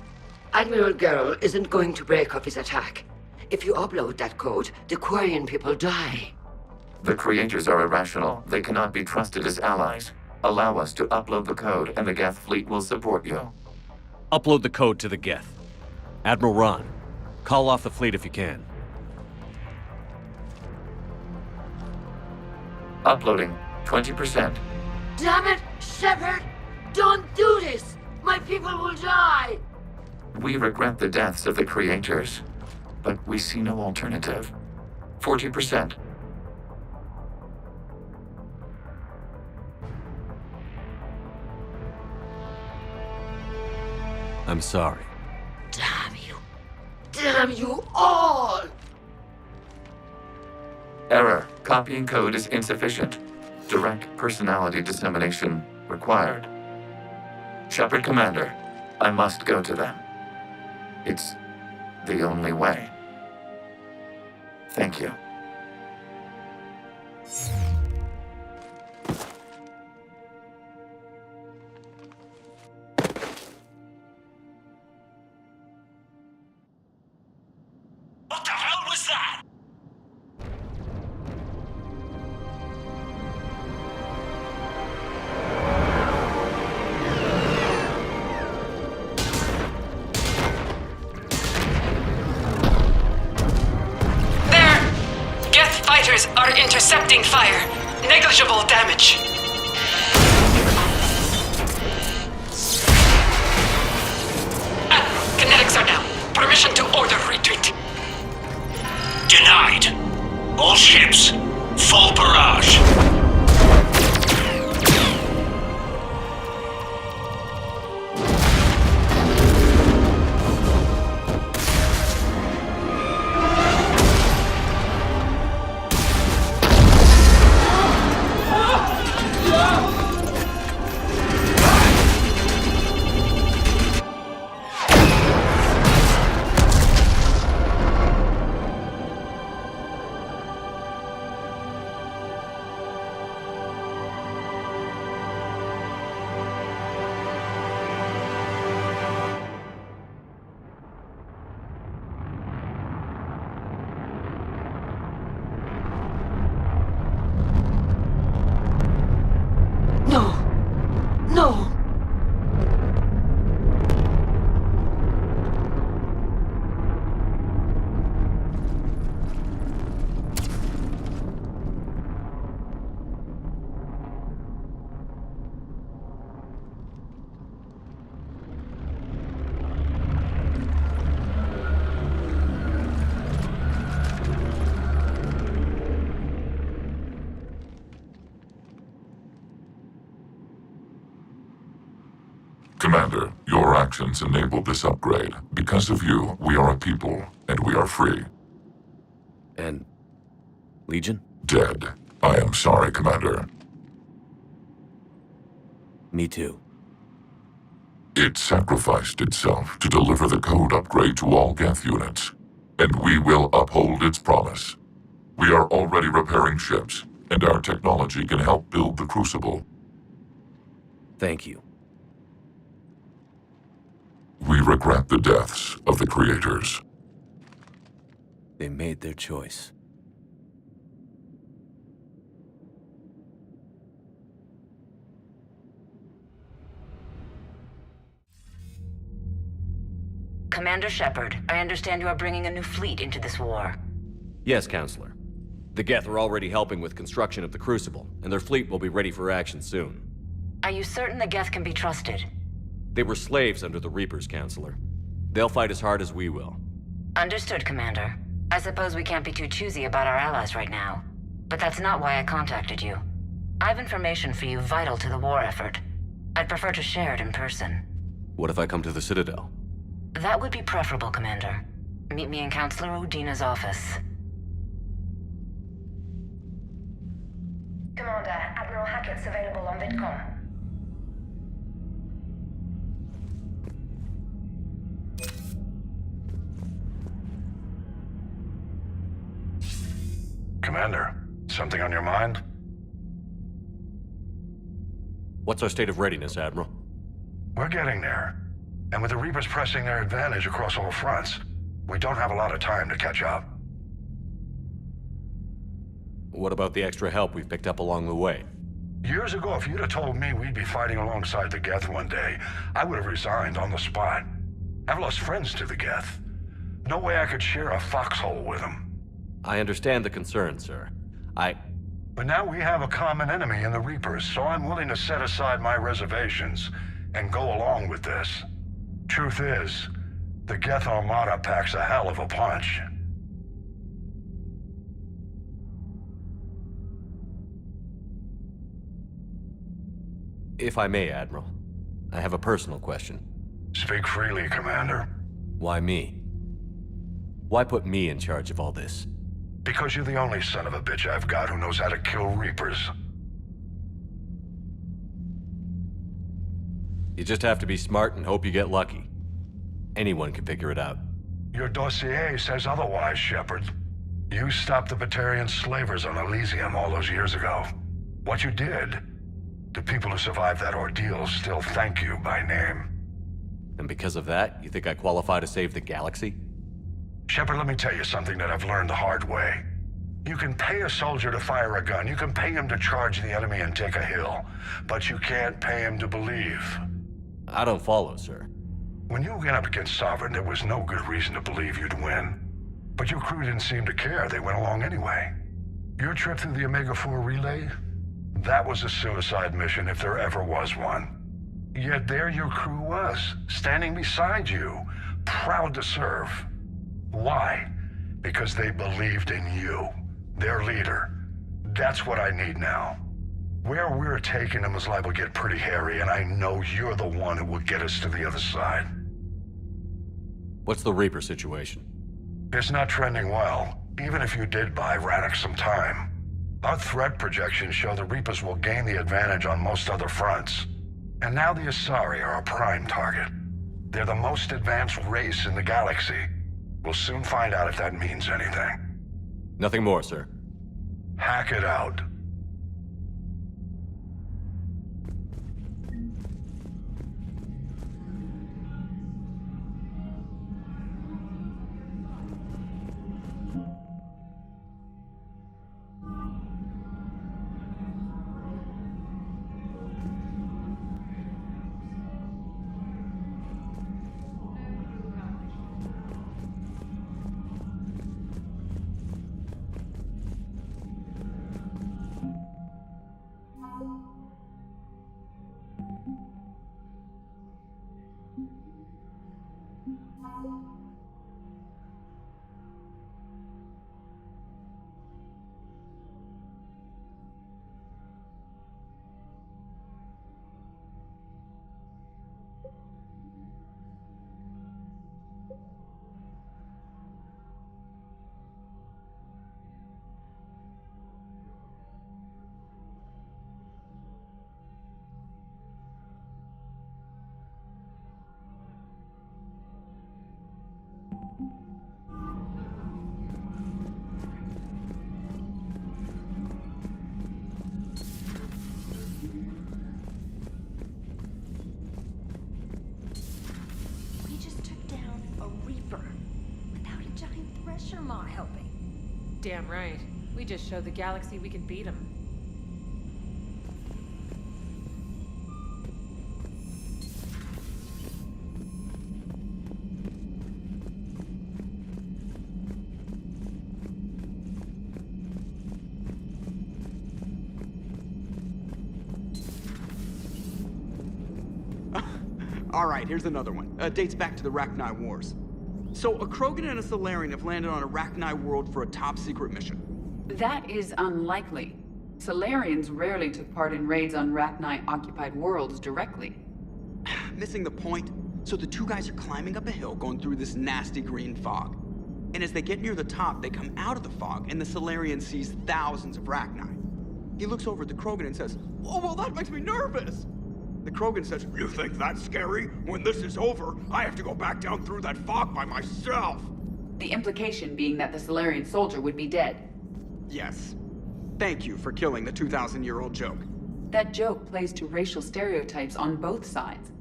Admiral Gerrel isn't going to break up his attack. If you upload that code, the Quarian people die. The Creators are irrational. They cannot be trusted as allies. Allow us to upload the code, and the Geth fleet will support you. Upload the code to the Geth. Admiral Ron, call off the fleet if you can. Uploading 20%. Damn it, Shepard! Don't do this! My people will die! We regret the deaths of the Creators, but we see no alternative. 40%. I'm sorry. Damn you! Damn you all! Error. Copying code is insufficient. Direct personality dissemination required. Shepard, Commander, I must go to them. It's the only way. Thank you. What the hell was that? Geth fighters are intercepting fire. Negligible damage. Admiral, kinetics are down. Permission to order retreat. Denied. All ships, full barrage. Commander, your actions enabled this upgrade. Because of you, we are a people, and we are free. And... Legion? Dead. I am sorry, Commander. Me too. It sacrificed itself to deliver the code upgrade to all Geth units, and we will uphold its promise. We are already repairing ships, and our technology can help build the Crucible. Thank you. We regret the deaths of the creators. They made their choice. Commander Shepard, I understand you are bringing a new fleet into this war. Yes, Counselor. The Geth are already helping with construction of the Crucible, and their fleet will be ready for action soon. Are you certain the Geth can be trusted? They were slaves under the Reapers, Counselor. They'll fight as hard as we will. Understood, Commander. I suppose we can't be too choosy about our allies right now. But that's not why I contacted you. I have information for you vital to the war effort. I'd prefer to share it in person. What if I come to the Citadel? That would be preferable, Commander. Meet me in Counselor Udina's office. Commander, Admiral Hackett's available on VidCom. Commander, something on your mind? What's our state of readiness, Admiral? We're getting there. And with the Reapers pressing their advantage across all fronts, we don't have a lot of time to catch up. What about the extra help we've picked up along the way? Years ago, if you'd have told me we'd be fighting alongside the Geth one day, I would have resigned on the spot. I've lost friends to the Geth. No way I could share a foxhole with them. I understand the concern, sir. But now we have a common enemy in the Reapers, so I'm willing to set aside my reservations and go along with this. Truth is, the Geth Armada packs a hell of a punch. If I may, Admiral, I have a personal question. Speak freely, Commander. Why me? Why put me in charge of all this? Because you're the only son of a bitch I've got who knows how to kill Reapers. You just have to be smart and hope you get lucky. Anyone can figure it out. Your dossier says otherwise, Shepard. You stopped the Batarian slavers on Elysium all those years ago. What you did, the people who survived that ordeal still thank you by name. And because of that, you think I qualify to save the galaxy? Shepard, let me tell you something that I've learned the hard way. You can pay a soldier to fire a gun, you can pay him to charge the enemy and take a hill, but you can't pay him to believe. I don't follow, sir. When you went up against Sovereign, there was no good reason to believe you'd win. But your crew didn't seem to care, they went along anyway. Your trip through the Omega-4 relay? That was a suicide mission if there ever was one. Yet there your crew was, standing beside you, proud to serve. Why? Because they believed in you, their leader. That's what I need now. Where we're taking them is liable to get pretty hairy, and I know you're the one who will get us to the other side. What's the Reaper situation? It's not trending well, even if you did buy Radix some time. Our threat projections show the Reapers will gain the advantage on most other fronts. And now the Asari are a prime target. They're the most advanced race in the galaxy. We'll soon find out if that means anything. Nothing more, sir. Hack it out. am I helping? Damn right. We just showed the galaxy we can beat them. Alright, here's another one. Dates back to the Rachni Wars. So, a Krogan and a Salarian have landed on a Rachni world for a top-secret mission. That is unlikely. Salarians rarely took part in raids on Rachni-occupied worlds directly. Missing the point. So the two guys are climbing up a hill going through this nasty green fog. And as they get near the top, they come out of the fog, and the Salarian sees thousands of Rachni. He looks over at the Krogan and says, "Oh, well, that makes me nervous!" The Krogan says, "You think that's scary? When this is over, I have to go back down through that fog by myself." The implication being that the Salarian soldier would be dead. Yes. Thank you for killing the 2,000-year-old joke. That joke plays to racial stereotypes on both sides.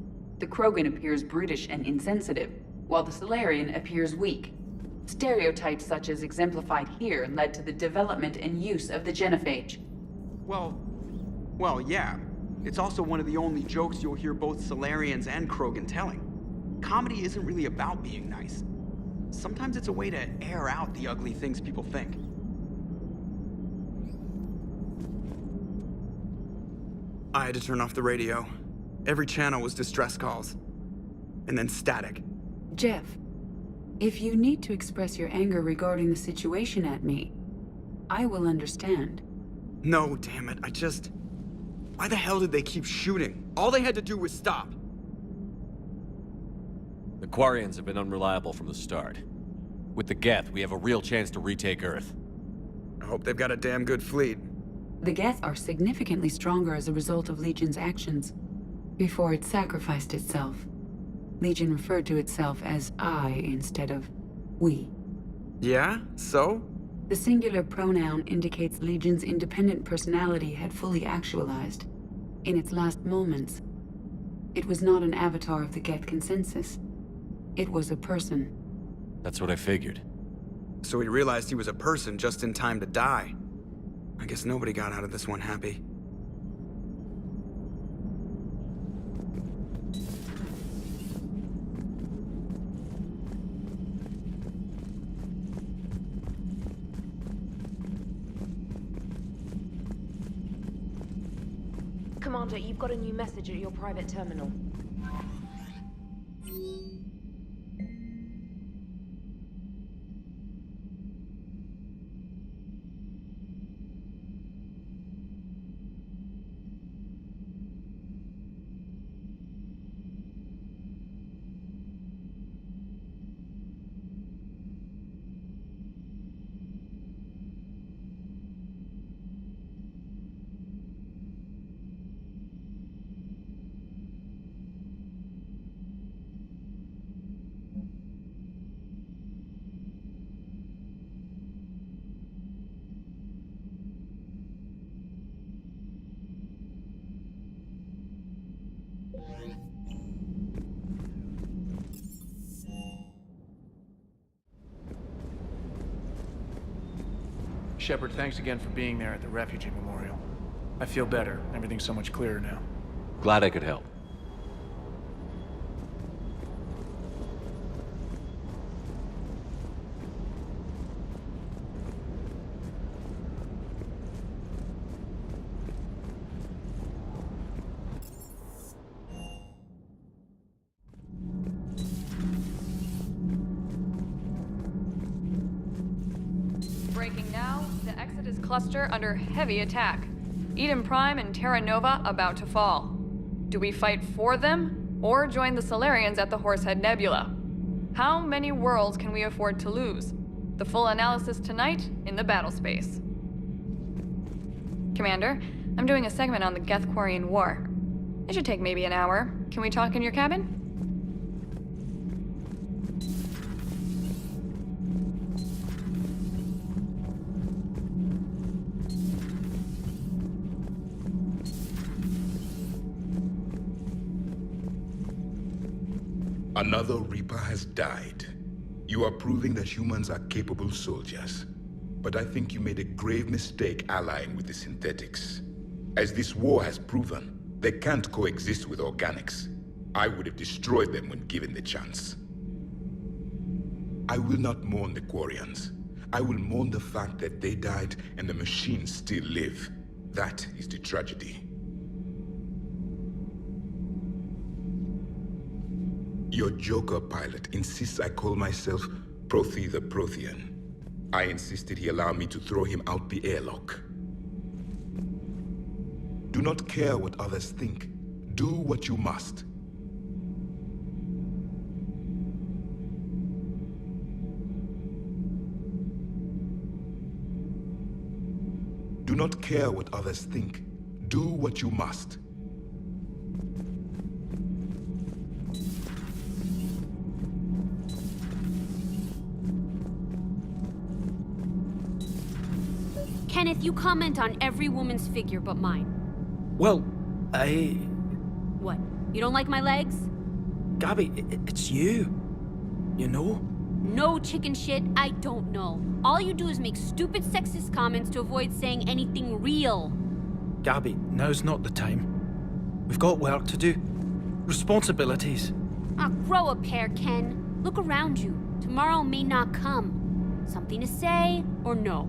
The Krogan appears brutish and insensitive, while the Salarian appears weak. Stereotypes such as exemplified here led to the development and use of the genophage. Well, yeah. It's also one of the only jokes you'll hear both Salarians and Krogan telling. Comedy isn't really about being nice. Sometimes it's a way to air out the ugly things people think. I had to turn off the radio. Every channel was distress calls. And then static. Jeff, if you need to express your anger regarding the situation at me, I will understand. No, damn it, why the hell did they keep shooting? All they had to do was stop. The Quarians have been unreliable from the start. With the Geth, we have a real chance to retake Earth. I hope they've got a damn good fleet. The Geth are significantly stronger as a result of Legion's actions. Before it sacrificed itself, Legion referred to itself as I instead of we. Yeah? So? The singular pronoun indicates Legion's independent personality had fully actualized. In its last moments, it was not an avatar of the Geth consensus. It was a person. That's what I figured. So he realized he was a person just in time to die. I guess nobody got out of this one happy. Commander, you've got a new message at your private terminal. Shepard, thanks again for being there at the Refugee Memorial. I feel better. Everything's so much clearer now. Glad I could help. Breaking now, the Exodus cluster under heavy attack. Eden Prime and Terra Nova about to fall. Do we fight for them, or join the Salarians at the Horsehead Nebula? How many worlds can we afford to lose? The full analysis tonight in the battle space. Commander, I'm doing a segment on the Geth-Quarian War. It should take maybe an hour. Can we talk in your cabin? Another Reaper has died. You are proving that humans are capable soldiers. But I think you made a grave mistake allying with the synthetics. As this war has proven, they can't coexist with organics. I would have destroyed them when given the chance. I will not mourn the Quarians. I will mourn the fact that they died and the machines still live. That is the tragedy. Your Joker pilot insists I call myself Prothee the Prothean. I insisted he allow me to throw him out the airlock. Do not care what others think. Do what you must. Do not care what others think. Do what you must. Kenneth, you comment on every woman's figure but mine. Well, What? You don't like my legs? Gabby, it's you. You know? No chicken shit, I don't know. All you do is make stupid sexist comments to avoid saying anything real. Gabby, now's not the time. We've got work to do. Responsibilities. Ah, grow a pair, Ken. Look around you. Tomorrow may not come. Something to say or no?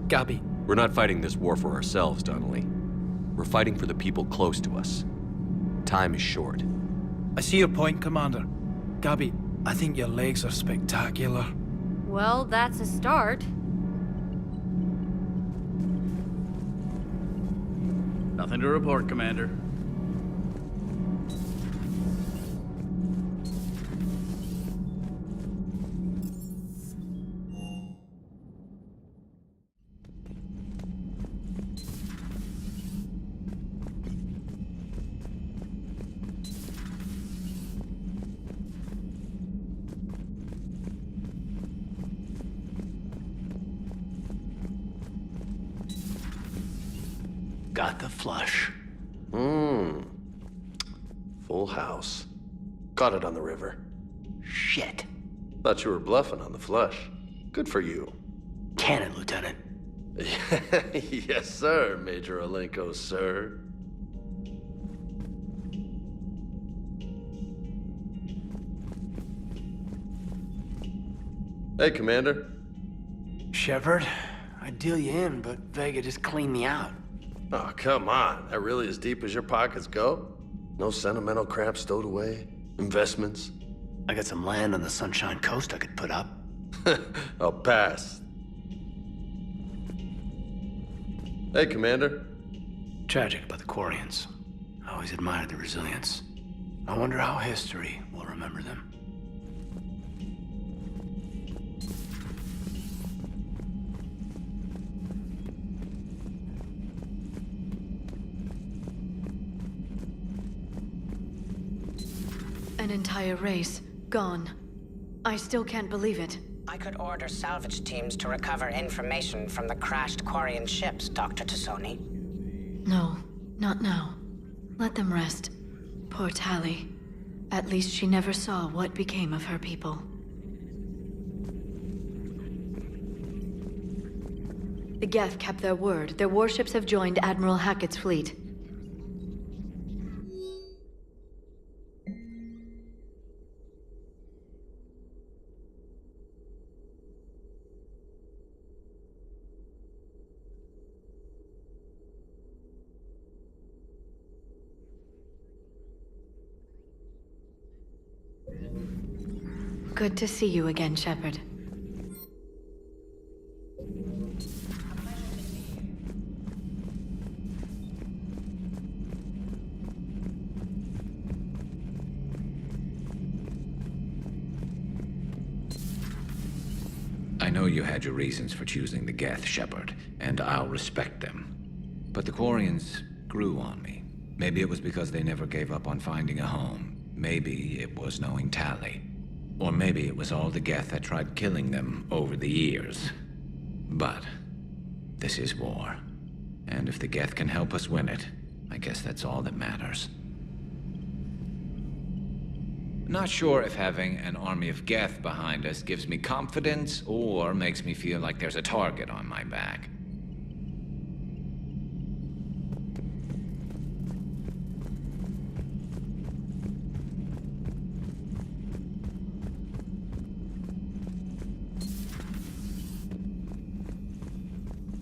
Gabby. We're not fighting this war for ourselves, Donnelly. We're fighting for the people close to us. Time is short. I see your point, Commander. Gabby, I think your legs are spectacular. Well, that's a start. Nothing to report, Commander. Got the flush. Full house. Caught it on the river. Shit. Thought you were bluffing on the flush. Good for you. Cannon, Lieutenant. Yes, sir, Major Alenko, sir. Hey, Commander. Shepard, I'd deal you in, but Vega just cleaned me out. Oh, come on. That really as deep as your pockets go? No sentimental crap stowed away? Investments? I got some land on the Sunshine Coast I could put up. I'll pass. Hey, Commander. Tragic about the Quarians. I always admired their resilience. I wonder how history will remember them. An entire race, gone. I still can't believe it. I could order salvage teams to recover information from the crashed Quarian ships, Dr. Tassoni. No, not now. Let them rest. Poor Tali. At least she never saw what became of her people. The Geth kept their word. Their warships have joined Admiral Hackett's fleet. Good to see you again, Shepard. I know you had your reasons for choosing the Geth, Shepard, and I'll respect them. But the Quarians grew on me. Maybe it was because they never gave up on finding a home. Maybe it was knowing Tali. Or maybe it was all the Geth that tried killing them over the years. But this is war. And if the Geth can help us win it, I guess that's all that matters. Not sure if having an army of Geth behind us gives me confidence or makes me feel like there's a target on my back.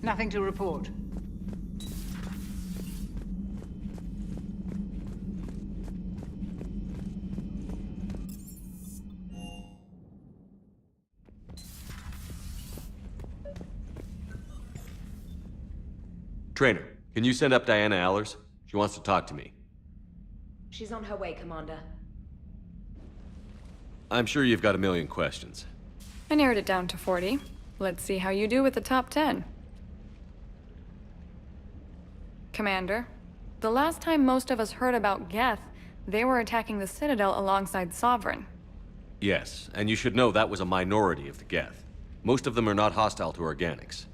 Nothing to report. Trainer, can you send up Diana Allers? She wants to talk to me. She's on her way, Commander. I'm sure you've got a million questions. I narrowed it down to 40. Let's see how you do with the top 10. Commander, the last time most of us heard about Geth, they were attacking the Citadel alongside Sovereign. Yes, and you should know that was a minority of the Geth. Most of them are not hostile to organics.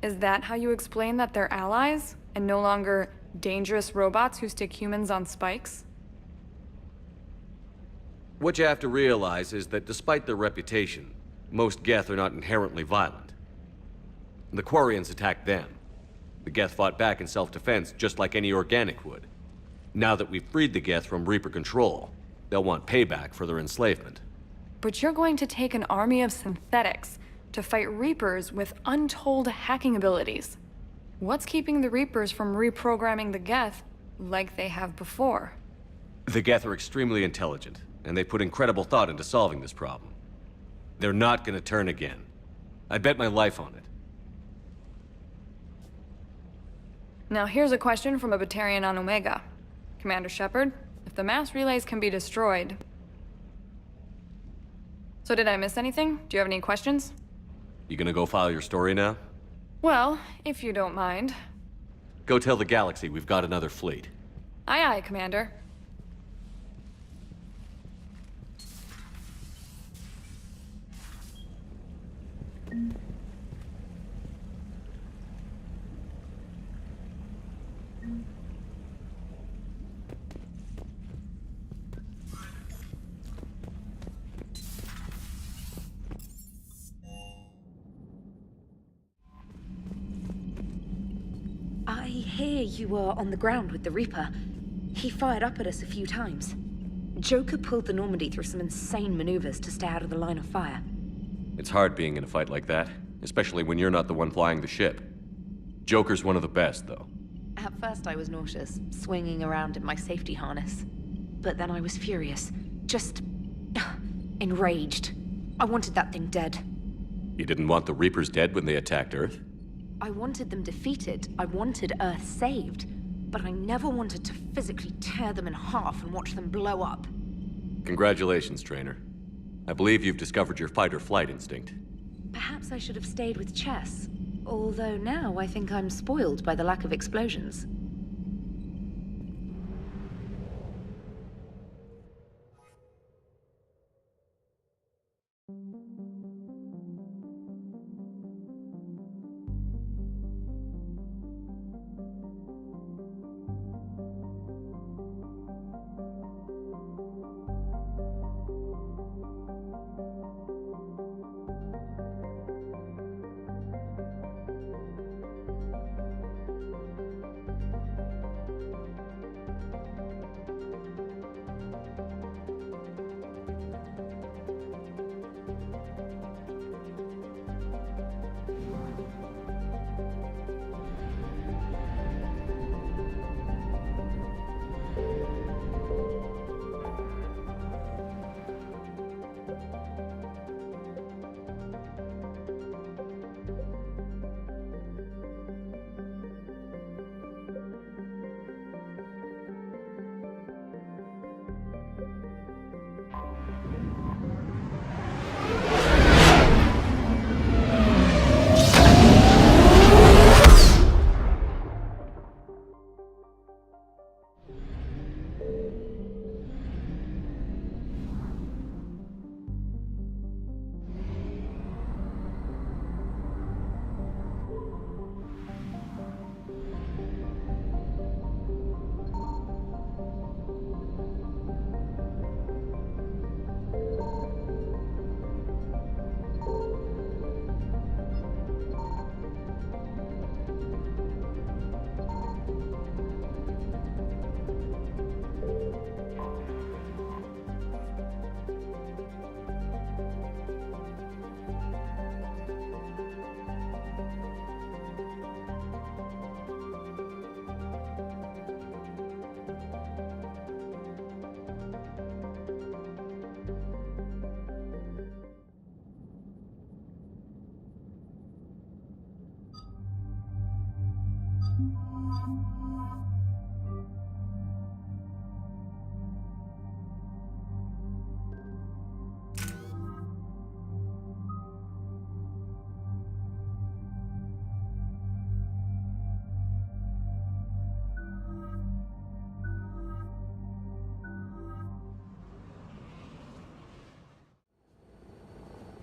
Is that how you explain that they're allies, and no longer dangerous robots who stick humans on spikes? What you have to realize is that despite their reputation, most Geth are not inherently violent. The Quarians attacked them. The Geth fought back in self-defense just like any organic would. Now that we've freed the Geth from Reaper control, they'll want payback for their enslavement. But you're going to take an army of synthetics to fight Reapers with untold hacking abilities. What's keeping the Reapers from reprogramming the Geth like they have before? The Geth are extremely intelligent, and they put incredible thought into solving this problem. They're not gonna turn again. I'd bet my life on it. Now here's a question from a Batarian on Omega. Commander Shepard, if the mass relays can be destroyed... So did I miss anything? Do you have any questions? You gonna go file your story now? Well, if you don't mind. Go tell the Galaxy we've got another fleet. Aye aye, Commander. I hear you were on the ground with the Reaper. He fired up at us a few times. Joker pulled the Normandy through some insane maneuvers to stay out of the line of fire. It's hard being in a fight like that, especially when you're not the one flying the ship. Joker's one of the best, though. At first I was nauseous, swinging around in my safety harness. But then I was furious. Just... enraged. I wanted that thing dead. You didn't want the Reapers dead when they attacked Earth? I wanted them defeated. I wanted Earth saved. But I never wanted to physically tear them in half and watch them blow up. Congratulations, Trainer. I believe you've discovered your fight-or-flight instinct. Perhaps I should have stayed with chess. Although now I think I'm spoiled by the lack of explosions.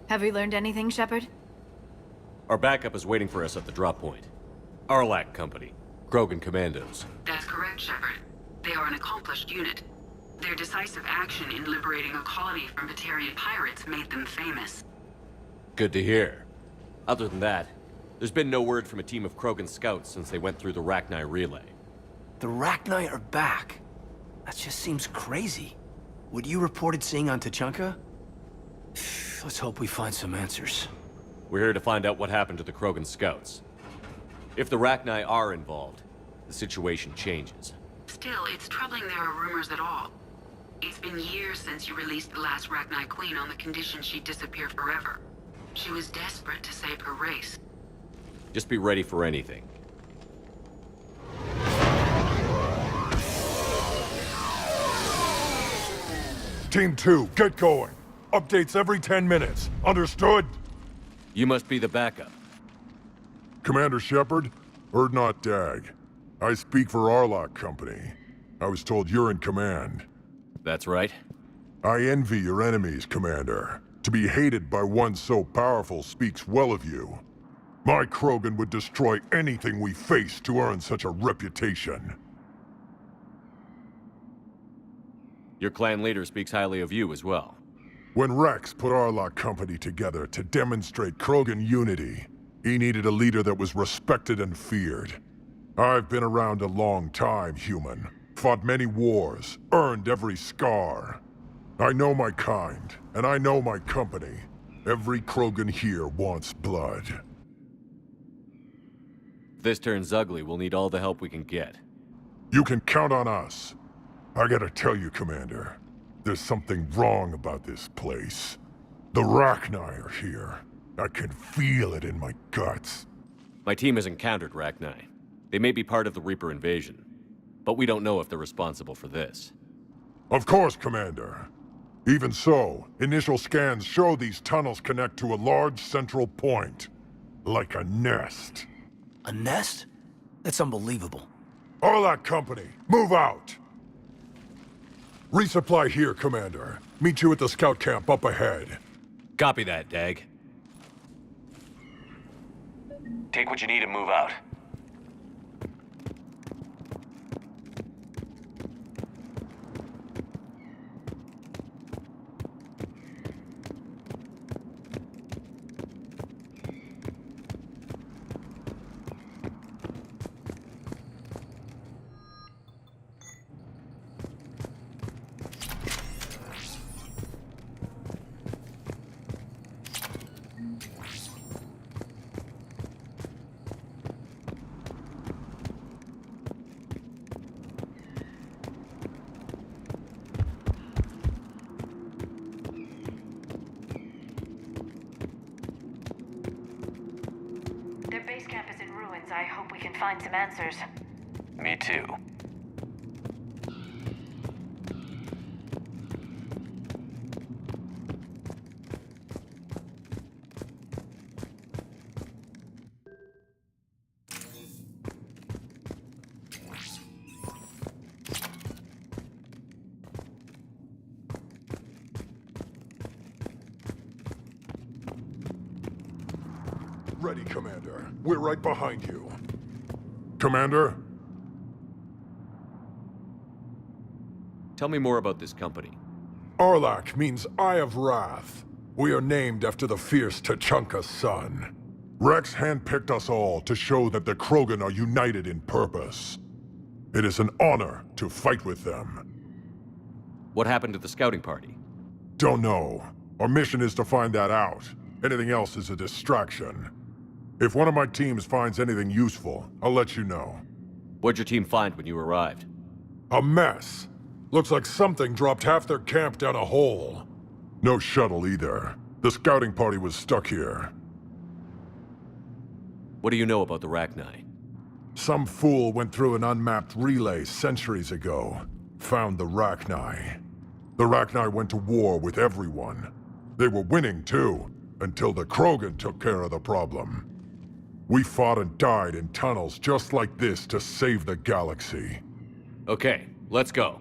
Have we learned anything, Shepard? Our backup is waiting for us at the drop point. Arlac Company. Krogan Commandos. That's correct, Shepard. They are an accomplished unit. Their decisive action in liberating a colony from Batarian pirates made them famous. Good to hear. Other than that, there's been no word from a team of Krogan scouts since they went through the Rachni relay. The Rachni are back. That just seems crazy. What you reported seeing on Tachanka? Let's hope we find some answers. We're here to find out what happened to the Krogan scouts. If the Rachni are involved, the situation changes. Still, it's troubling there are rumors at all. It's been years since you released the last Rachni Queen on the condition she'd disappear forever. She was desperate to save her race. Just be ready for anything. Team 2, get going. Updates every 10 minutes. Understood? You must be the backup. Commander Shepard, Urdnot Dag. I speak for Arlac Company. I was told you're in command. That's right. I envy your enemies, Commander. To be hated by one so powerful speaks well of you. My Krogan would destroy anything we face to earn such a reputation. Your clan leader speaks highly of you as well. When Rex put Arlac Company together to demonstrate Krogan unity, he needed a leader that was respected and feared. I've been around a long time, human. Fought many wars, earned every scar. I know my kind, and I know my company. Every Krogan here wants blood. If this turns ugly, we'll need all the help we can get. You can count on us. I gotta tell you, Commander, there's something wrong about this place. The Rachni are here. I can feel it in my guts. My team has encountered Rachni. They may be part of the Reaper invasion, but we don't know if they're responsible for this. Of course, Commander. Even so, initial scans show these tunnels connect to a large central point. Like a nest. A nest? That's unbelievable. Arlac Company, move out! Resupply here, Commander. Meet you at the scout camp up ahead. Copy that, Dag. Take what you need and move out. I hope we can find some answers. Me too. Ready, Commander. We're right behind you. Commander? Tell me more about this company. Arlac means Eye of Wrath. We are named after the fierce Tachanka's son. Rex handpicked us all to show that the Krogan are united in purpose. It is an honor to fight with them. What happened to the scouting party? Don't know. Our mission is to find that out. Anything else is a distraction. If one of my teams finds anything useful, I'll let you know. What'd your team find when you arrived? A mess. Looks like something dropped half their camp down a hole. No shuttle either. The scouting party was stuck here. What do you know about the Rachni? Some fool went through an unmapped relay centuries ago. Found the Rachni. The Rachni went to war with everyone. They were winning too, until the Krogan took care of the problem. We fought and died in tunnels just like this to save the galaxy. Okay, let's go.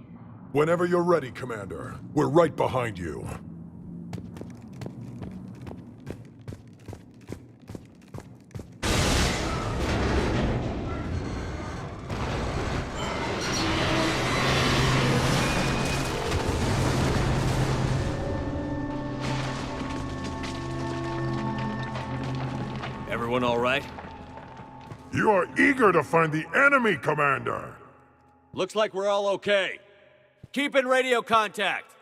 Whenever you're ready, Commander. We're right behind you. Everyone all right? You are eager to find the enemy, Commander! Looks like we're all okay. Keep in radio contact!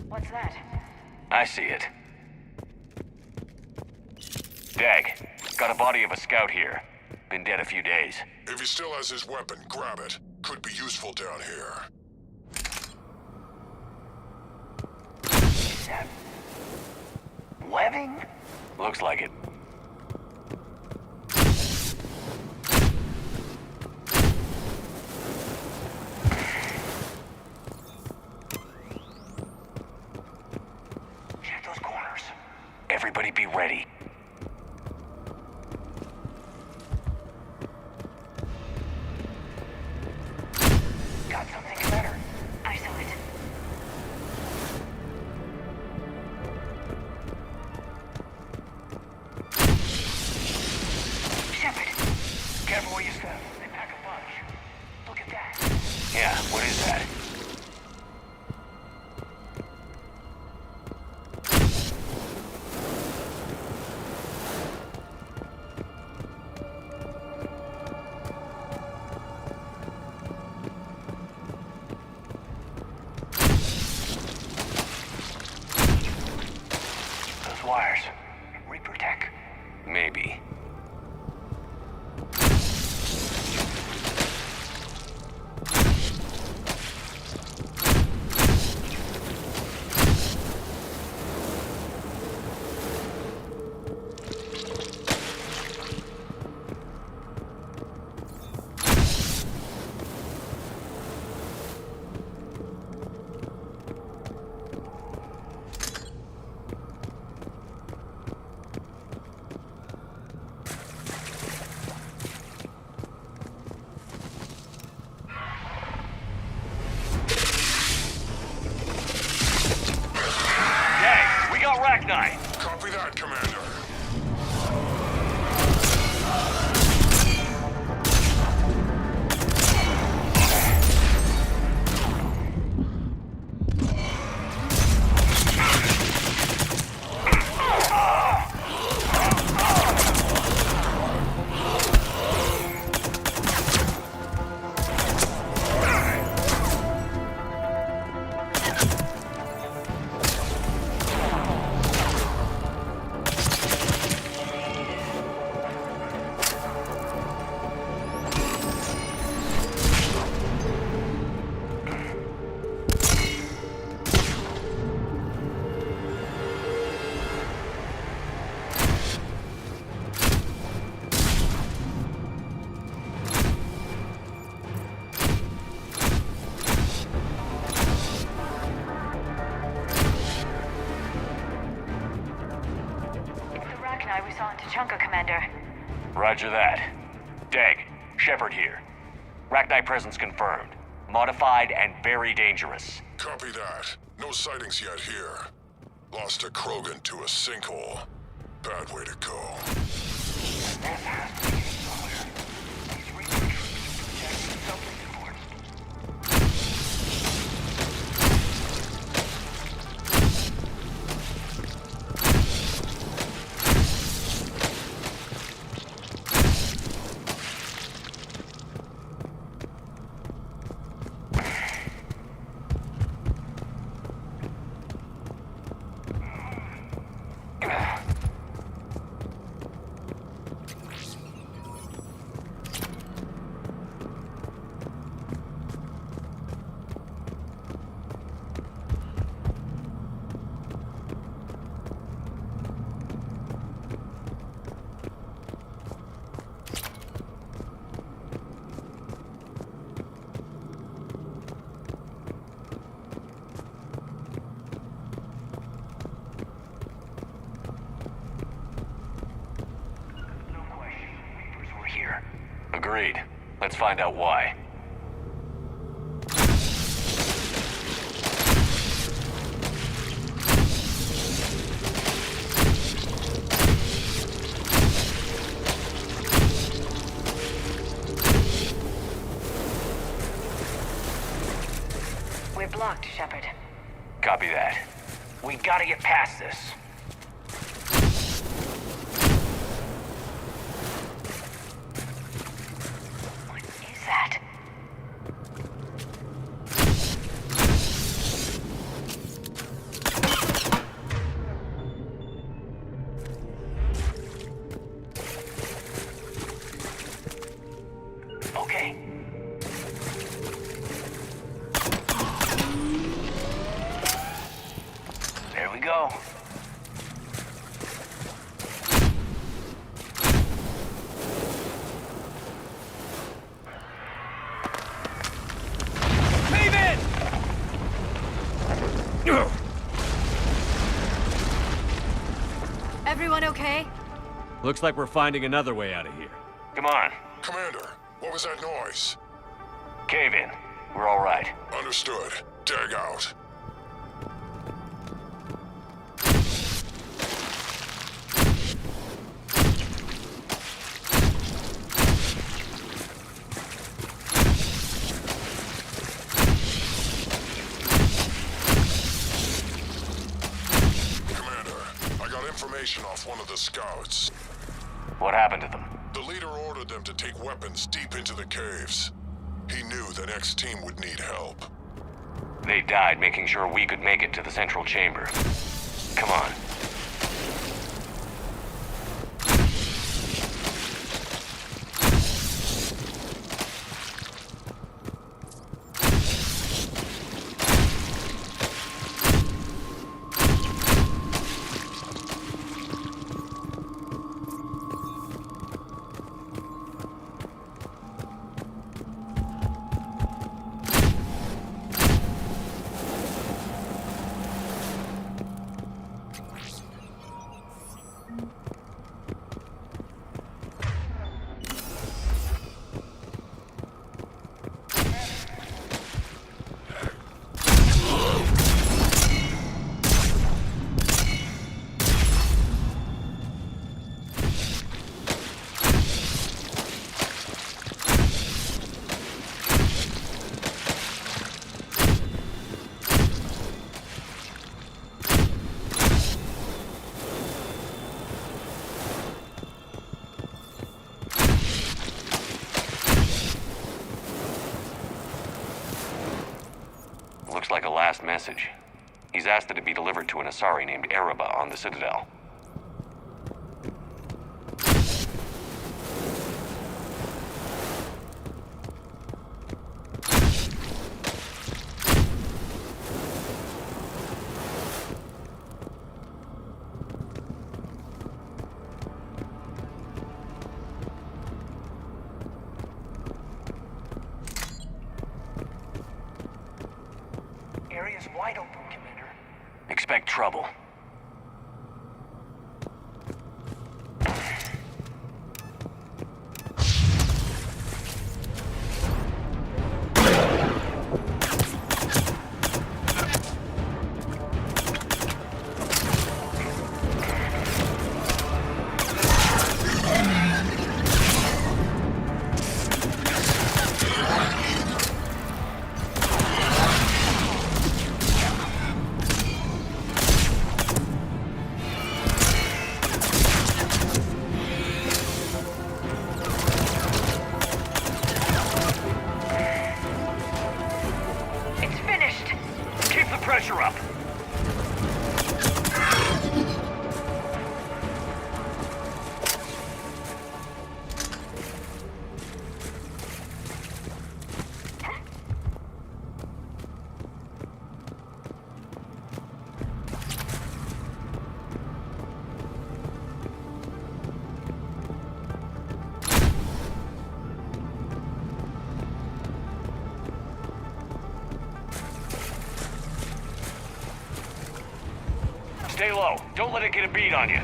What's that? I see it. Dag, got a body of a scout here. Been dead a few days. If he still has his weapon, grab it. Could be useful down here. Is that webbing? Looks like it. Check those corners. Everybody be ready. Got something, Commander? I saw it. Shepard. Careful where you step. They pack a bunch. Look at that. Yeah, what is that? Those wires. Reaper tech? Maybe. Arachnite! Copy that, Commander. We saw in Tuchanka, Commander. Roger that. Dag, Shepard here. Arachnite presence confirmed. Modified and very dangerous. Copy that. No sightings yet here. Lost a Krogan to a sinkhole. Bad way to go. Agreed. Let's find out why. blocked, Shepard. Copy that. We gotta get past this. What is that? Okay. There we go. Everyone okay? Looks like we're finding another way out of here. Come on. Commander, what was that noise? Cave in. We're all right. Understood. Tag out. Information off one of the scouts. What happened to them? The leader ordered them to take weapons deep into the caves. He knew the next team would need help. They died making sure we could make it to the central chamber. Come on. Looks like a last message. He's asked that it be delivered to an Asari named Ereba on the Citadel. Area's wide open, Commander. Expect trouble. Pressure up. Stay low. Don't let it get a bead on you.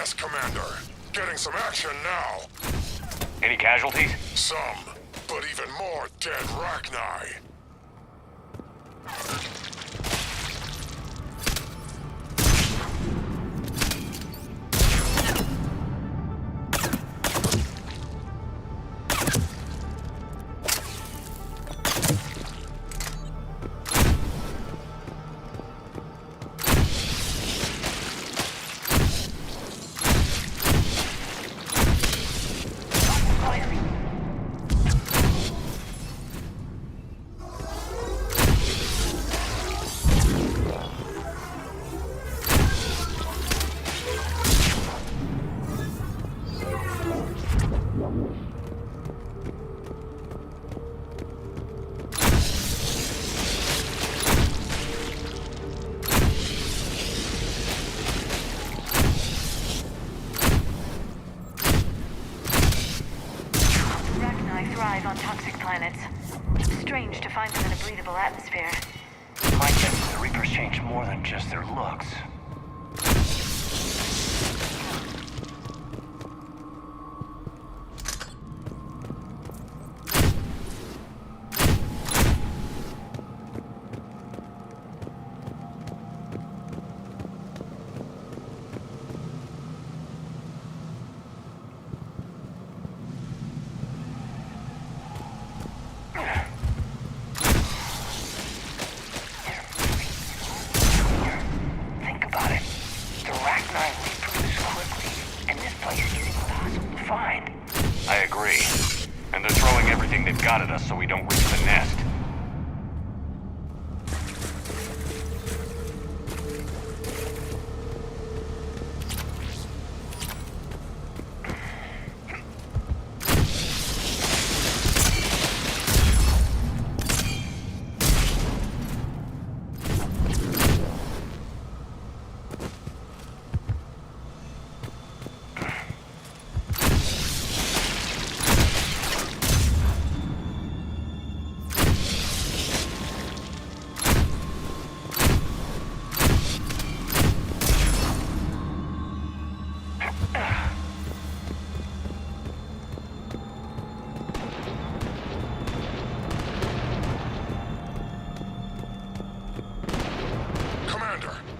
Yes, Commander. Getting some action now. Any casualties? Some, but even more dead Rachni. Thrive on toxic planets. Strange to find them in a breathable atmosphere. My guess is the Reapers change more than just their looks. I agree. And they're throwing everything they've got at us so we don't reach the nest.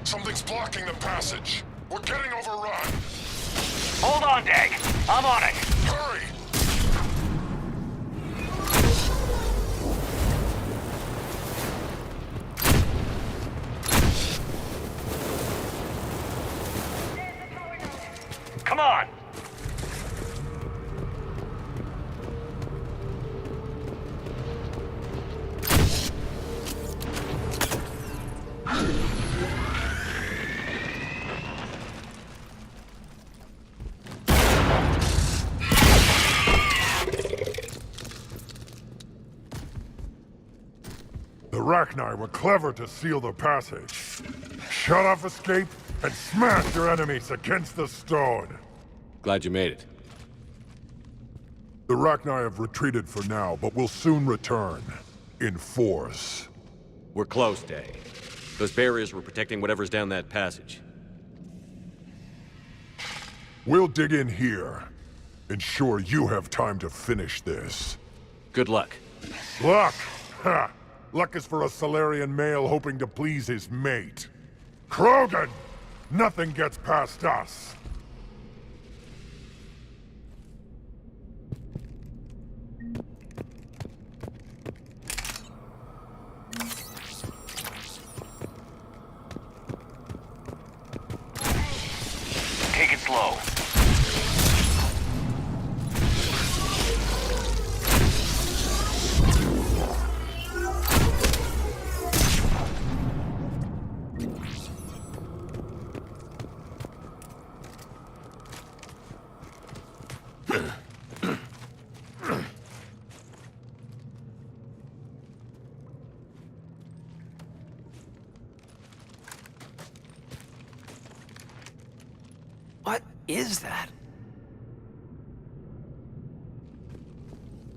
Something's blocking the passage. We're getting overrun. Hold on, Dag. I'm on it. Hurry! Come on! The Rachni were clever to seal the passage. Shut off escape and smash your enemies against the stone. Glad you made it. The Rachni have retreated for now, but will soon return. In force. We're close, Day. Those barriers were protecting whatever's down that passage. We'll dig in here. Ensure you have time to finish this. Good luck. Luck? Ha! Luck is for a Salarian male hoping to please his mate. Krogan! Nothing gets past us! Take it slow. What is that?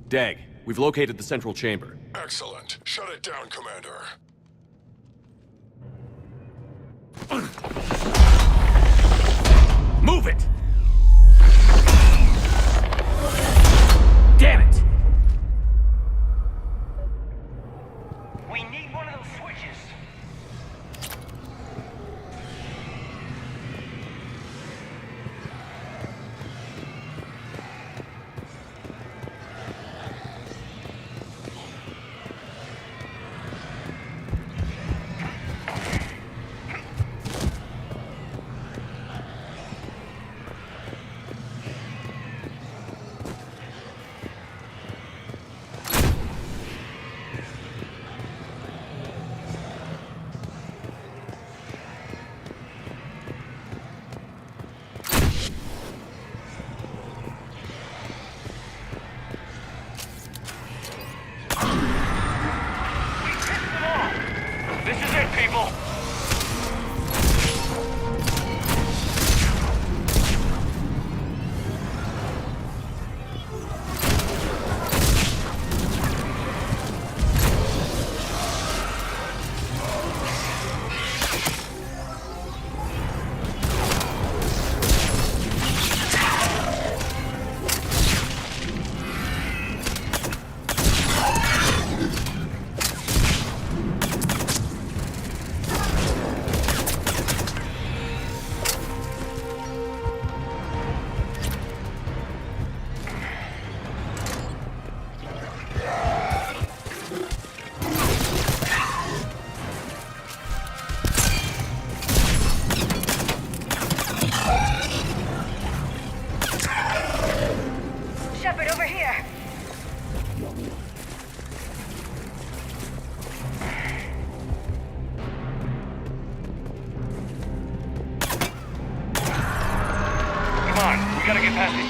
Dag, we've located the central chamber. Excellent. Shut it down, Commander. Move it!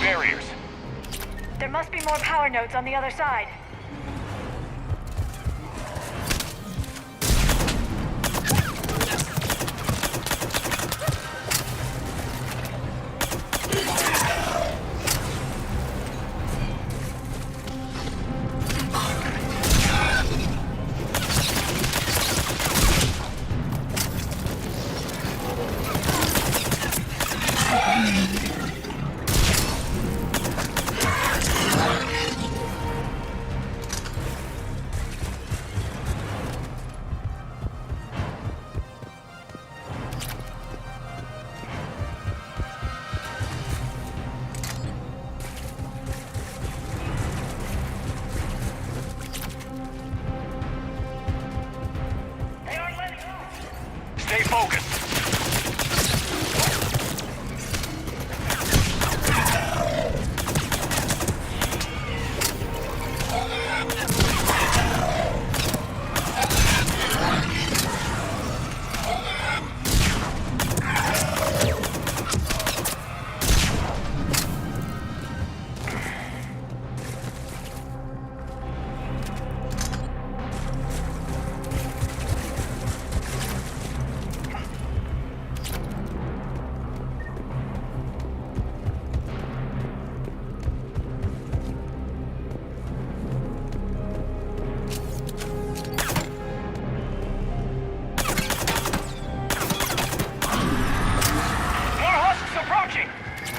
barriers. There must be more power nodes on the other side. Stay focused.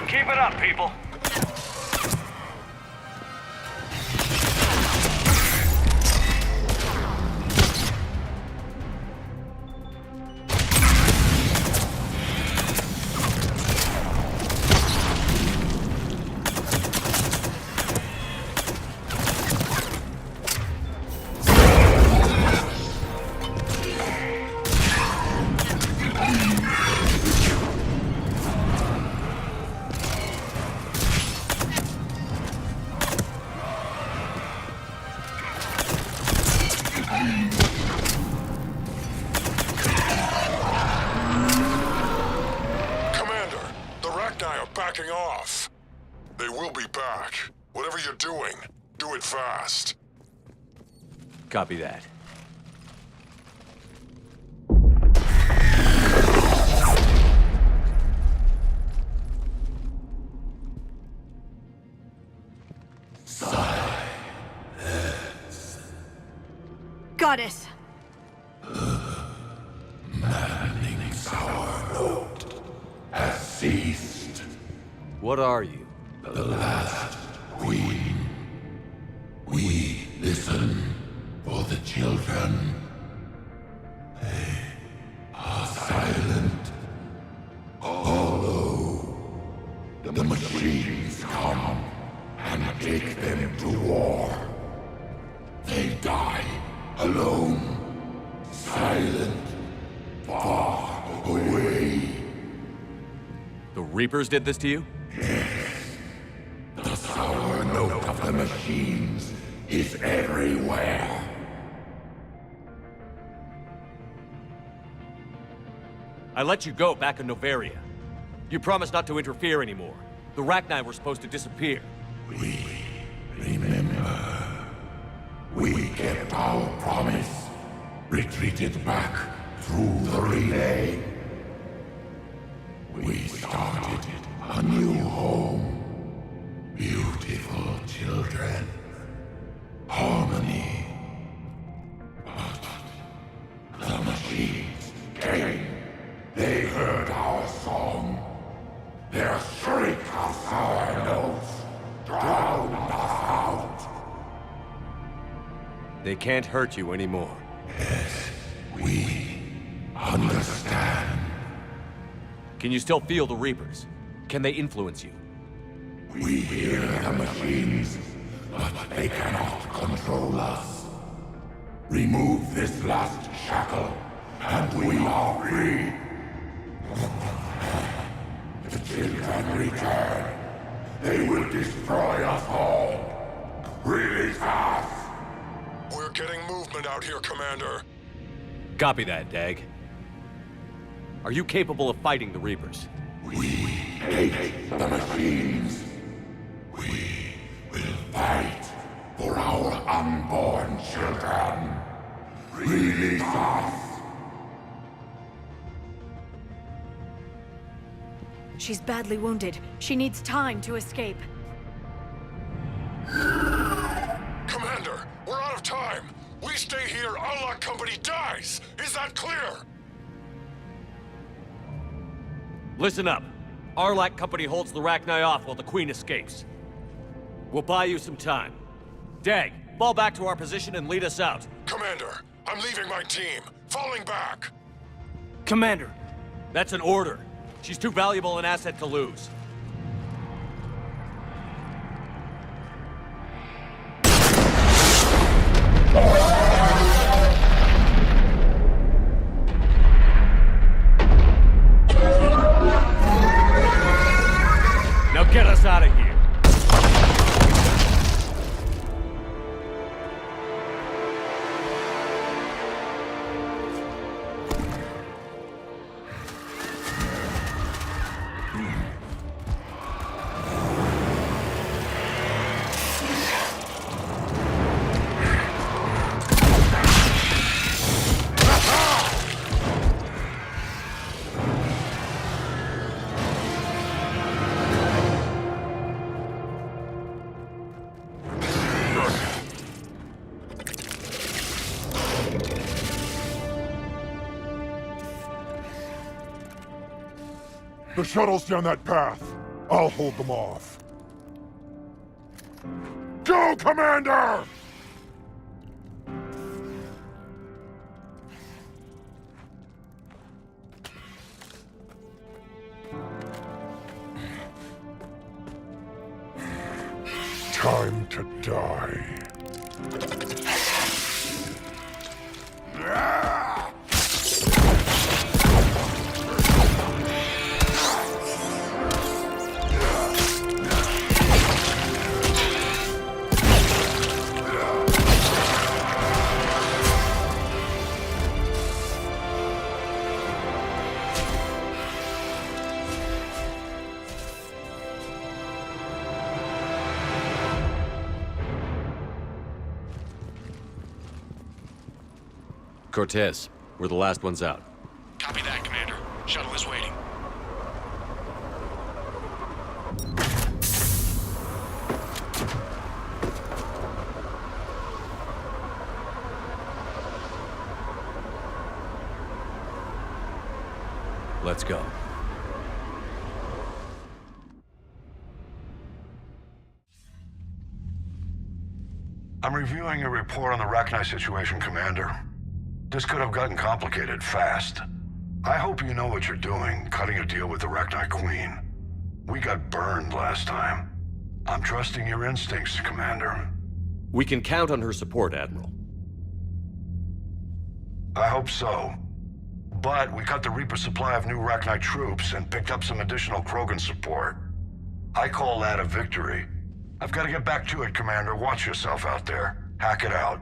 Keep it up, people. Backing off. They will be back. Whatever you're doing, do it fast. Copy that. Goddess! Maddening sour note has ceased. What are you? The last queen. We listen for the children. They are silent. Although the machines come and take them to war, they die alone, silent, far away. The Reapers did this to you? Yes. The sour note of the machines is everywhere. I let you go back in Noveria. You promised not to interfere anymore. The Rachni were supposed to disappear. We remember. We kept our promise. Retreated back through the relay. We started a new home. Beautiful children. Harmony. But the machines came. They heard our song. Their shriek of sour notes drowned us out. They can't hurt you anymore. Yes, we understand. Can you still feel the Reapers? Can they influence you? We hear the machines, but they cannot control us. Remove this last shackle, and we are free. The children return. They will destroy us all. Release us! We're getting movement out here, Commander. Copy that, Dag. Are you capable of fighting the Reapers? We hate the machines. children. Release us. She's badly wounded. She needs time to escape. Commander, we're out of time. We stay here, Allah Company dies. Is that clear? Listen up. Arlac Company holds the Rachni off while the Queen escapes. We'll buy you some time. Dag, fall back to our position and lead us out. Commander, I'm leaving my team. Falling back. Commander! That's an order. She's too valuable an asset to lose. Now get us out of here. The shuttle's down that path. I'll hold them off. Go, Commander! Time to die. Cortez, we're the last ones out. Copy that, Commander. Shuttle is waiting. Let's go. I'm reviewing your report on the Rachni situation, Commander. This could have gotten complicated fast. I hope you know what you're doing, cutting a deal with the Rachni Queen. We got burned last time. I'm trusting your instincts, Commander. We can count on her support, Admiral. I hope so. But we cut the Reaper supply of new Rachni troops and picked up some additional Krogan support. I call that a victory. I've got to get back to it, Commander. Watch yourself out there. Hack it out.